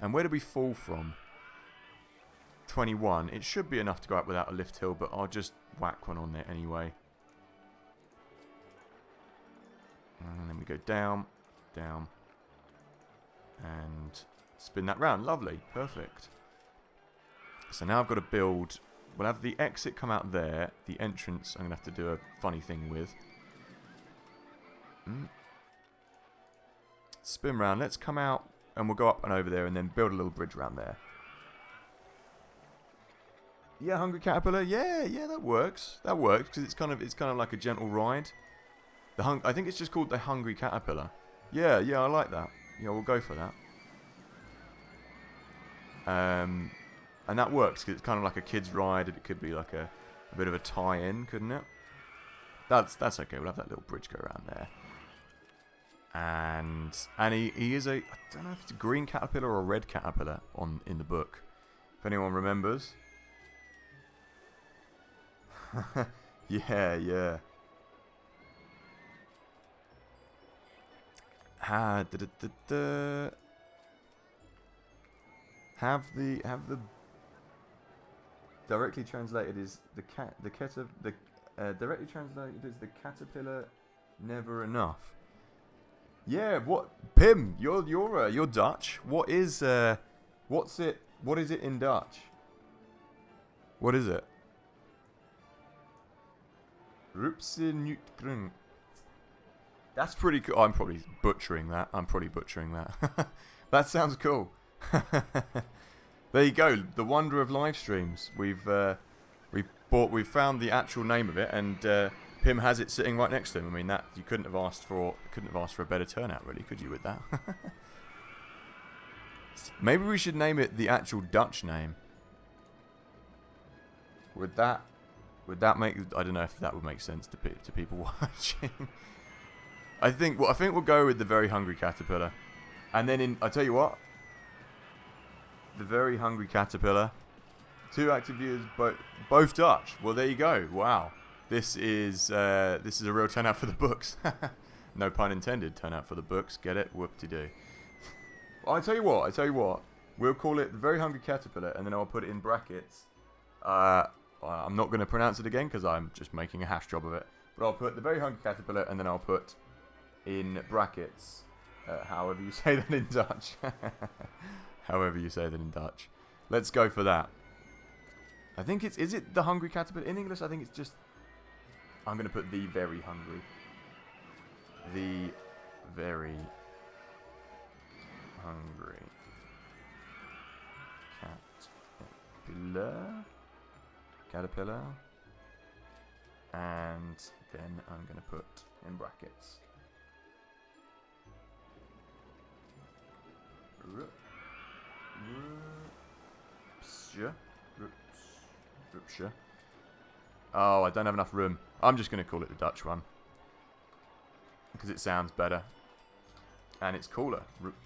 And where did we fall from? 21. It should be enough to go up without a lift hill, but I'll just whack one on there anyway. And then we go down, down, and spin that round. Lovely, perfect. So now I've got to build. We'll have the exit come out there. The entrance I'm going to have to do a funny thing with. Spin round. Let's come out and we'll go up and over there and then build a little bridge around there. Yeah, Hungry Caterpillar. Yeah, that works. That works because it's kind of like a gentle ride. I think it's just called the Hungry Caterpillar. Yeah, I like that. Yeah, we'll go for that. And that works because it's kind of like a kid's ride. It could be like a bit of a tie-in, couldn't it? That's okay. We'll have that little bridge go around there. And he is I don't know if it's a green caterpillar or a red caterpillar in the book. If anyone remembers. Yeah. Have the directly translated is directly translated is the caterpillar never enough. Yeah, what Pim? You're Dutch. What is what is it in Dutch? What is it? Rupsinutgrung. That's pretty cool. I'm probably butchering that. That sounds cool. There you go. The wonder of live streams. We've found the actual name of it, and Pim has it sitting right next to him. I mean, that you couldn't have asked for a better turnout, really, could you, with that? Maybe we should name it the actual Dutch name. Would that make? I don't know if that would make sense to people watching. I think we'll go with the Very Hungry Caterpillar, and then I tell you what, the Very Hungry Caterpillar, 2 active viewers, both Dutch. Well, there you go. Wow, this is a real turnout for the books. No pun intended. Turnout for the books. Get it? Whoop-de-doo. I tell you what. We'll call it the Very Hungry Caterpillar, and then I'll put it in brackets. I'm not going to pronounce it again because I'm just making a hash job of it. But I'll put the Very Hungry Caterpillar, and then I'll put in brackets, however you say that in Dutch. However you say that in Dutch. Let's go for that. I think is it the Hungry Caterpillar? In English, I think it's just, I'm going to put the Very Hungry. The Very Hungry Caterpillar. And then I'm going to put in brackets. Rupture. Oh, I don't have enough room. I'm just going to call it the Dutch one. Because it sounds better. And it's cooler. Rupture.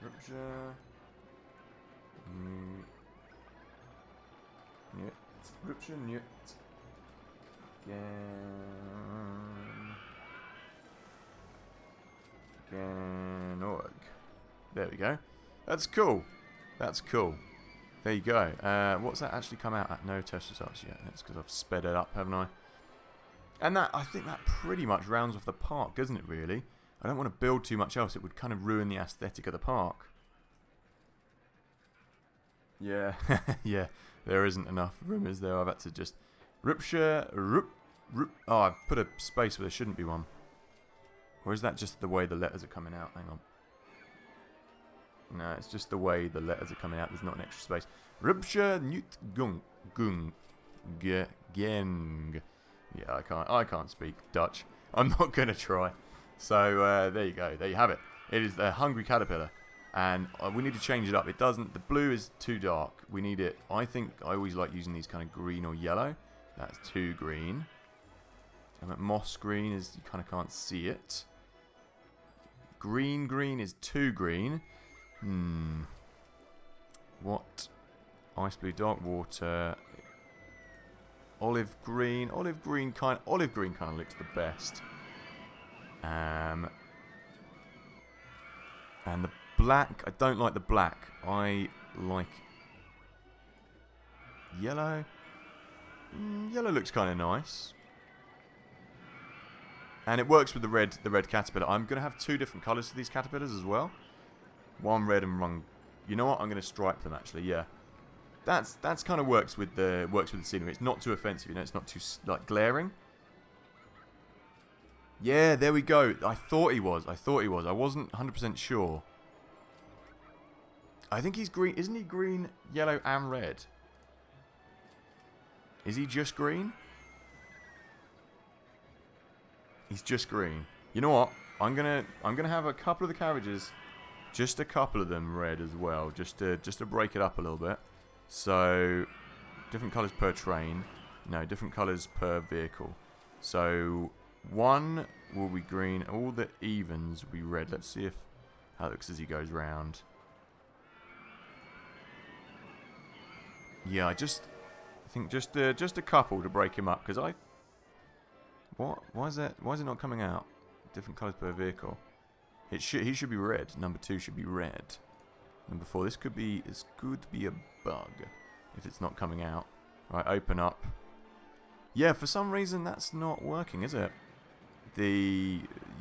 Rupture. Org. There we go. That's cool. There you go. What's that actually come out at? No test results yet. That's because I've sped it up, haven't I? And I think that pretty much rounds off the park, doesn't it, really? I don't want to build too much else. It would kind of ruin the aesthetic of the park. Yeah. Yeah. There isn't enough room, is there? I've had to just... Rupture... Oh, I've put a space where there shouldn't be one. Or is that just the way the letters are coming out? Hang on. No, it's just the way the letters are coming out. There's not an extra space. Rupture Newt Gung Geng. Yeah, I can't speak Dutch. I'm not gonna try. So there you go. There you have it. It is the Hungry Caterpillar, and we need to change it up. It doesn't. The blue is too dark. We need it. I think I always like using these kind of green or yellow. That's too green. And that moss green is, you kind of can't see it. Green is too green. What? Ice blue, dark water. Olive green kind of looks the best. And the black, I don't like the black. I like yellow. Yellow looks kind of nice. And it works with the red caterpillar. I'm going to have 2 different colours for these caterpillars as well. One red and one... You know what? I'm going to stripe them, actually, yeah. That's kind of works with the scenery. It's not too offensive, you know. It's not too, like, glaring. Yeah, there we go. I thought he was. I wasn't 100% sure. I think he's green. Isn't he green, yellow, and red? Is he just green? He's just green. You know what? I'm gonna have a couple of the carriages, just a couple of them red as well, just to break it up a little bit. So, different colours per train. No, different colours per vehicle. So 1 will be green. All the evens will be red. Let's see if how it looks as he goes round. Yeah, I think just a couple to break him up, because why is it not coming out? Different colours per vehicle. He should be red. Number 2 should be red. Number 4, this could be a bug if it's not coming out. Right, open up. Yeah, for some reason that's not working, is it?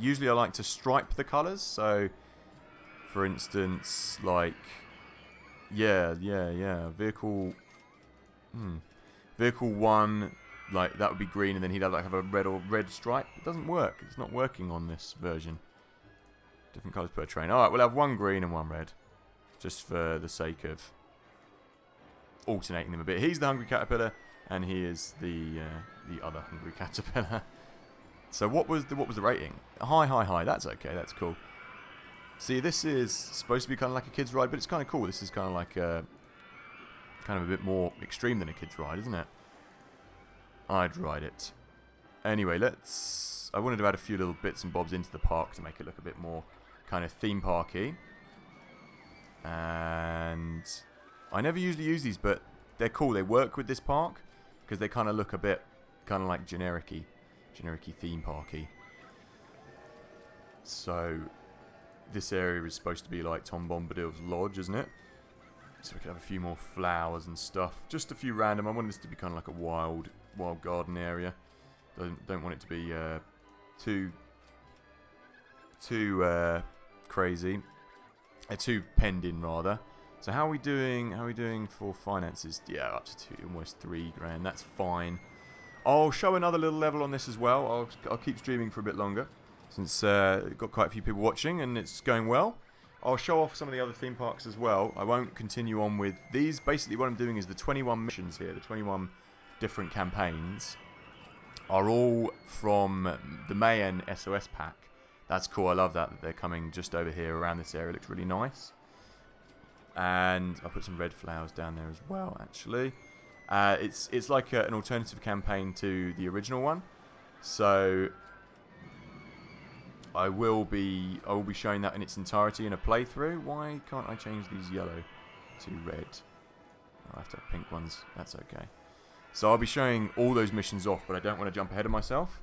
Usually I like to stripe the colours, so for instance, like yeah, vehicle Vehicle 1, like that would be green, and then he'd have a red stripe. It doesn't work. It's not working on this version. Different colours per train. Alright, we'll have 1 green and 1 red. Just for the sake of alternating them a bit. He's the hungry caterpillar, and he is the other hungry caterpillar. So what was the rating? High. That's okay. That's cool. See, this is supposed to be kind of like a kid's ride, but it's kind of cool. This is kind of like a bit more extreme than a kid's ride, isn't it? I'd ride it. Anyway, I wanted to add a few little bits and bobs into the park to make it look a bit more kind of theme parky. And I never usually use these, but they're cool. They work with this park because they kind of look a bit kind of like generic-y theme parky. So this area is supposed to be like Tom Bombadil's lodge, isn't it? So we could have a few more flowers and stuff. Just a few random. I wanted this to be kind of like a wild garden area. Don't want it to be too crazy. Too penned in, rather. So how are we doing? How are we doing for finances? Yeah, up to almost 3 grand. That's fine. I'll show another little level on this as well. I'll keep streaming for a bit longer, since got quite a few people watching and it's going well. I'll show off some of the other theme parks as well. I won't continue on with these. Basically what I'm doing is the 21 missions here, the 21 different campaigns, are all from the Mayan SOS pack. That's cool. I love that they're coming just over here around this area. It looks really nice. And I'll put some red flowers down there as well, actually. It's like an alternative campaign to the original one. So I will be showing that in its entirety in a playthrough. Why can't I change these yellow to red? I'll have to have pink ones. That's okay. So I'll be showing all those missions off, but I don't want to jump ahead of myself.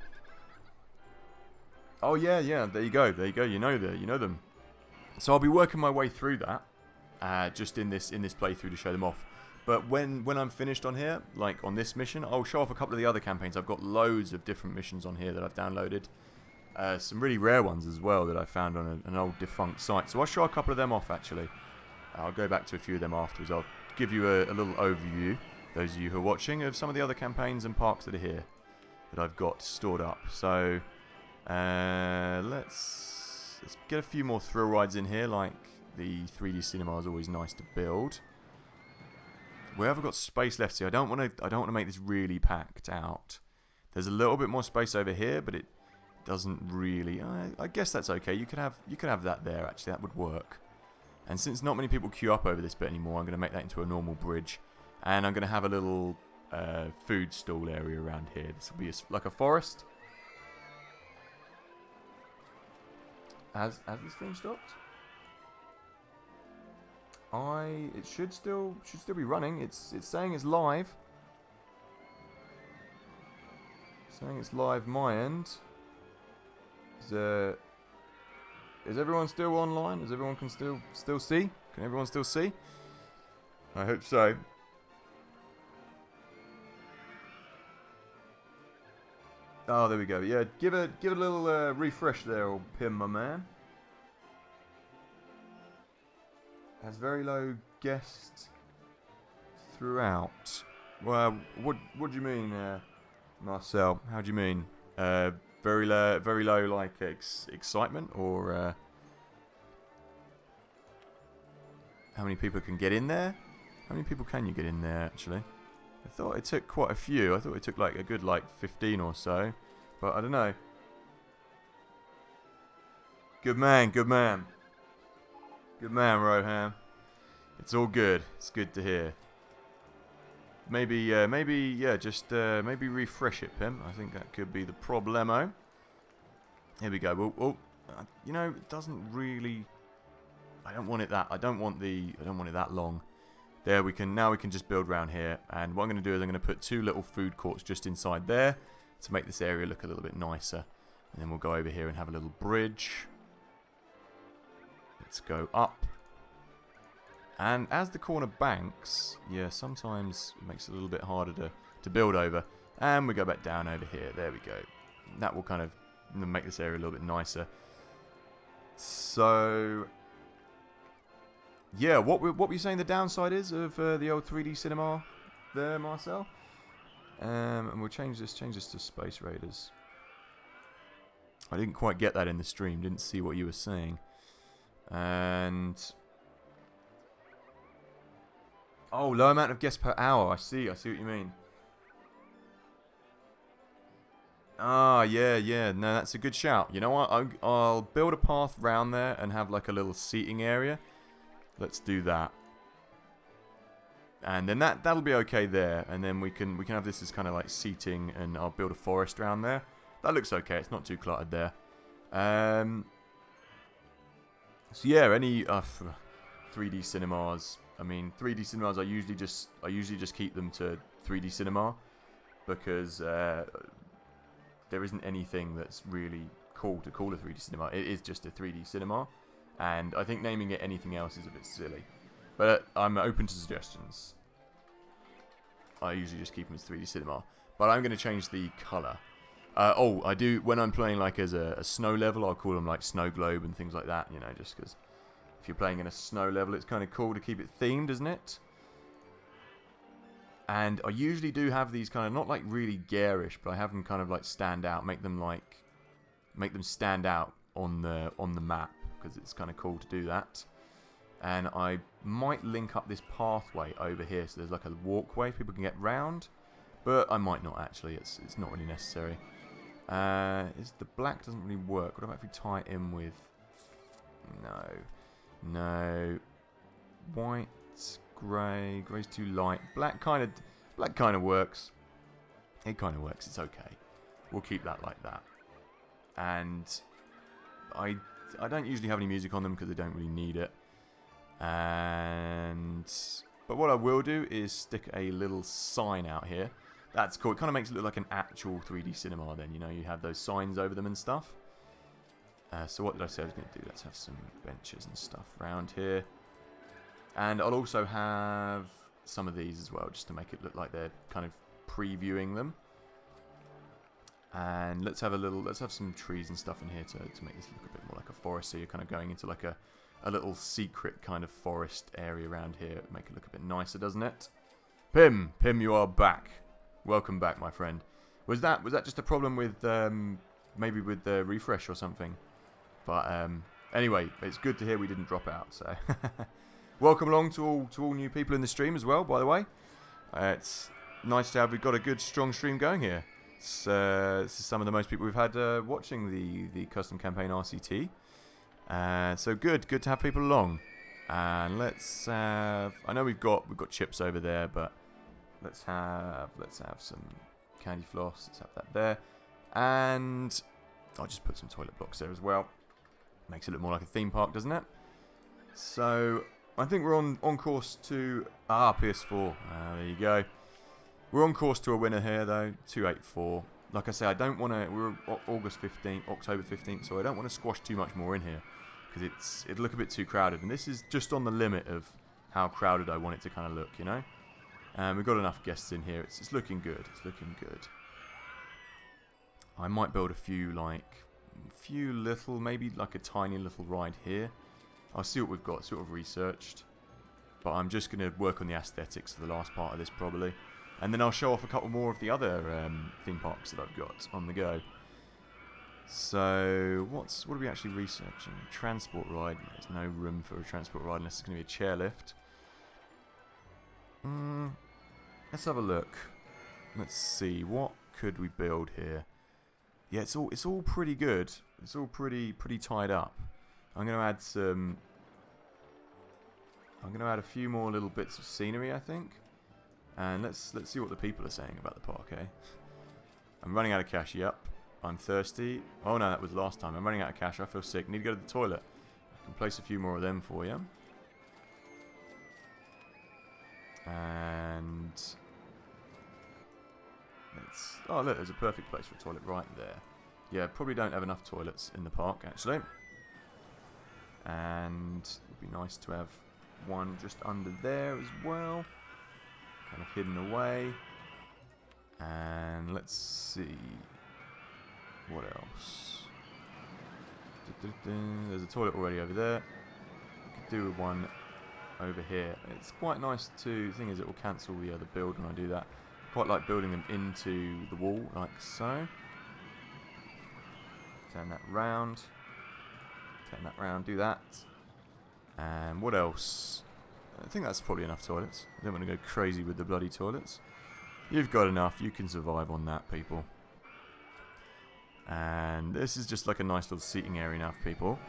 Oh yeah, there you go. You know them. So I'll be working my way through that, just in this playthrough to show them off. But when I'm finished on here, like on this mission, I'll show off a couple of the other campaigns. I've got loads of different missions on here that I've downloaded. Some really rare ones as well that I found on an old defunct site. So I'll show a couple of them off, actually. I'll go back to a few of them afterwards. I'll give you a little overview, those of you who are watching, of some of the other campaigns and parks that are here that I've got stored up. So let's get a few more thrill rides in here, like the 3D cinema is always nice to build. Where have I got space left here? I don't want to make this really packed out. There's a little bit more space over here, but it doesn't really. I guess that's okay. You could have that there. Actually, that would work. And since not many people queue up over this bit anymore, I'm going to make that into a normal bridge, and I'm going to have a little food stall area around here. This will be like a forest. Has the stream stopped? It should still be running. It's saying it's live. Saying it's live my end. Is everyone still online? Is everyone can still see? Can everyone still see? I hope so. Oh, there we go. Yeah, give it a little refresh there, old Pim, my man. Has very low guests throughout. Well, what do you mean, Marcel? How do you mean? Very low, like excitement, or how many people can get in there? How many people can you get in there, actually? I thought it took quite a few. I thought it took like a good 15 or so, but I don't know. Good man, Rohan. It's all good. It's good to hear. Maybe, yeah, just maybe refresh it, Pim. I think that could be the problemo. Here we go. Well, you know, it doesn't really. I don't want it that. I don't want it that long. There we can. Now we can just build around here. And what I'm going to do is I'm going to put 2 little food courts just inside there to make this area look a little bit nicer. And then we'll go over here and have a little bridge. Let's go up. And as the corner banks, yeah, sometimes it makes it a little bit harder to build over. And we go back down over here. There we go. That will kind of make this area a little bit nicer. So, yeah, what were you saying the downside is of the old 3D cinema there, Marcel? And we'll change this to Space Raiders. I didn't quite get that in the stream. Didn't see what you were saying. And oh, low amount of guests per hour. I see what you mean. Ah, yeah. No, that's a good shout. You know what? I'll build a path round there and have like a little seating area. Let's do that. And then that'll be okay there. And then we can have this as kind of like seating, and I'll build a forest around there. That looks okay. It's not too cluttered there. So yeah, any 3D cinemas. I mean, 3D cinemas. I usually just keep them to 3D cinema because there isn't anything that's really cool to call a 3D cinema. It is just a 3D cinema, and I think naming it anything else is a bit silly. But I'm open to suggestions. I usually just keep them as 3D cinema, but I'm going to change the color. Oh, I do when I'm playing like as a snow level. I'll call them like snow globe and things like that. You know, just because if you're playing in a snow level, it's kind of cool to keep it themed, isn't it? And I usually do have these kind of not like really garish, but I have them kind of like stand out, make them stand out on the map because it's kind of cool to do that. And I might link up this pathway over here, so there's like a walkway people can get round, but I might not actually. It's not really necessary. Is the black doesn't really work? What about if we tie it in with no white, grey? Grey's too light. Black kind of works. It kind of works. It's okay. We'll keep that like that. And I don't usually have any music on them because I don't really need it. But what I will do is stick a little sign out here. That's cool. It kind of makes it look like an actual 3D cinema then, you know, you have those signs over them and stuff. So what did I say I was going to do? Let's have some benches and stuff around here. And I'll also have some of these as well, just to make it look like they're kind of previewing them. And let's have some trees and stuff in here to make this look a bit more like a forest. So you're kind of going into like a little secret kind of forest area around here. Make it look a bit nicer, doesn't it? Pim, you are back. Welcome back, my friend. Was that just a problem with maybe with the refresh or something? But anyway, it's good to hear we didn't drop out. So welcome along to all new people in the stream as well. By the way, it's nice to have. We've got a good strong stream going here. This is some of the most people we've had watching the custom campaign RCT. So good to have people along. And let's have. I know we've got chips over there, but let's have some candy floss. Let's have that there, and I'll just put some toilet blocks there as well. Makes it look more like a theme park, doesn't it? So I think we're on course to PS4. There you go. We're on course to a winner here though, 284. Like I say, I don't want to. We're October 15th, so I don't want to squash too much more in here because it'd look a bit too crowded, and this is just on the limit of how crowded I want it to kind of look, you know. We've got enough guests in here. It's looking good. It's looking good. I might build a few little, maybe like a tiny little ride here. I'll see what we've got, see what we've researched. But I'm just going to work on the aesthetics for the last part of this probably. And then I'll show off a couple more of the other theme parks that I've got on the go. So, what are we actually researching? Transport ride. There's no room for a transport ride unless it's going to be a chairlift. Let's have a look. Let's see, what could we build here? Yeah, it's all pretty good. It's all pretty tied up. I'm going to add a few more little bits of scenery, I think. And let's see what the people are saying about the park, eh? I'm running out of cash, yep. I'm thirsty. Oh no, that was last time. I'm running out of cash, I feel sick. Need to go to the toilet. I can place a few more of them for you. And let's... Oh look, there's a perfect place for a toilet right there. Yeah, probably don't have enough toilets in the park, actually. And it would be nice to have one just under there as well. Kind of hidden away. And let's see. What else? There's a toilet already over there. Could do with one over here. It's quite nice to... The thing is, it will cancel the other build when I do that. Quite like building them into the wall, like so. Turn that round. Turn that round, do that. And what else? I think that's probably enough toilets. I don't want to go crazy with the bloody toilets. You've got enough. You can survive on that, people. And this is just like a nice little seating area now for people.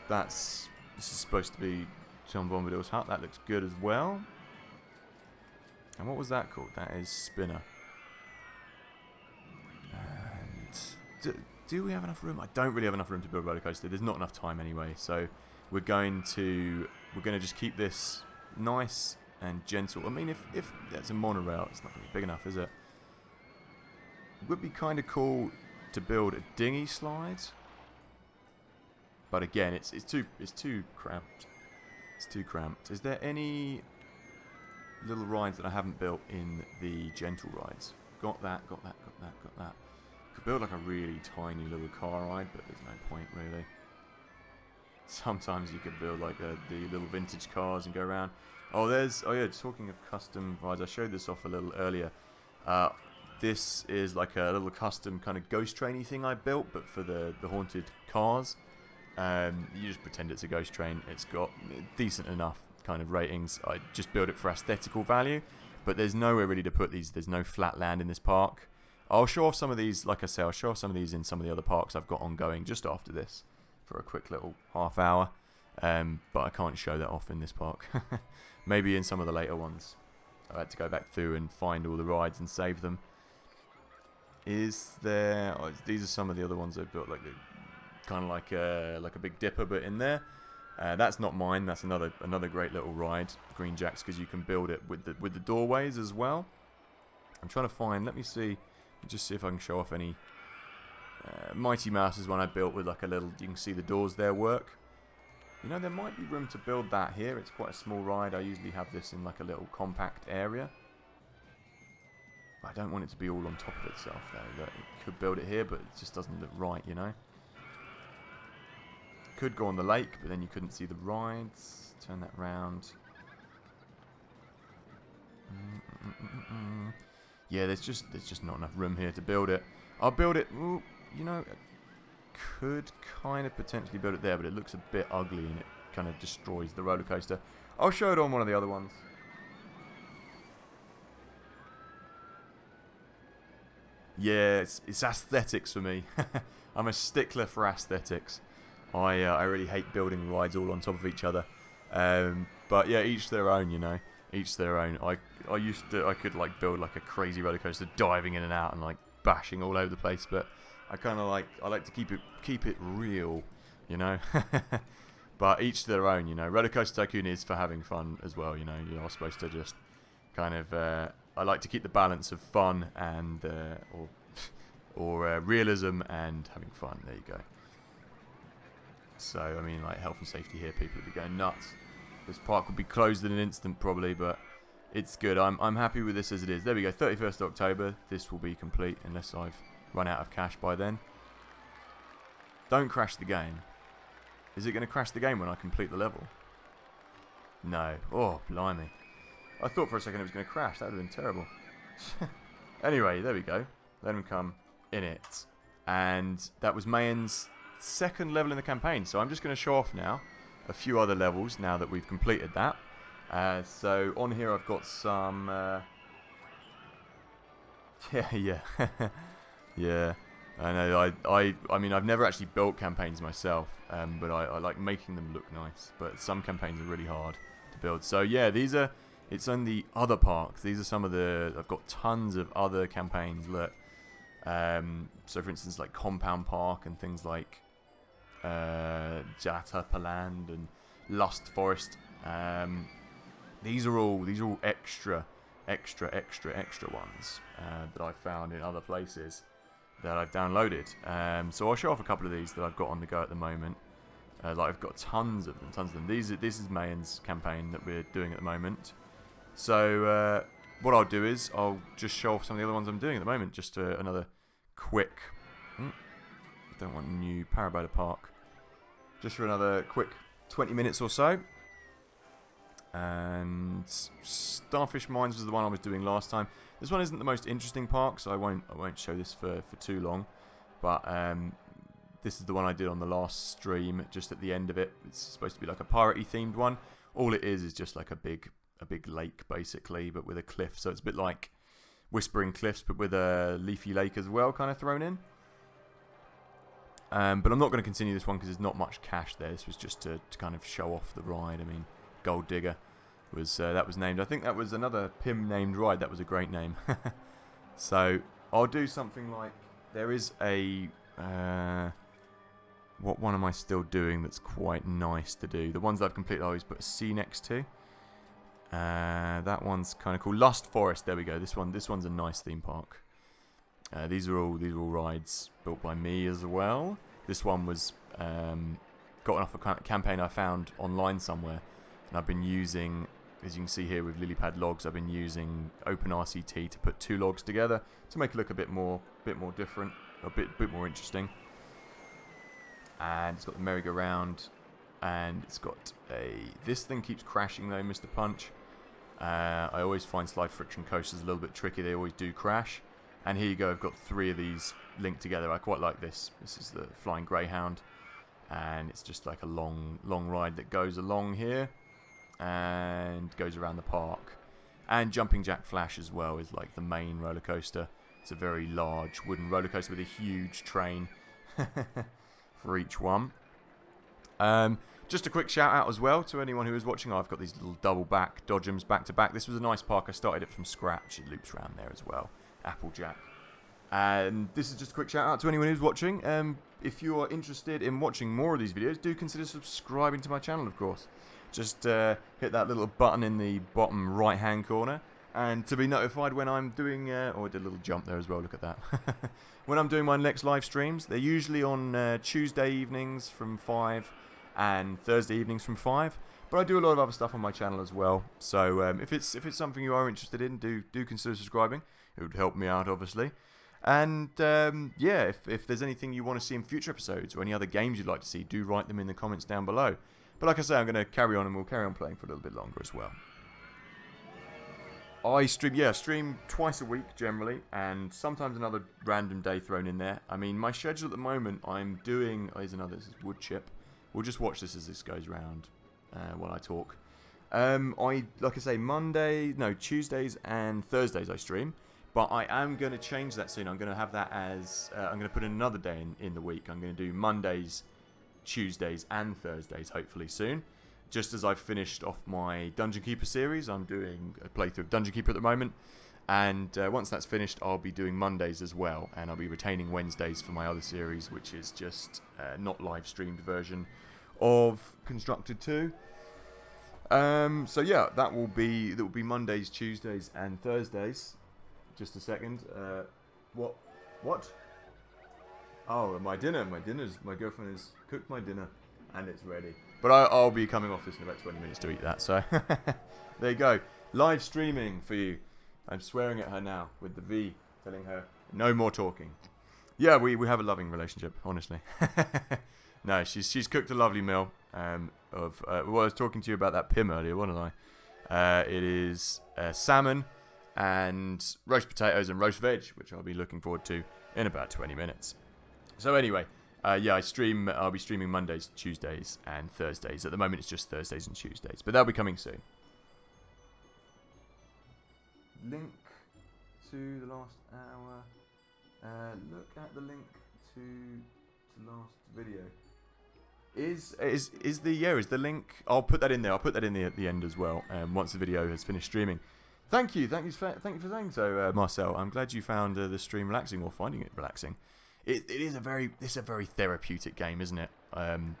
This is supposed to be Tom Bombadil's hut. That looks good as well. And what was that called? That is Spinner. And do we have enough room? I don't really have enough room to build a roller coaster. There's not enough time anyway. So we're going to just keep this nice and gentle. I mean, if that's a monorail, it's not going to be big enough, is it? It would be kind of cool to build a dinghy slide, but again, it's too cramped. It's too cramped. Is there any little rides that I haven't built in the gentle rides? Got that. Could build like a really tiny little car ride, but there's no point really. Sometimes you could build like the little vintage cars and go around. Oh yeah, talking of custom rides, I showed this off a little earlier. This is like a little custom kind of ghost trainy thing I built, but for the haunted cars. You just pretend it's a ghost train. It's got decent enough kind of ratings. I just built it for aesthetical value, but there's nowhere really to put these. There's no flat land in this park. I'll show off some of these, like I say, I'll show off some of these in some of the other parks I've got ongoing just after this for a quick little half hour. But I can't show that off in this park. Maybe in some of the later ones. I had to go back through and find all the rides and save them. Is there... Oh, these are some of the other ones I built, like kind of like a Big Dipper, but in there. That's not mine. That's another great little ride, Green Jacks, because you can build it with the doorways as well. I'm trying to find. Let me see. Just see if I can show off any. Mighty Mouse is one I built with like a little. You can see the doors there work. You know, there might be room to build that here. It's quite a small ride. I usually have this in like a little compact area. I don't want it to be all on top of itself though. It could build it here, but it just doesn't look right, you know. Could go on the lake, but then you couldn't see the rides. Turn that round. Yeah, there's just not enough room here to build it. I'll build it. Ooh, you know, I could kind of potentially build it there, but it looks a bit ugly and it kind of destroys the roller coaster. I'll show it on one of the other ones. Yeah, it's aesthetics for me. I'm a stickler for aesthetics. I really hate building rides all on top of each other. But yeah, each their own, you know. Each their own. I could like build like a crazy roller coaster, diving in and out and like bashing all over the place. But I like to keep it real, you know. But each their own, you know. Roller Coaster Tycoon is for having fun as well, you know. You're supposed to just kind of. I like to keep the balance of fun and or realism and having fun. There you go. So I mean, like health and safety here, people would be going nuts. This park would be closed in an instant probably, but it's good. I'm happy with this as it is. There we go, 31st October. This will be complete unless I've run out of cash by then. Don't crash the game. Is it going to crash the game when I complete the level? No. Oh, blimey. I thought for a second it was going to crash. That would have been terrible. Anyway, there we go. Let him come in it. And that was Mayen's second level in the campaign. So I'm just going to show off now a few other levels now that we've completed that. So on here I've got some... yeah. Yeah. I know. I mean, I've never actually built campaigns myself, but I like making them look nice. But some campaigns are really hard to build. So yeah, these are It's on the other parks. These are some of the... I've got tons of other campaigns, look. So for instance, like Compound Park and things like Jatapaland and Lust Forest. These are all extra ones that I've found in other places that I've downloaded. So I'll show off a couple of these that I've got on the go at the moment. Like I've got tons of them. This is Mayan's campaign that we're doing at the moment. So what I'll do is I'll just show off some of the other ones I'm doing at the moment. Just another quick... don't want new Parabola Park. Just for another quick 20 minutes or so. And Starfish Mines was the one I was doing last time. This one isn't the most interesting park, so I won't show this for too long. But this is the one I did on the last stream, just at the end of it. It's supposed to be like a piratey themed one. All it is just like a big lake basically, but with a cliff. So it's a bit like Whispering Cliffs, but with a leafy lake as well, kind of thrown in. But I'm not going to continue this one because there's not much cash there. This was just to kind of show off the ride. I mean, Gold Digger was that was named. I think that was another Pim named ride. That was a great name. So I'll do something like, there is a what one am I still doing that's quite nice to do? The ones that I've completed I always put a C next to. That one's kind of cool. Lust Forest. There we go. This one's a nice theme park. These are all rides built by me as well. This one was gotten off a campaign I found online somewhere, and I've been using, as you can see here with lily pad logs, I've been using Open RCT to put 2 logs together to make it look a bit more different, a bit more interesting. And it's got the merry-go-round, and it's got this thing keeps crashing though, Mr. Punch. I always find slide friction coasters a little bit tricky. They always do crash. And here you go, I've got 3 of these linked together. I quite like this. This is the Flying Greyhound. And it's just like a long ride that goes along here and goes around the park. And Jumping Jack Flash as well is like the main roller coaster. It's a very large wooden roller coaster with a huge train for each one. Just a quick shout out as well to anyone who is watching. I've got these little double back Dodgems back to back. This was a nice park. I started it from scratch. It loops around there as well. Applejack. And this is just a quick shout out to anyone who's watching. If you are interested in watching more of these videos, do consider subscribing to my channel, of course. Just hit that little button in the bottom right hand corner, and to be notified when I'm doing oh, I did a little jump there as well, look at that. When I'm doing my next live streams. They're usually on Tuesday evenings from 5 and Thursday evenings from 5. But I do a lot of other stuff on my channel as well. So if it's something you are interested in, do consider subscribing. It would help me out, obviously. And yeah, if there's anything you want to see in future episodes or any other games you'd like to see, do write them in the comments down below. But like I say, I'm going to carry on, and we'll carry on playing for a little bit longer as well. I stream twice a week generally, and sometimes another random day thrown in there. I mean, my schedule at the moment, I'm doing... Oh, here's another. This is wood chip. We'll just watch this as this goes round while I talk. Like I say, Tuesdays and Thursdays I stream. But I am going to change that soon. I'm going to have that as... I'm going to put in another day in the week. I'm going to do Mondays, Tuesdays and Thursdays, hopefully soon. Just as I've finished off my Dungeon Keeper series. I'm doing a playthrough of Dungeon Keeper at the moment. And once that's finished, I'll be doing Mondays as well. And I'll be retaining Wednesdays for my other series, which is just not live-streamed version of Constructed 2. So yeah, that will be Mondays, Tuesdays and Thursdays. Just a second. What? Oh, my dinner. My girlfriend has cooked my dinner, and it's ready. But I'll be coming off this in about 20 minutes to eat that. So there you go. Live streaming for you. I'm swearing at her now with the V, telling her no more talking. Yeah, we have a loving relationship, honestly. No, she's cooked a lovely meal. Well, I was talking to you about that Pim earlier, wasn't I? It is salmon and roast potatoes and roast veg, which I'll be looking forward to in about 20 minutes. So anyway, yeah, I'll be streaming Mondays, Tuesdays and Thursdays. At the moment it's just Thursdays and Tuesdays, but that'll be coming soon. Link to the last hour. Look at the link to last video. Is the link? I'll put that in there. I'll put that in at the end as well. Once the video has finished streaming. Thank you for saying so, Marcel. I'm glad you found the stream relaxing, or finding it relaxing. It's a very therapeutic game, isn't it?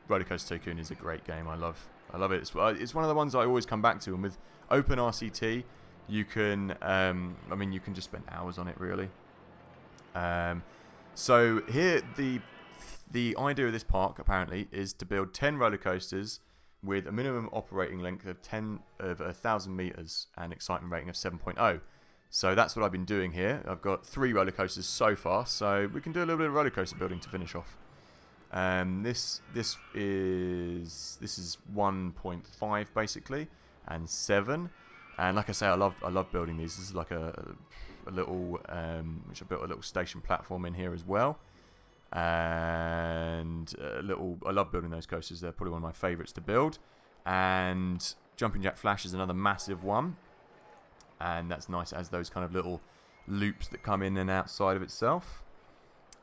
Roller Coaster Tycoon is a great game. I love it. It's one of the ones I always come back to. And with Open RCT, you can you can just spend hours on it, really. So here the idea of this park apparently is to build 10 roller coasters with a minimum operating length of 1,000 meters and excitement rating of 7.0. So that's what I've been doing here. I've got 3 roller coasters so far, so we can do a little bit of roller coaster building to finish off. This is 1.5 basically, and 7. And like I say, I love building these. This is like a little which I built a little station platform in here as well. And I love building those coasters. They're probably one of my favourites to build. And Jumping Jack Flash is another massive one, and that's nice. It has those kind of little loops that come in and outside of itself.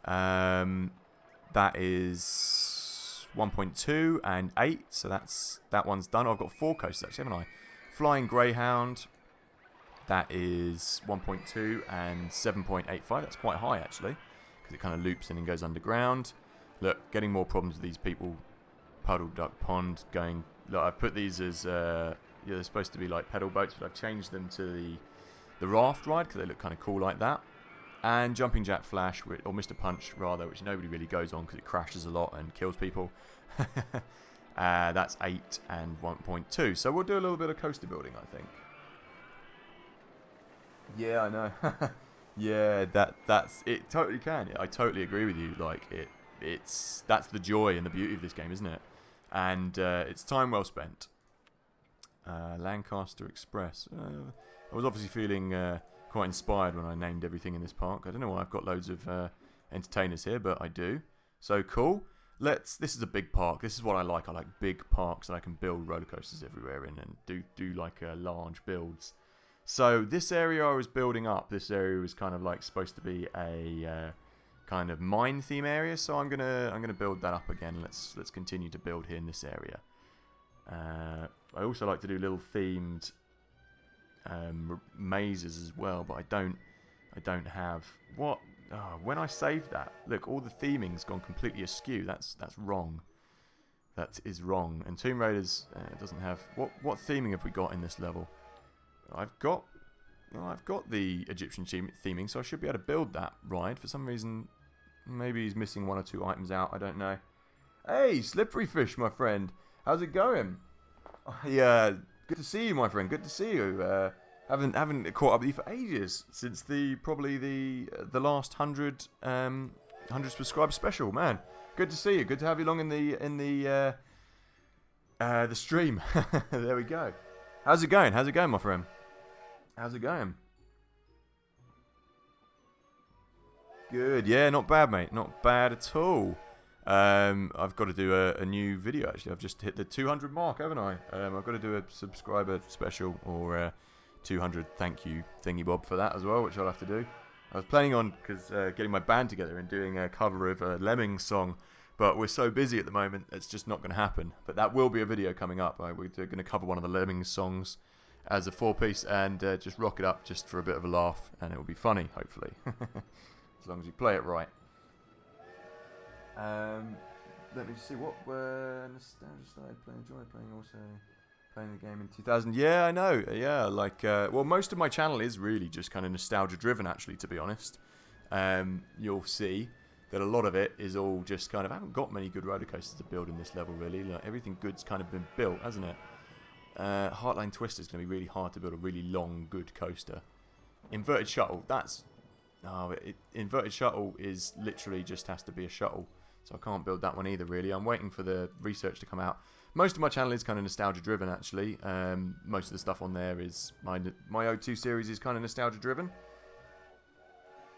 That is 1.2 and 8, so that one's done. I've got 4 coasters actually, haven't I? Flying Greyhound, that is 1.2 and 7.85. That's quite high actually, because it kind of loops in and goes underground. Look, getting more problems with these people. Puddle Duck Pond going. Look, I've put these as they're supposed to be like pedal boats, but I've changed them to the raft ride because they look kind of cool like that. And Jumping Jack Flash, or Mr. Punch rather, which nobody really goes on because it crashes a lot and kills people. That's 8 and 1.2. So we'll do a little bit of coaster building, I think. Yeah, I know. Yeah, that's it. Totally can. I totally agree with you. Like that's the joy and the beauty of this game, isn't it? And it's time well spent. Lancaster Express. I was obviously feeling quite inspired when I named everything in this park. I don't know why I've got loads of entertainers here, but I do. So cool. This is a big park. This is what I like. I like big parks that I can build roller coasters everywhere in and do like large builds. So this area I was building up, this area was kind of like supposed to be a kind of mine theme area. So I'm gonna build that up again. Let's continue to build here in this area. I also like to do little themed mazes as well, but I don't have what. Oh, when I saved that, look, all the theming's gone completely askew. That's wrong. That is wrong. And Tomb Raiders doesn't have what theming have we got in this level? I've got the Egyptian theming, so I should be able to build that ride. For some reason, maybe he's missing 1 or 2 items out. I don't know. Hey, Slippery Fish, my friend, how's it going? Yeah, good to see you, my friend. Good to see you. Haven't caught up with you for ages, since probably the last 100 subscriber special. Man, good to see you. Good to have you along in the stream. There we go. How's it going? How's it going, my friend? How's it going? Good. Yeah, not bad, mate. Not bad at all. I've got to do a new video, actually. I've just hit the 200 mark, haven't I? I've got to do a subscriber special, or 200 thank you thingy bob for that as well, which I'll have to do. I was planning on getting my band together and doing a cover of a Lemmings song, but we're so busy at the moment, it's just not going to happen. But that will be a video coming up. We're going to cover one of the Lemmings songs as a 4-piece and just rock it up just for a bit of a laugh, and it will be funny, hopefully. As long as you play it right. Let me just see what nostalgia started playing. Enjoy playing also. Playing the game in 2000. Yeah, I know. Yeah, like well, most of my channel is really just kind of nostalgia driven, actually, to be honest. You'll see that a lot of it is all just kind of, I haven't got many good roller coasters to build in this level, really. Like, everything good's kind of been built, hasn't it? Heartline Twister is going to be really hard to build a really long, good coaster. Inverted Shuttle, Inverted Shuttle is literally just has to be a shuttle. So I can't build that one either, really. I'm waiting for the research to come out. Most of my channel is kind of nostalgia driven, actually. Most of the stuff on there is my O2 series is kind of nostalgia driven.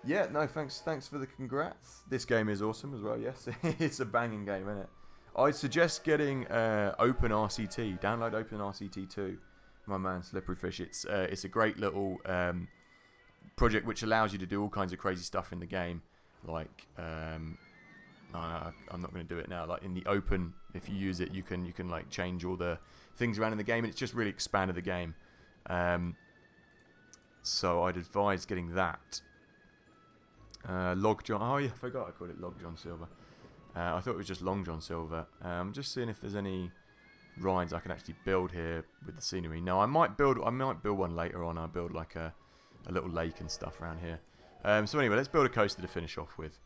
Yeah, no, thanks for the congrats. This game is awesome as well. Yes, it's a banging game, isn't it? I'd suggest getting Open RCT. Download Open RCT2. My man, Slippery Fish. It's a great little project which allows you to do all kinds of crazy stuff in the game, like No, I'm not going to do it now. Like in the open, if you use it, you can like change all the things around in the game, and it's just really expanded the game. So I'd advise getting that. Log John. Oh yeah, I forgot I called it Log John Silver. I thought it was just Long John Silver. Just seeing if there's any rides I can actually build here with the scenery. No, I might build one later on. I'll build like a little lake and stuff around here. So anyway, let's build a coaster to finish off with.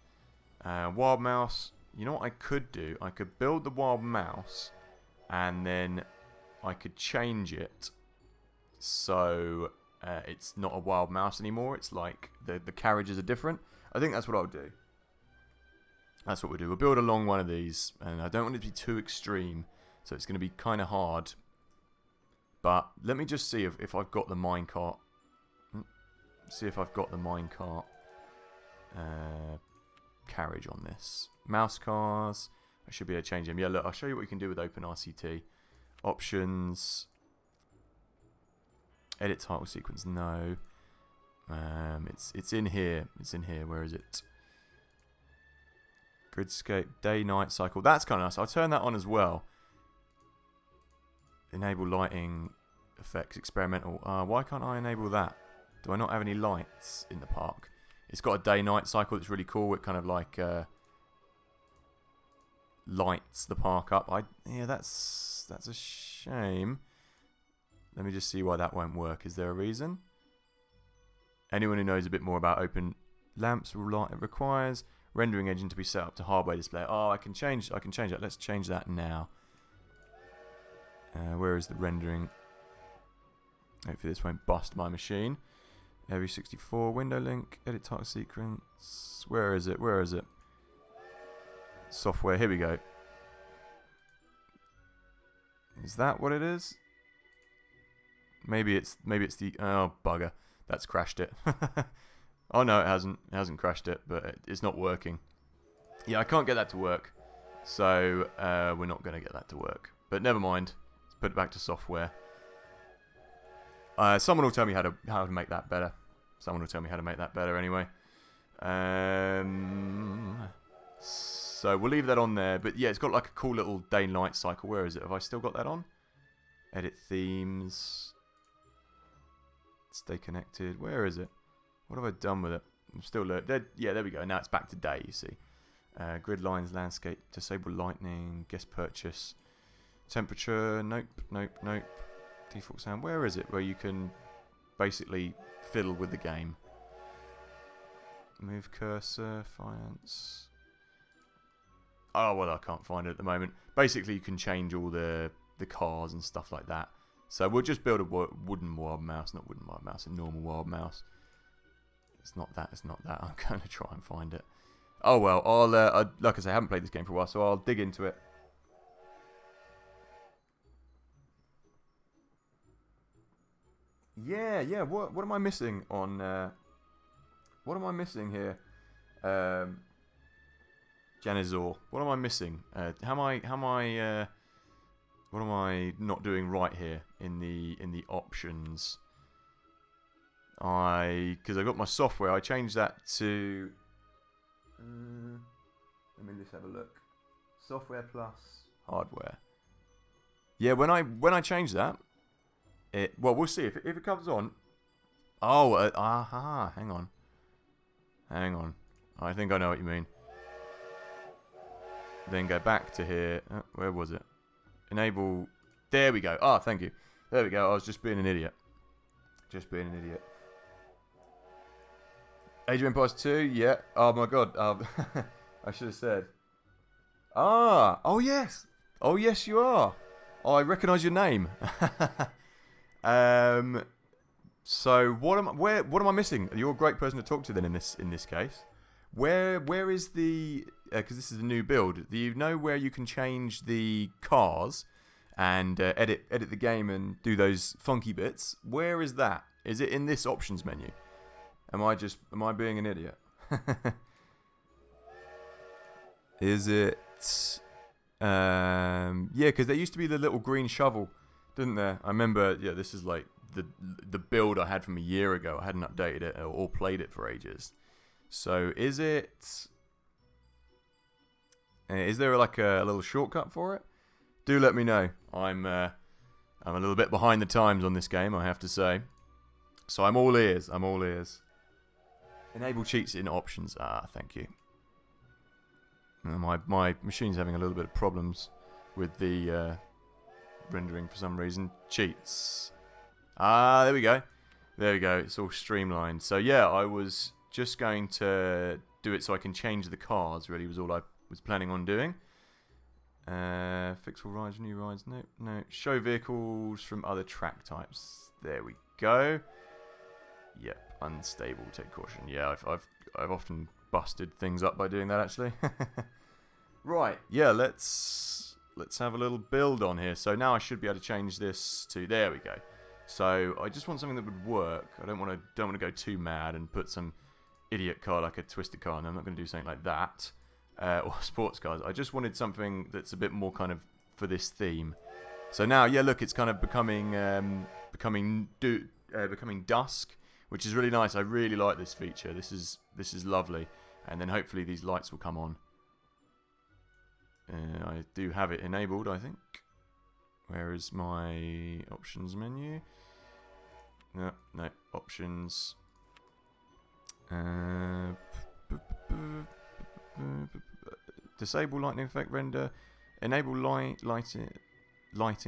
Wild Mouse. You know what I could do? I could build the Wild Mouse, and then I could change it so it's not a Wild Mouse anymore. It's like the carriages are different. I think that's what I'll do. That's what we'll do. We'll build along one of these, and I don't want it to be too extreme, so it's going to be kind of hard. But let me just see if I've got the minecart. See if I've got the minecart carriage on this. Mouse cars. I should be able to change them. Yeah, look, I'll show you what you can do with Open RCT. Options. Edit title sequence. No. It's in here. It's in here. Where is it? Gridscape. Day-night cycle. That's kind of nice. I'll turn that on as well. Enable lighting effects. Experimental. Why can't I enable that? Do I not have any lights in the park? It's got a day-night cycle that's really cool. It kind of like lights the park up. Yeah, that's a shame. Let me just see why that won't work. Is there a reason? Anyone who knows a bit more about open lamps it requires rendering engine to be set up to hardware display. Oh, I can change that. Let's change that now. Where is the rendering? Hopefully this won't bust my machine. Every 64 window link, edit title sequence. Where is it? Where is it? Software. Here we go. Is that what it is? Maybe it's the bugger. That's crashed it. Oh no, it hasn't. It hasn't crashed it, but it's not working. Yeah, I can't get that to work. So we're not going to get that to work. But never mind. Let's put it back to software. Someone will tell me how to make that better. Someone will tell me how to make that better anyway. So we'll leave that on there. But yeah, it's got like a cool little day-night cycle. Where is it? Have I still got that on? Edit themes. Stay connected. Where is it? What have I done with it? I'm still yeah, there we go. Now it's back to day, you see. Grid lines, landscape, disable lightning, guest purchase. Temperature, nope. Default sound. Where is it? Where you can basically fiddle with the game. Move cursor, finance. Oh, well, I can't find it at the moment. Basically, you can change all the cars and stuff like that. So we'll just build a wooden wild mouse. Not wooden wild mouse, a normal wild mouse. It's not that. I'm going to try and find it. Oh, well, I'll like I say, I haven't played this game for a while, so I'll dig into it. Yeah. What am I missing on? What am I missing here? Janizor. What am I missing? What am I not doing right here in the options? Because I got my software. I changed that to. Let me just have a look. Software plus hardware. Yeah, when I change that. Well, we'll see if it comes on. Oh, hang on. I think I know what you mean. Then go back to here. Where was it? Enable. There we go. Oh, thank you. There we go. I was just being an idiot. Age of Empires 2. Yeah. Oh my God. I should have said. Oh yes. Oh yes, you are. Oh, I recognise your name. So what am I missing? You're a great person to talk to then in this case. Where is the because this is a new build. Do you know where you can change the cars and edit the game and do those funky bits? Where is that? Is it in this options menu? Am I being an idiot? Is it? Yeah, because there used to be the little green shovel, didn't there? I remember. Yeah, this is like the build I had from a year ago. I hadn't updated it or played it for ages. So is it? Is there like a little shortcut for it? Do let me know. I'm a little bit behind the times on this game, I have to say. So I'm all ears. I'm all ears. Enable cheats in options. Ah, thank you. My machine's having a little bit of problems with the rendering for some reason. Cheats. Ah, there we go. There we go. It's all streamlined. So yeah, I was just going to do it so I can change the cars, really, was all I was planning on doing. Fix all rides, new rides. No. Show vehicles from other track types. There we go. Yep, unstable, take caution. Yeah, I've often busted things up by doing that, actually. Right, yeah, let's have a little build on here. So now I should be able to change this to, there we go. So I just want something that would work. I don't want to go too mad and put some idiot car like a twisted car, and I'm not going to do something like that. Or sports cars. I just wanted something that's a bit more kind of for this theme. So now, yeah, look, it's kind of becoming dusk, which is really nice. I really like this feature. This is lovely. And then hopefully these lights will come on. I do have it enabled, I think. Where is my options menu? No, options. Disable lightning effect render. Enable lighting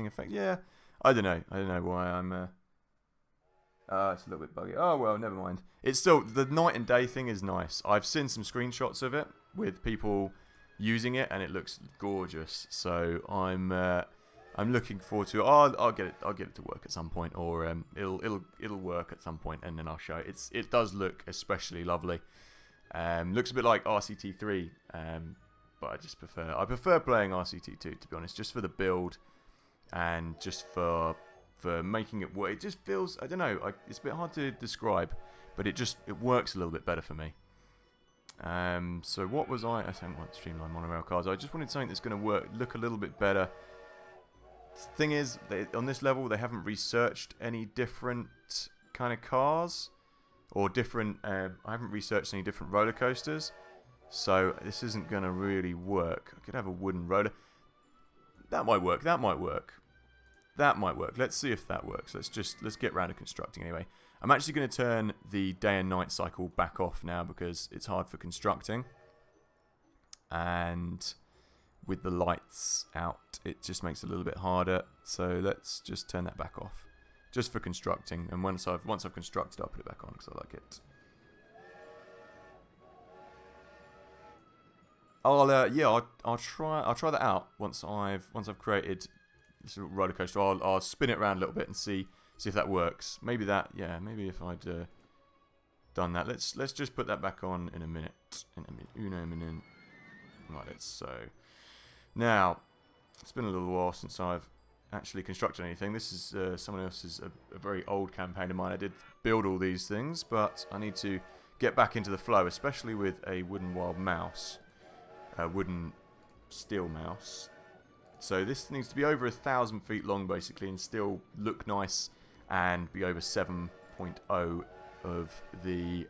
effect. Yeah, I don't know why I'm. It's a little bit buggy. Oh well, never mind. It's still, the night and day thing is nice. I've seen some screenshots of it with people using it, and it looks gorgeous. So I'm looking forward to it. I'll get it to work at some point, or it'll work at some point, and then I'll show it. It does look especially lovely. Looks a bit like RCT3, but I prefer playing RCT2, to be honest, just for the build and just for making it work. It just feels, I don't know, it's a bit hard to describe, but it works a little bit better for me. So what was I don't want streamline monorail cars. I just wanted something that's going to look a little bit better. The thing is, on this level, they haven't researched any different kind of cars, or different. I haven't researched any different roller coasters, so this isn't going to really work. I could have a wooden roller. That might work. That might work. That might work. Let's see if that works. Let's get round to constructing anyway. I'm actually going to turn the day and night cycle back off now because it's hard for constructing, and with the lights out, it just makes it a little bit harder. So let's just turn that back off, just for constructing. And once I've constructed, I'll put it back on because I like it. I'll try that out once I've created this little roller coaster. I'll spin it around a little bit and see if that works. Maybe if I'd done that. Let's just put that back on in a minute. Right, so now it's been a little while since I've actually constructed anything. This is someone else's, a very old campaign of mine. I did build all these things, but I need to get back into the flow, especially with a wooden wild mouse, a wooden steel mouse. So this needs to be over 1,000 feet long, basically, and still look nice and be over 7.0 of the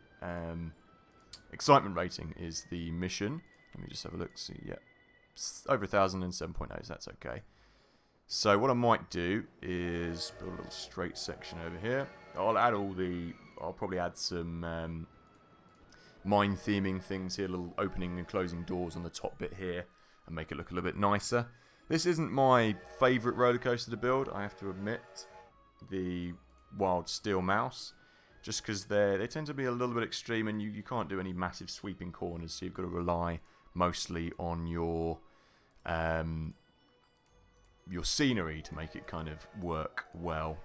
excitement rating is the mission. Let me just have a look. See, yeah, over 1,000 and 7.0, so that's okay. So what I might do is build a little straight section over here. I'll probably add some mine theming things here, little opening and closing doors on the top bit here, and make it look a little bit nicer. This isn't my favourite roller coaster to build, I have to admit, the Wild Steel Mouse, just because they tend to be a little bit extreme, and you can't do any massive sweeping corners, so you've got to rely mostly on your scenery to make it kind of work well.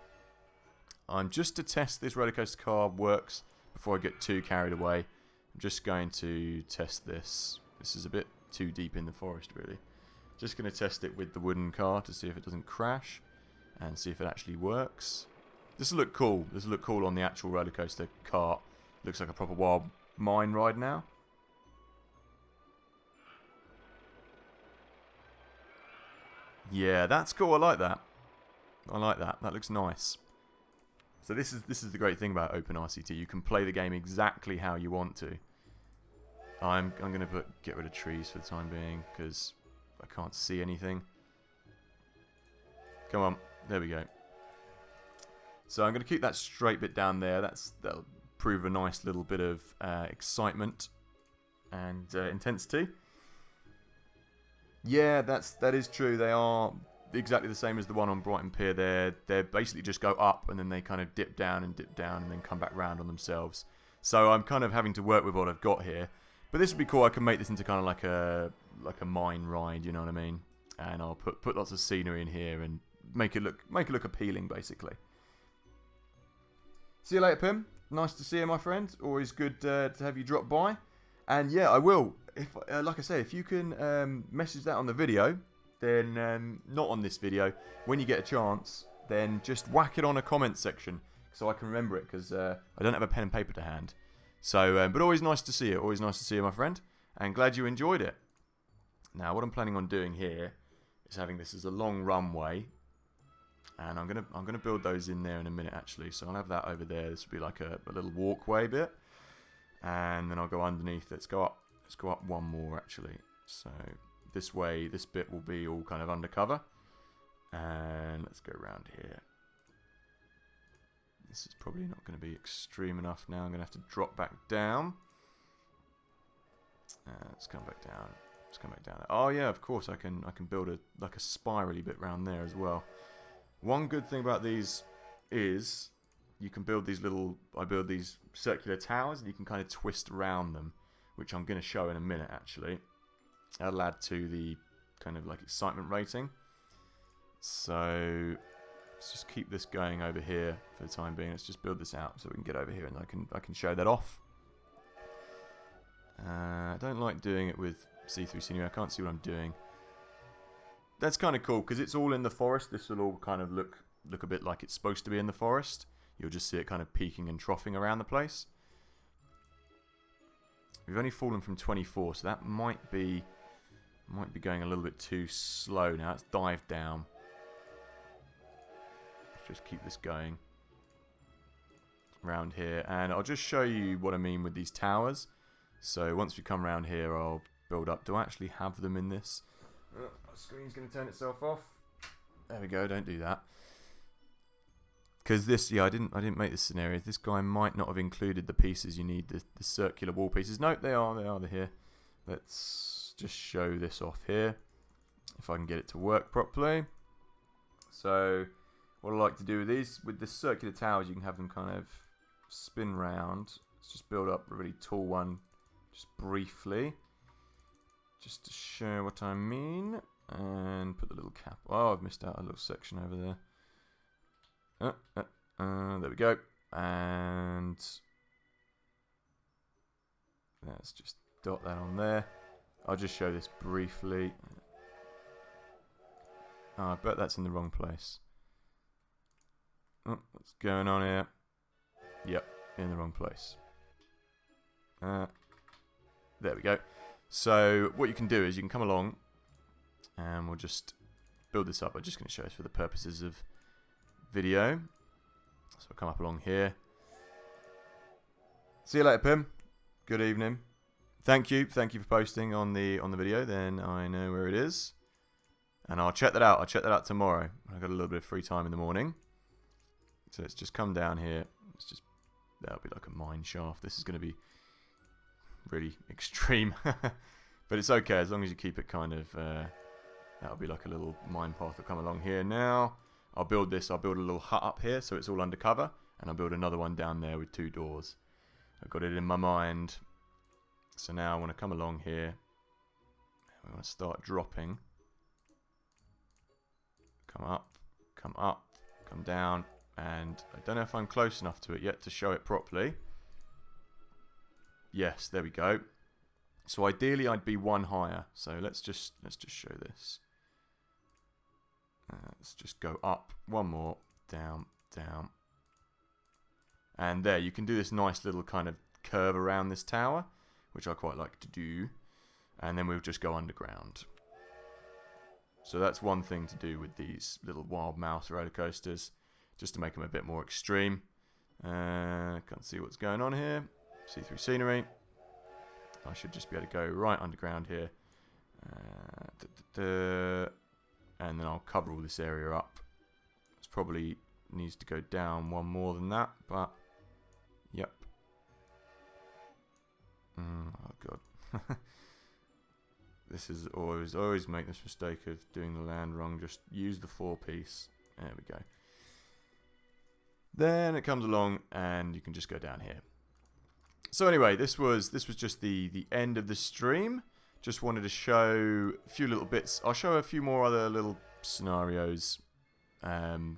Just to test this roller coaster car works before I get too carried away, I'm just going to test this. This is a bit too deep in the forest, really. Just going to test it with the wooden car to see if it doesn't crash and see if it actually works. This will look cool. This will look cool on the actual roller coaster cart. Looks like a proper wild mine ride now. Yeah, that's cool. I like that. I like that. That looks nice. So this is the great thing about OpenRCT. You can play the game exactly how you want to. I'm going to get rid of trees for the time being because I can't see anything. Come on. There we go. So I'm going to keep that straight bit down there. That'll prove a nice little bit of excitement and intensity. Yeah, that is true. They are exactly the same as the one on Brighton Pier. They basically just go up and then they kind of dip down and then come back round on themselves. So I'm kind of having to work with what I've got here. But this would be cool. I can make this into kind of like a mine ride, you know what I mean? And I'll put lots of scenery in here and make it look appealing, basically. See you later, Pim. Nice to see you, my friend. Always good to have you drop by. And yeah, I will. If like I say, if you can message that on the video, then not on this video. When you get a chance, then just whack it on a comment section so I can remember it, because I don't have a pen and paper to hand. So, but always nice to see you. Always nice to see you, my friend. And glad you enjoyed it. Now, what I'm planning on doing here is having this as a long runway. And I'm gonna build those in there in a minute, actually. So I'll have that over there. This will be like a little walkway bit, and then I'll go underneath. Let's go up one more, actually. So this way, this bit will be all kind of undercover. And let's go around here. This is probably not going to be extreme enough now. I'm going to have to drop back down. Let's come back down. Let's come back down. Oh yeah, of course I can build a spirally bit around there as well. One good thing about these is you can build these I build these circular towers and you can kind of twist around them, which I'm going to show in a minute, actually. That'll add to the kind of like excitement rating. So let's just keep this going over here for the time being. Let's just build this out so we can get over here and I can show that off. I don't like doing it with see-through scenery. I can't see what I'm doing. That's kind of cool because it's all in the forest. This will all kind of look a bit like it's supposed to be in the forest. You'll just see it kind of peaking and troughing around the place. We've only fallen from 24, so that might be going a little bit too slow now. Let's dive down. Let's just keep this going around here, and I'll just show you what I mean with these towers. So once we come around here, I'll build up. Do I actually have them in this? Oh, my screen's going to turn itself off. There we go. Don't do that. Because this, yeah, I didn't make this scenario. This guy might not have included the pieces you need, the circular wall pieces. Nope, they're here. Let's just show this off here, if I can get it to work properly. So, what I like to do with these, with the circular towers, you can have them kind of spin round. Let's just build up a really tall one, just briefly, just to show what I mean, and put the little cap. Oh, I've missed out a little section over there. There we go. And let's just dot that on there. I'll just show this briefly. Oh, I bet that's in the wrong place. Oh, what's going on here? Yep, in the wrong place. There we go. So what you can do is you can come along and we'll just build this up. I'm just going to show this for the purposes of video. So I'll come up along here. See you later, Pim. Good evening. Thank you for posting on the video. Then I know where it is, and I'll check that out. I'll check that out tomorrow. I've got a little bit of free time in the morning. So let's just come down here. That'll be like a mine shaft. This is going to be really extreme, but it's okay as long as you keep it kind of. That'll be like a little mine path will come along here now. I'll build this. I'll build a little hut up here so it's all undercover, and I'll build another one down there with 2 doors. I've got it in my mind. So now I want to come along here. We want to start dropping. Come up, come down, and I don't know if I'm close enough to it yet to show it properly. Yes, there we go. So ideally I'd be 1 higher. So let's just show this. Let's just go up 1 more, down, down. And there, you can do this nice little kind of curve around this tower, which I quite like to do. And then we'll just go underground. So that's one thing to do with these little wild mouse roller coasters, just to make them a bit more extreme. Can't see what's going on here. See-through scenery. I should just be able to go right underground here. And then I'll cover all this area up. It's probably needs to go down one more than that, but yep. Oh god. This is always make this mistake of doing the land wrong. Just use the 4-piece. There we go. Then it comes along and you can just go down here. So anyway, this was just the end of the stream. Just wanted to show a few little bits. I'll show a few more other little scenarios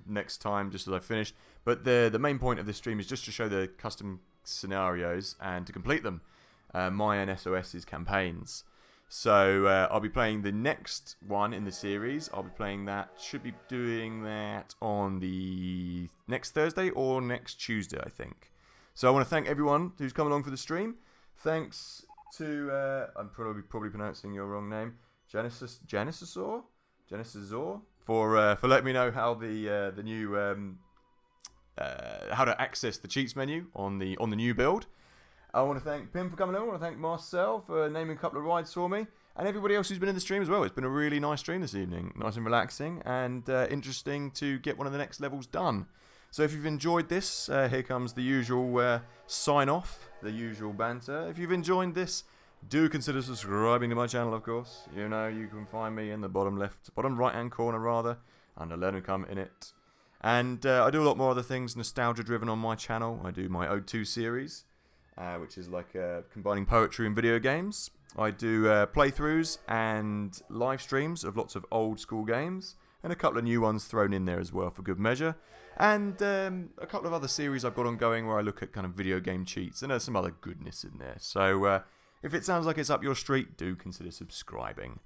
next time, just as I finish. But the main point of this stream is just to show the custom scenarios and to complete them. My and SOS's campaigns. So I'll be playing the next one in the series. I'll be playing that. Should be doing that on the next Thursday or next Tuesday, I think. So I want to thank everyone who's come along for the stream. Thanks to I'm probably pronouncing your wrong name, Genesisor, for letting me know how the new how to access the cheats menu on the new build. I want to thank Pim for coming along. I want to thank Marcel for naming a couple of rides for me, and everybody else who's been in the stream as well. It's been a really nice stream this evening, nice and relaxing, and interesting to get one of the next levels done. So if you've enjoyed this, here comes the usual sign-off, the usual banter. If you've enjoyed this, do consider subscribing to my channel, of course. You know, you can find me in the bottom right-hand corner, rather, under Learn and Come in it. And I do a lot more other things nostalgia-driven on my channel. I do my Ode 2 series, which is like combining poetry and video games. I do playthroughs and live streams of lots of old school games, and a couple of new ones thrown in there as well for good measure. And a couple of other series I've got ongoing where I look at kind of video game cheats, and there's some other goodness in there. So if it sounds like it's up your street, do consider subscribing.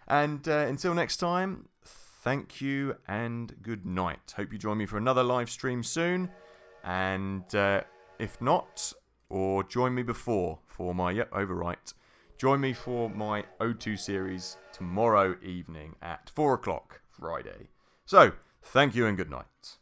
And until next time, thank you and good night. Hope you join me for another live stream soon. And if not, or join me before for my, overwrite. Join me for my O2 series tomorrow evening at 4 o'clock Friday. So, thank you and good night.